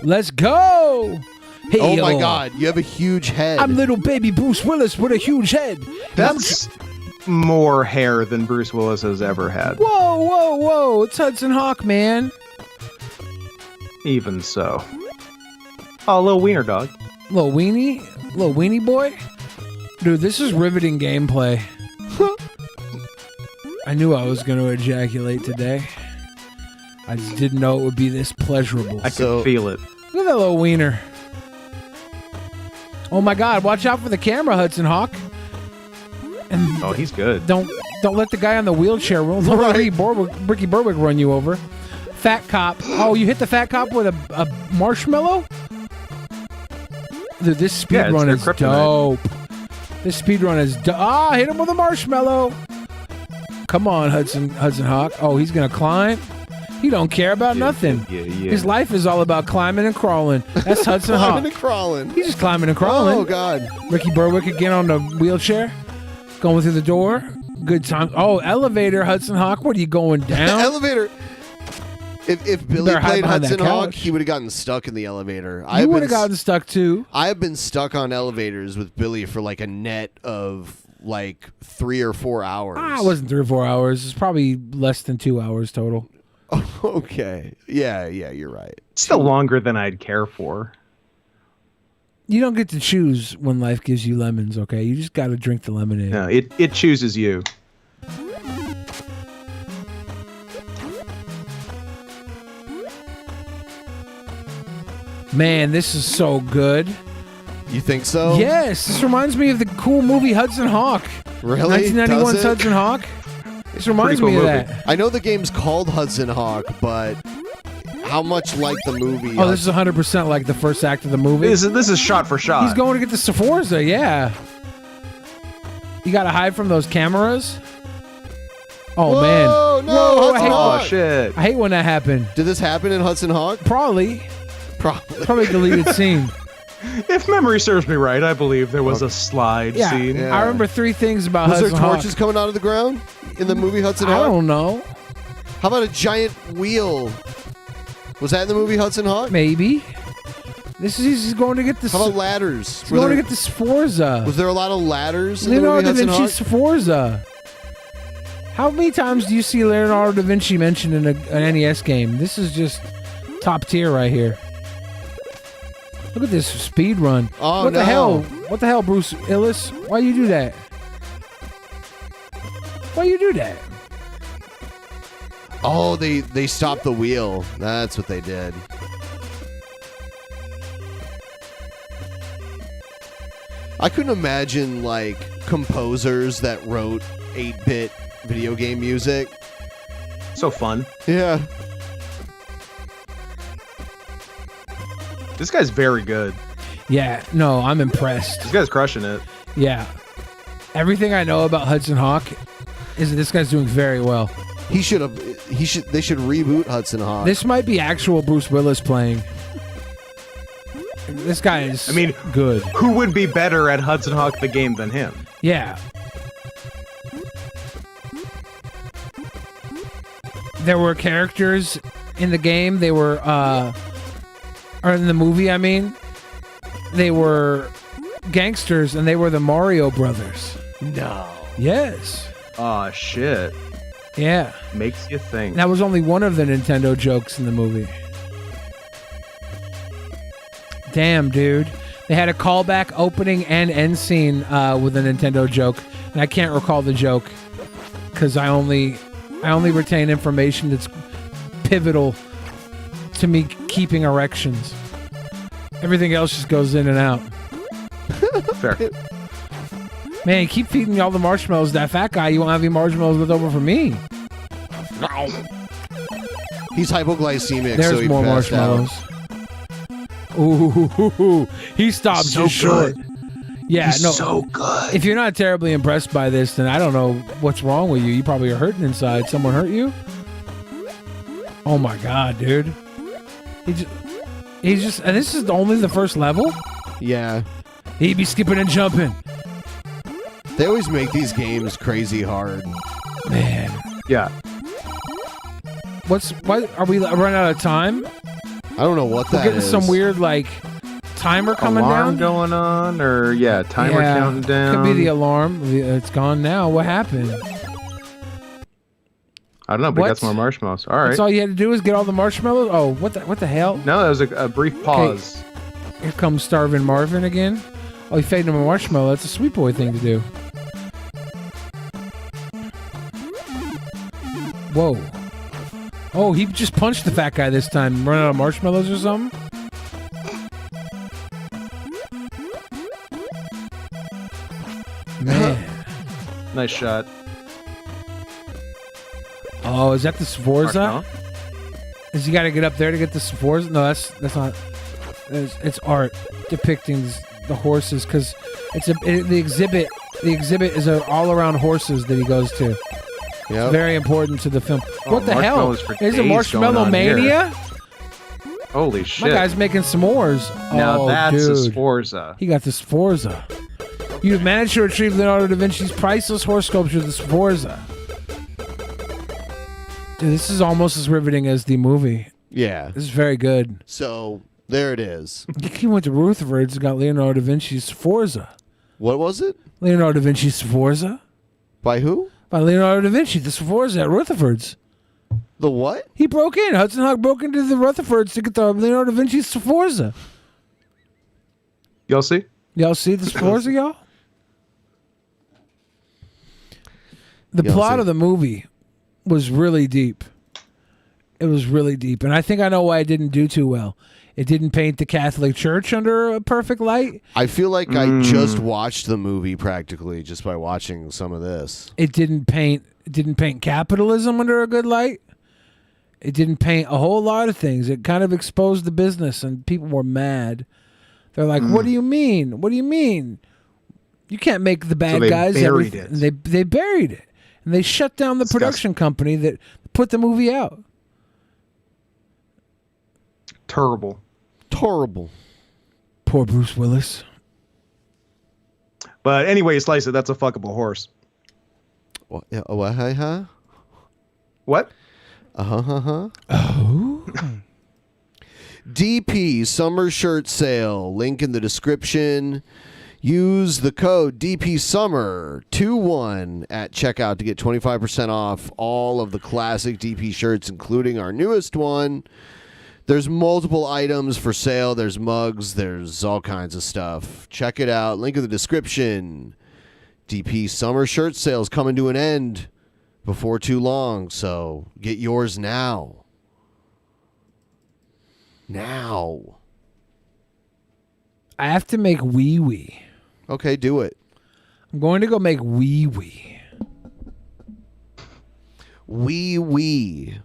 Let's go. Hey, oh my God, you have a huge head. I'm little baby Bruce Willis with a huge head. That's more hair than Bruce Willis has ever had. Whoa, whoa, whoa. It's Hudson Hawk, man. Even so. Oh, little wiener dog. Little weenie boy? Dude, this is riveting gameplay. I knew I was going to ejaculate today. I just didn't know it would be this pleasurable. I can feel it. Look at that little wiener. Oh my God, watch out for the camera, Hudson Hawk. And oh, he's good. Don't let the guy on the wheelchair roll. Don't let Ricky Berwick run you over. Fat cop. Oh, you hit the fat cop with a marshmallow? Dude, this speed run is dope. This speed run is dope. Ah, hit him with a marshmallow. Come on, Hudson Hawk. Oh, he's going to climb? He don't care about nothing. Yeah. His life is all about climbing and crawling. That's Hudson Hawk. Climbing and crawling. He's just climbing and crawling. Oh, God. Ricky Berwick again on the wheelchair. Going through the door. Good time. Oh, elevator, Hudson Hawk. What are you going down? Elevator. If Billy played Hudson Hawk, he would have gotten stuck in the elevator. You would have gotten stuck too. I have been stuck on elevators with Billy for like a net of like 3 or 4 hours. It wasn't 3 or 4 hours. It's probably less than 2 hours total. Okay. Yeah, you're right. It's still longer than I'd care for. You don't get to choose when life gives you lemons, okay? You just got to drink the lemonade. No, it chooses you. Man, this is so good. You think so? Yes, this reminds me of the cool movie Hudson Hawk. Really? 1991's Hudson Hawk. This reminds me of that. I know the game's called Hudson Hawk, but how much like the movie? Oh, this is 100% like the first act of the movie. This is shot for shot. He's going to get the Sforza, yeah. You got to hide from those cameras. Oh, Whoa, man. No, Whoa, Hudson Hawk. Oh, shit. I hate when that happened. Did this happen in Hudson Hawk? Probably deleted scene. If memory serves me right, I believe there was a slide scene. Yeah. I remember 3 things about Was Hudson there Hawk. torches coming out of the ground in the movie Hudson Hawk? I don't know. How about a giant wheel? Was that in the movie Hudson Hawk? Maybe. He's going to get the. How about ladders? He's going to get the Sforza. Was there a lot of ladders in the Leonardo movie da Hudson Vinci Hawk? Sforza. How many times do you see Leonardo da Vinci mentioned in an NES game? This is just top tier right here. Look at this speed run. Oh, what the no. hell? What the hell, Bruce Willis? Why you do that? Why you do that? Oh, they stopped the wheel. That's what they did. I couldn't imagine like composers that wrote 8-bit video game music. So fun. Yeah. This guy's very good. Yeah, no, I'm impressed. This guy's crushing it. Yeah. Everything I know about Hudson Hawk is that this guy's doing very well. They should reboot Hudson Hawk. This might be actual Bruce Willis playing. This guy is good. Who would be better at Hudson Hawk the game than him? Yeah. There were characters in the game. They were, or in the movie, I mean. They were gangsters, and they were the Mario Brothers. No. Yes. Aw, shit. Yeah. Makes you think. That was only one of the Nintendo jokes in the movie. Damn, dude. They had a callback opening and end scene with a Nintendo joke, and I can't recall the joke because I only retain information that's pivotal to me keeping erections. Everything else just goes in and out. Fair. Man, keep feeding me all the marshmallows to that fat guy. You won't have any marshmallows left over for me. No. He's hypoglycemic, There's so he more passed marshmallows. out. Ooh, he stopped So just short. good. Yeah, He's no. so good. If you're not terribly impressed by this, then I don't know what's wrong with you. You probably are hurting inside. Someone hurt you? Oh my god, dude. He's just, and this is only the first level? Yeah. He'd be skipping and jumping. They always make these games crazy hard. Man. Yeah. What are we running out of time? I don't know what We're that getting is. some weird like timer coming Alarm down. going on, or timer counting down. Could be the alarm. It's gone now. What happened? I don't know, but we What? got some more marshmallows. All right. That's all you had to do is get all the marshmallows. Oh, what the hell? No, that was a brief pause. Here comes Starvin' Marvin again. Oh, he fed him a marshmallow. That's a sweet boy thing to do. Whoa. Oh, he just punched the fat guy this time. Run out of marshmallows or something? Man. Nice shot. Oh, is that the Sforza? Marshmallow? Is you got to get up there to get the Sforza? No, that's not. It's art depicting the horses because the exhibit. The exhibit is all around horses that he goes to. Yep. It's very important to the film. Oh, What the hell? marshmallows for Is it days Marshmallow going on here. Mania? Holy shit. My guy's making s'mores. Now Oh, that's a dude. Sforza. He got the Sforza. You've managed to retrieve Leonardo da Vinci's priceless horse sculpture, the Sforza. Dude, this is almost as riveting as the movie. Yeah. This is very good. So there it is. He went to Rutherford's and got Leonardo da Vinci's Sforza. What was it? Leonardo da Vinci's Sforza. By who? By Leonardo da Vinci, the Sforza at Rutherford's. The what? He broke in. Hudson Hawk broke into the Rutherfords to get the Leonardo da Vinci's Sforza. Y'all see? Y'all see the Sforza, y'all? The Y'all plot see? of the movie was really deep. It was really deep. And I think I know why it didn't do too well. It didn't paint the Catholic Church under a perfect light. I feel like I just watched the movie practically just by watching some of this. It didn't paint capitalism under a good light. It didn't paint a whole lot of things. It kind of exposed the business, and people were mad. They're like, "What do you mean? What do you mean? You can't make the bad they guys." buried And they buried it, and they shut down the production company that put the movie out. Terrible. Poor Bruce Willis. But anyway, you slice it. That's a fuckable horse. What? Huh? What? Oh. DP Summer Shirt Sale. Link in the description. Use the code DPSummer21 at checkout to get 25% off all of the classic DP shirts, including our newest one. There's multiple items for sale. There's mugs. There's all kinds of stuff. Check it out. Link in the description. DP Summer Shirt Sale is coming to an end before too long, so get yours now. Now. I have to make wee wee. Okay, do it. I'm going to go make wee wee. Wee wee.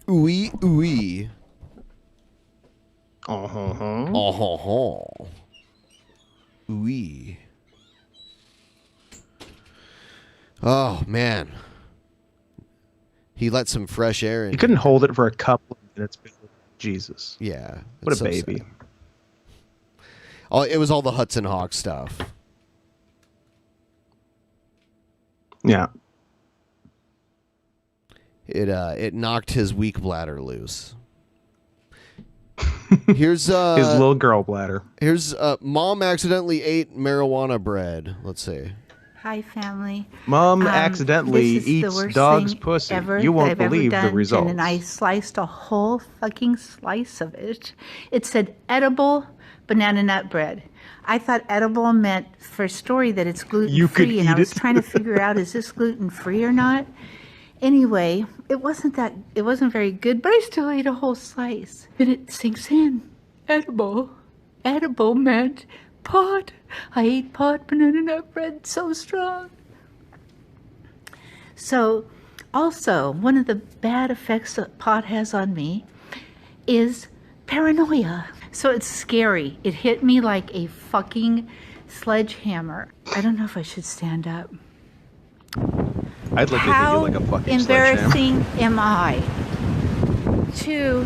Ooey ooey. Ooey. Oh man. He let some fresh air in. You couldn't hold it for a couple of minutes. Jesus. Yeah. What a it's so baby. sad. Oh, it was all the Hudson Hawk stuff. Yeah. It knocked his weak bladder loose. Here's His little girl bladder. Here's mom accidentally ate marijuana bread. Let's see. Hi, family. Mom accidentally this is the eats worst dog's thing pussy. ever You won't that I've believe ever the done, results. And I sliced a whole fucking slice of it. It said edible banana nut bread. I thought edible meant for a story that it's gluten You could free, and I eat was it. trying to figure out is this gluten free or not. Anyway, it wasn't very good, but I still ate a whole slice. And it sinks in. Edible meant pot. I ate pot banana nut bread so strong. So, also, one of the bad effects that pot has on me is paranoia. So it's scary. It hit me like a fucking sledgehammer. I don't know if I should stand up. I'd like to hit you like a fucking embarrassing am I to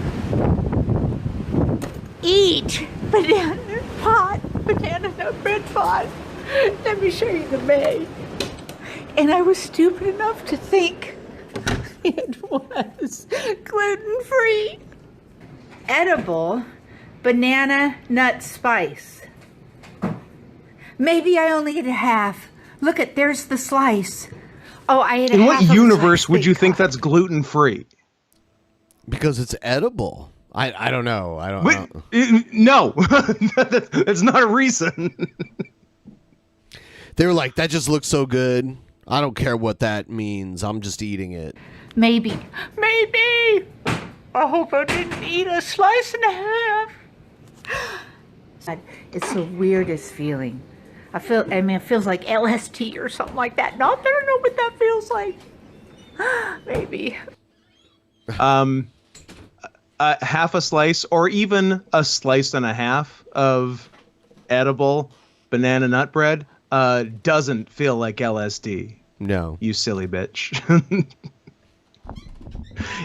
eat banana nut bread pot? Let me show you the bag. And I was stupid enough to think it was gluten-free. Edible banana nut spice. Maybe I only ate a half. Look at, there's the slice. Oh, I ate a In half what of universe a would you think that's gluten-free? Because it's edible. I don't know. I don't know. No, that's not a reason. They were like, that just looks so good. I don't care what that means. I'm just eating it. Maybe. I hope I didn't eat a slice and a half. It's the weirdest feeling. It feels like LSD or something like that. Not that I know what that feels like. Maybe. Half a slice or even a slice and a half of edible banana nut bread doesn't feel like LSD. No. You silly bitch.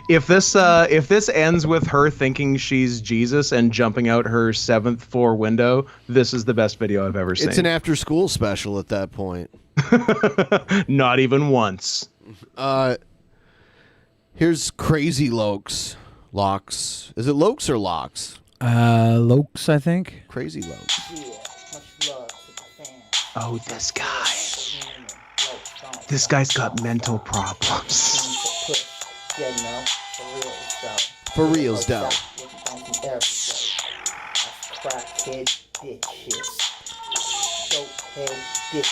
If this ends with her thinking she's Jesus and jumping out her 7th floor window, this is the best video I've ever seen. It's an after-school special at that point. Not even once. Here's Crazy Lokes. Locks. Is it Lokes or Locks? Lokes, I think. Crazy Lokes. Oh, this guy. This guy's got mental problems. For reals, though.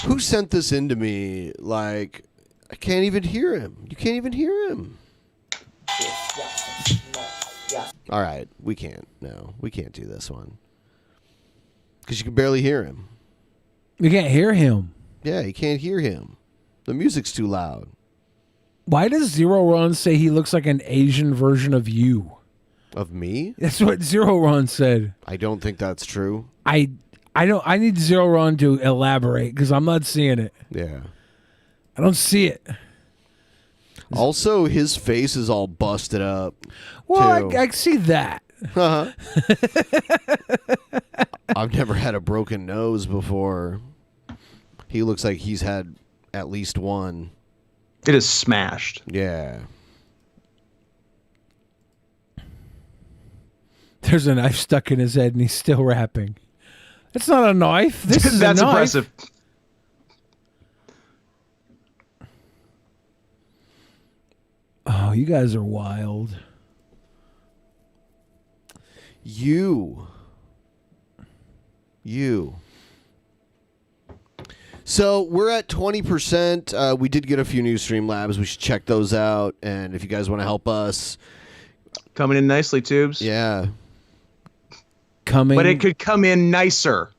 Who sent this in to me? Like, I can't even hear him. You can't even hear him. All right, we can't. No, we can't do this one. Because you can barely hear him. You can't hear him. Yeah, you can't hear him. The music's too loud. Why does Zero Ron say he looks like an Asian version of you? Of me? That's what Zero Ron said. I don't think that's true. I need Zero Ron to elaborate because I'm not seeing it. Yeah. I don't see it. Also, his face is all busted up. Well, too. I see that. Uh-huh. I've never had a broken nose before. He looks like he's had at least one. It is smashed. Yeah. There's a knife stuck in his head and he's still rapping. That's not a knife. This is That's a knife. impressive. Oh, you guys are wild. You. So we're at 20%. We did get a few new Streamlabs. We should check those out. And if you guys want to help us. Coming in nicely, Tubes. Yeah. But it could come in nicer.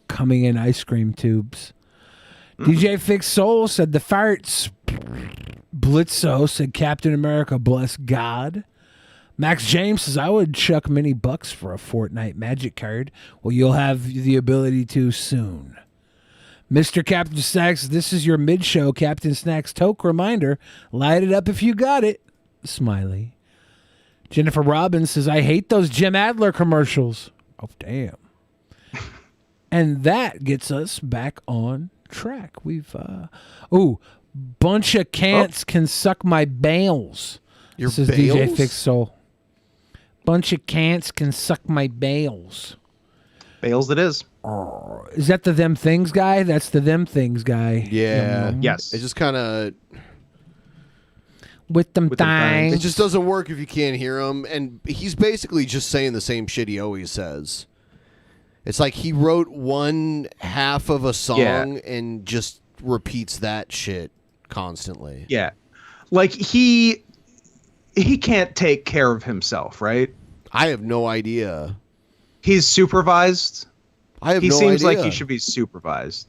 Coming in ice cream tubes. DJ Fix Soul said the farts. Blitzo said Captain America bless God. Max James says I would chuck many bucks for a Fortnite Magic card. Well, you'll have the ability to soon. Mr. Captain Snacks, this is your mid-show Captain Snacks toke reminder. Light it up if you got it. Smiley. Jennifer Robbins says I hate those Jim Adler commercials. Oh, damn. And that gets us back on track. We've bunch of cants can suck my bales. Your this is bales? DJ Fix Soul. Bunch of cants can suck my bales. Bales it is. Is that the them things guy? That's the them things guy. Yeah. Yes. It just kind of with them things. It just doesn't work if you can't hear him. And he's basically just saying the same shit he always says. It's like he wrote one half of a song and just repeats that shit constantly. Yeah. Like he can't take care of himself, right? I have no idea. He's supervised I have he no seems like idea. he should be supervised.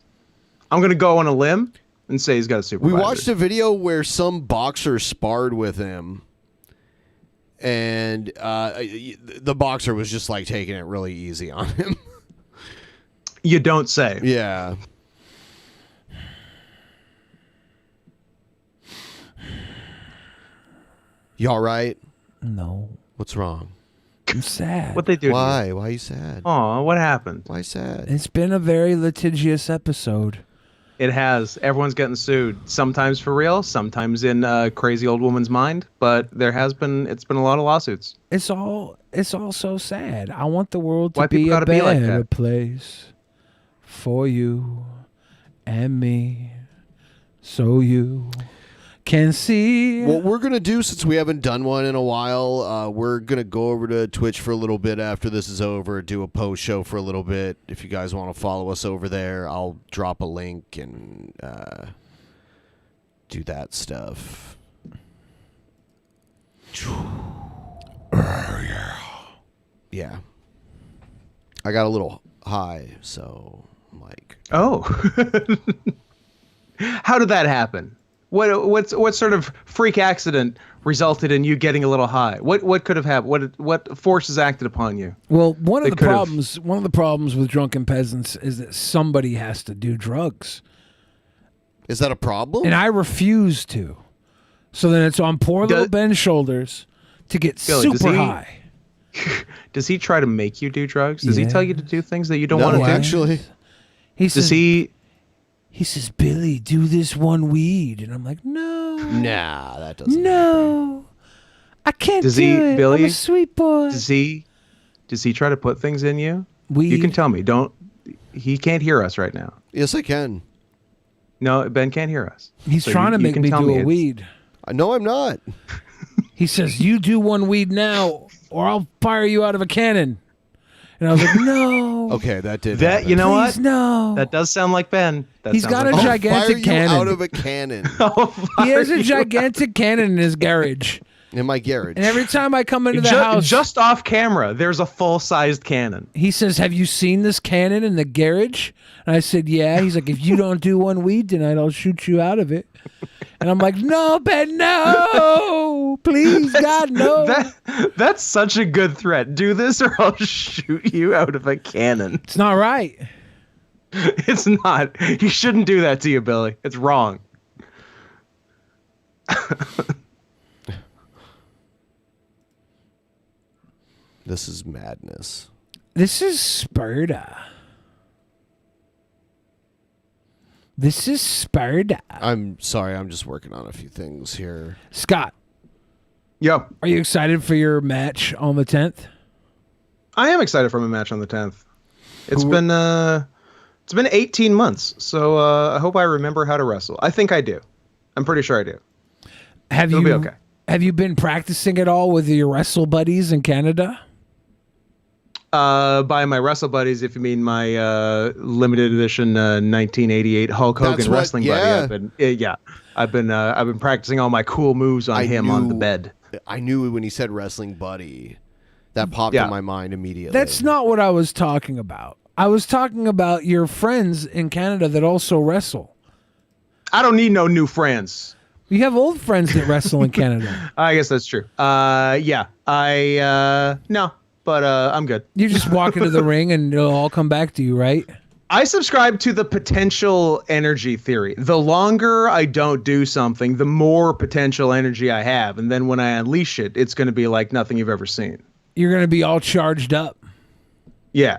I'm gonna go on a limb and say he's got a We supervisor. watched a video where some boxer sparred with him, and the boxer was just like taking it really easy on him. You don't say. Yeah. You all right? No. What's wrong? I'm sad. What they do? Why? Why are you sad? Oh, what happened? Why sad? It's been a very litigious episode. It has. Everyone's getting sued. Sometimes for real, sometimes in a crazy old woman's mind. But it's been a lot of lawsuits. It's all so sad. I want the world to Why be people a gotta be like better that? place for you and me, so you can see. What we're going to do, since we haven't done one in a while, we're going to go over to Twitch for a little bit after this is over, do a post show for a little bit. If you guys want to follow us over there, I'll drop a link and do that stuff. Yeah. I got a little high, so I'm like... Oh. How did that happen? What sort of freak accident resulted in you getting a little high? What could have happened? What forces acted upon you? Well, one of the problems with Drunken Peasants is that somebody has to do drugs. Is that a problem? And I refuse to. So then it's on poor little Ben's shoulders to get Billy, super high. Does he try to make you do drugs? Does he tell you to do things that you don't No, want to do? actually. He Does says, he? He says, Billy, do this one weed. And I'm like, no. Nah, that doesn't. No. I can't Does do he, it. Billy? I'm a sweet boy. Does he try to put things in you? You Weed. can tell me. Don't. He can't hear us right now. Yes, I can. No, Ben can't hear us. He's So trying you to make can me tell do a it's- weed. No, I'm not. He says, you do one weed now or I'll fire you out of a cannon. And I was like, no. Okay, that did. That you know Please, what? no. That does sound like Ben. That He's sounds got like a Ben. gigantic Fire you cannon. out of a cannon He has a gigantic cannon in his garage. in my garage. And every time I come into the Ju- house, just off camera, there's a full-sized cannon. he says, have you seen this cannon in the garage? And I said, yeah. He's like, if you don't do one weed tonight, I'll shoot you out of it. And I'm like, no, Ben, no. Please, God, no. That's such a good threat. Do this or I'll shoot you out of a cannon. It's not right. It's not. You shouldn't do that to you, Billy. It's wrong. This is madness. This is Sparta. This is Sparta. I'm sorry. I'm just working on a few things here. Scott. Yo. Are you excited for your match on the 10th? I am excited for my match on the 10th. It's been 18 months, so I hope I remember how to wrestle. I think I do. I'm pretty sure I do. It'll be okay. Have you been practicing at all with your wrestle buddies in Canada? By my wrestle buddies, if you mean my limited edition 1988 Hulk Hogan wrestling buddy, I've been practicing all my cool moves on him on the bed. I knew when he said wrestling buddy, that popped in my mind immediately. That's not what I was talking about. I was talking about your friends in Canada that also wrestle. I don't need no new friends. You have old friends that wrestle in Canada. I guess that's true. No, but I'm good. You just walk into the ring and it'll all come back to you, right? I subscribe to the potential energy theory. The longer I don't do something, the more potential energy I have. And then when I unleash it, it's going to be like nothing you've ever seen. You're going to be all charged up. Yeah.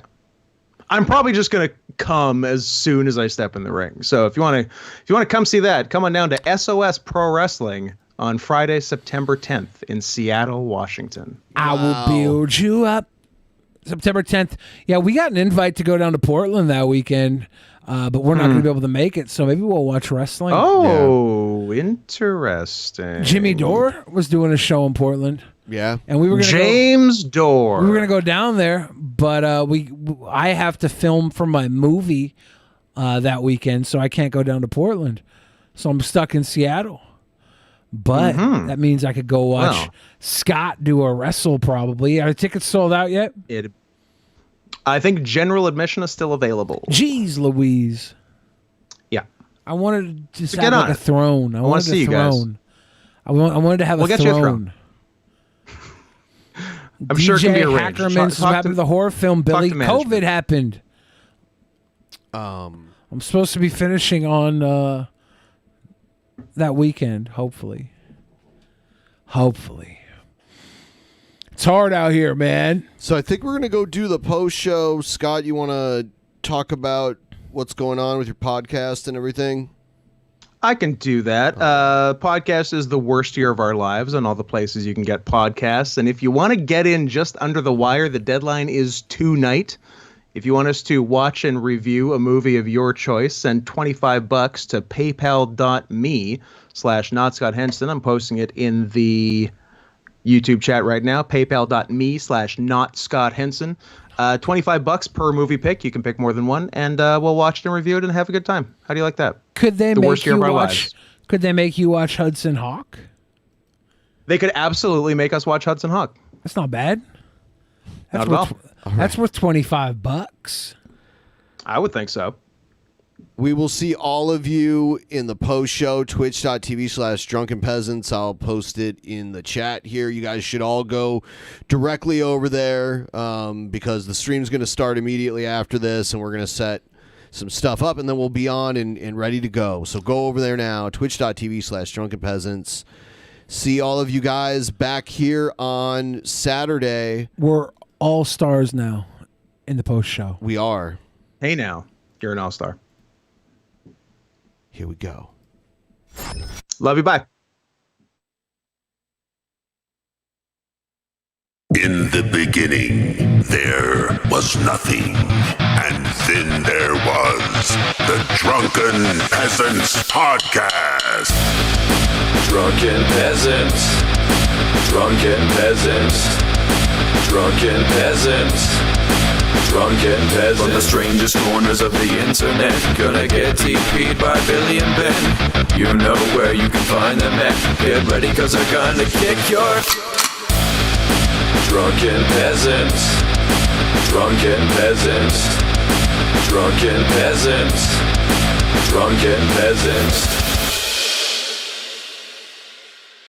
I'm probably just going to come as soon as I step in the ring. So if you want to come see that, come on down to SOS Pro Wrestling on Friday, September 10th in Seattle, Washington. I will build you up. September 10th. Yeah, we got an invite to go down to Portland that weekend, but we're not going to be able to make it, so maybe we'll watch wrestling. Oh, interesting. Jimmy Dore was doing a show in Portland. Yeah. And we were going to James Dore. We were going to go down there, but I have to film for my movie that weekend, so I can't go down to Portland. So I'm stuck in Seattle. But that means I could go watch Scott do a wrestle probably. Are the tickets sold out yet? I think general admission is still available. Jeez Louise. Yeah. I wanted to just So have get like on a it. throne. I wanna see you guys. I wanted to have We'll a get throne. you a throne. I'm sure it can be arranged. Hackerman, what happened to the horror film, Billy? to management. COVID happened. I'm supposed to be finishing on that weekend, hopefully. Hopefully. It's hard out here, man. So I think we're going to go do the post show. Scott, you want to talk about what's going on with your podcast and everything? I can do that. Podcast is the worst year of our lives on all the places you can get podcasts. And if you want to get in just under the wire, the deadline is tonight. If you want us to watch and review a movie of your choice, send $25 to paypal.me/NotScottHenson. I'm posting it in the YouTube chat right now, paypal.me/NotScottHenson. $25 per movie pick. You can pick more than one, and we'll watch it and review it and have a good time. How do you like that? Could they The make worst year you of our watch? lives. Could they make you watch Hudson Hawk? They could absolutely make us watch Hudson Hawk. That's not bad. That's Not at worth, That's worth $25. I would think so. We will see all of you in the post show, twitch.tv/drunkenpeasants. I'll post it in the chat here. You guys should all go directly over there because the stream's going to start immediately after this, and we're going to set some stuff up, and then we'll be on and ready to go. So go over there now, twitch.tv/drunkenpeasants. See all of you guys back here on Saturday. We're all stars now in the post show. We are. Hey now, you're an all-star. Here we go. Love you, bye. In the beginning, there was nothing. And then there was the Drunken Peasants Podcast. Drunken Peasants. Drunken Peasants. Drunken Peasants. Drunken Peasants. From the strangest corners of the internet, gonna get TP'd by Billy and Ben. You know where you can find them at. Get ready, cause they're gonna kick your Drunken Peasants. Drunken Peasants. Drunken Peasants. Drunken Peasants.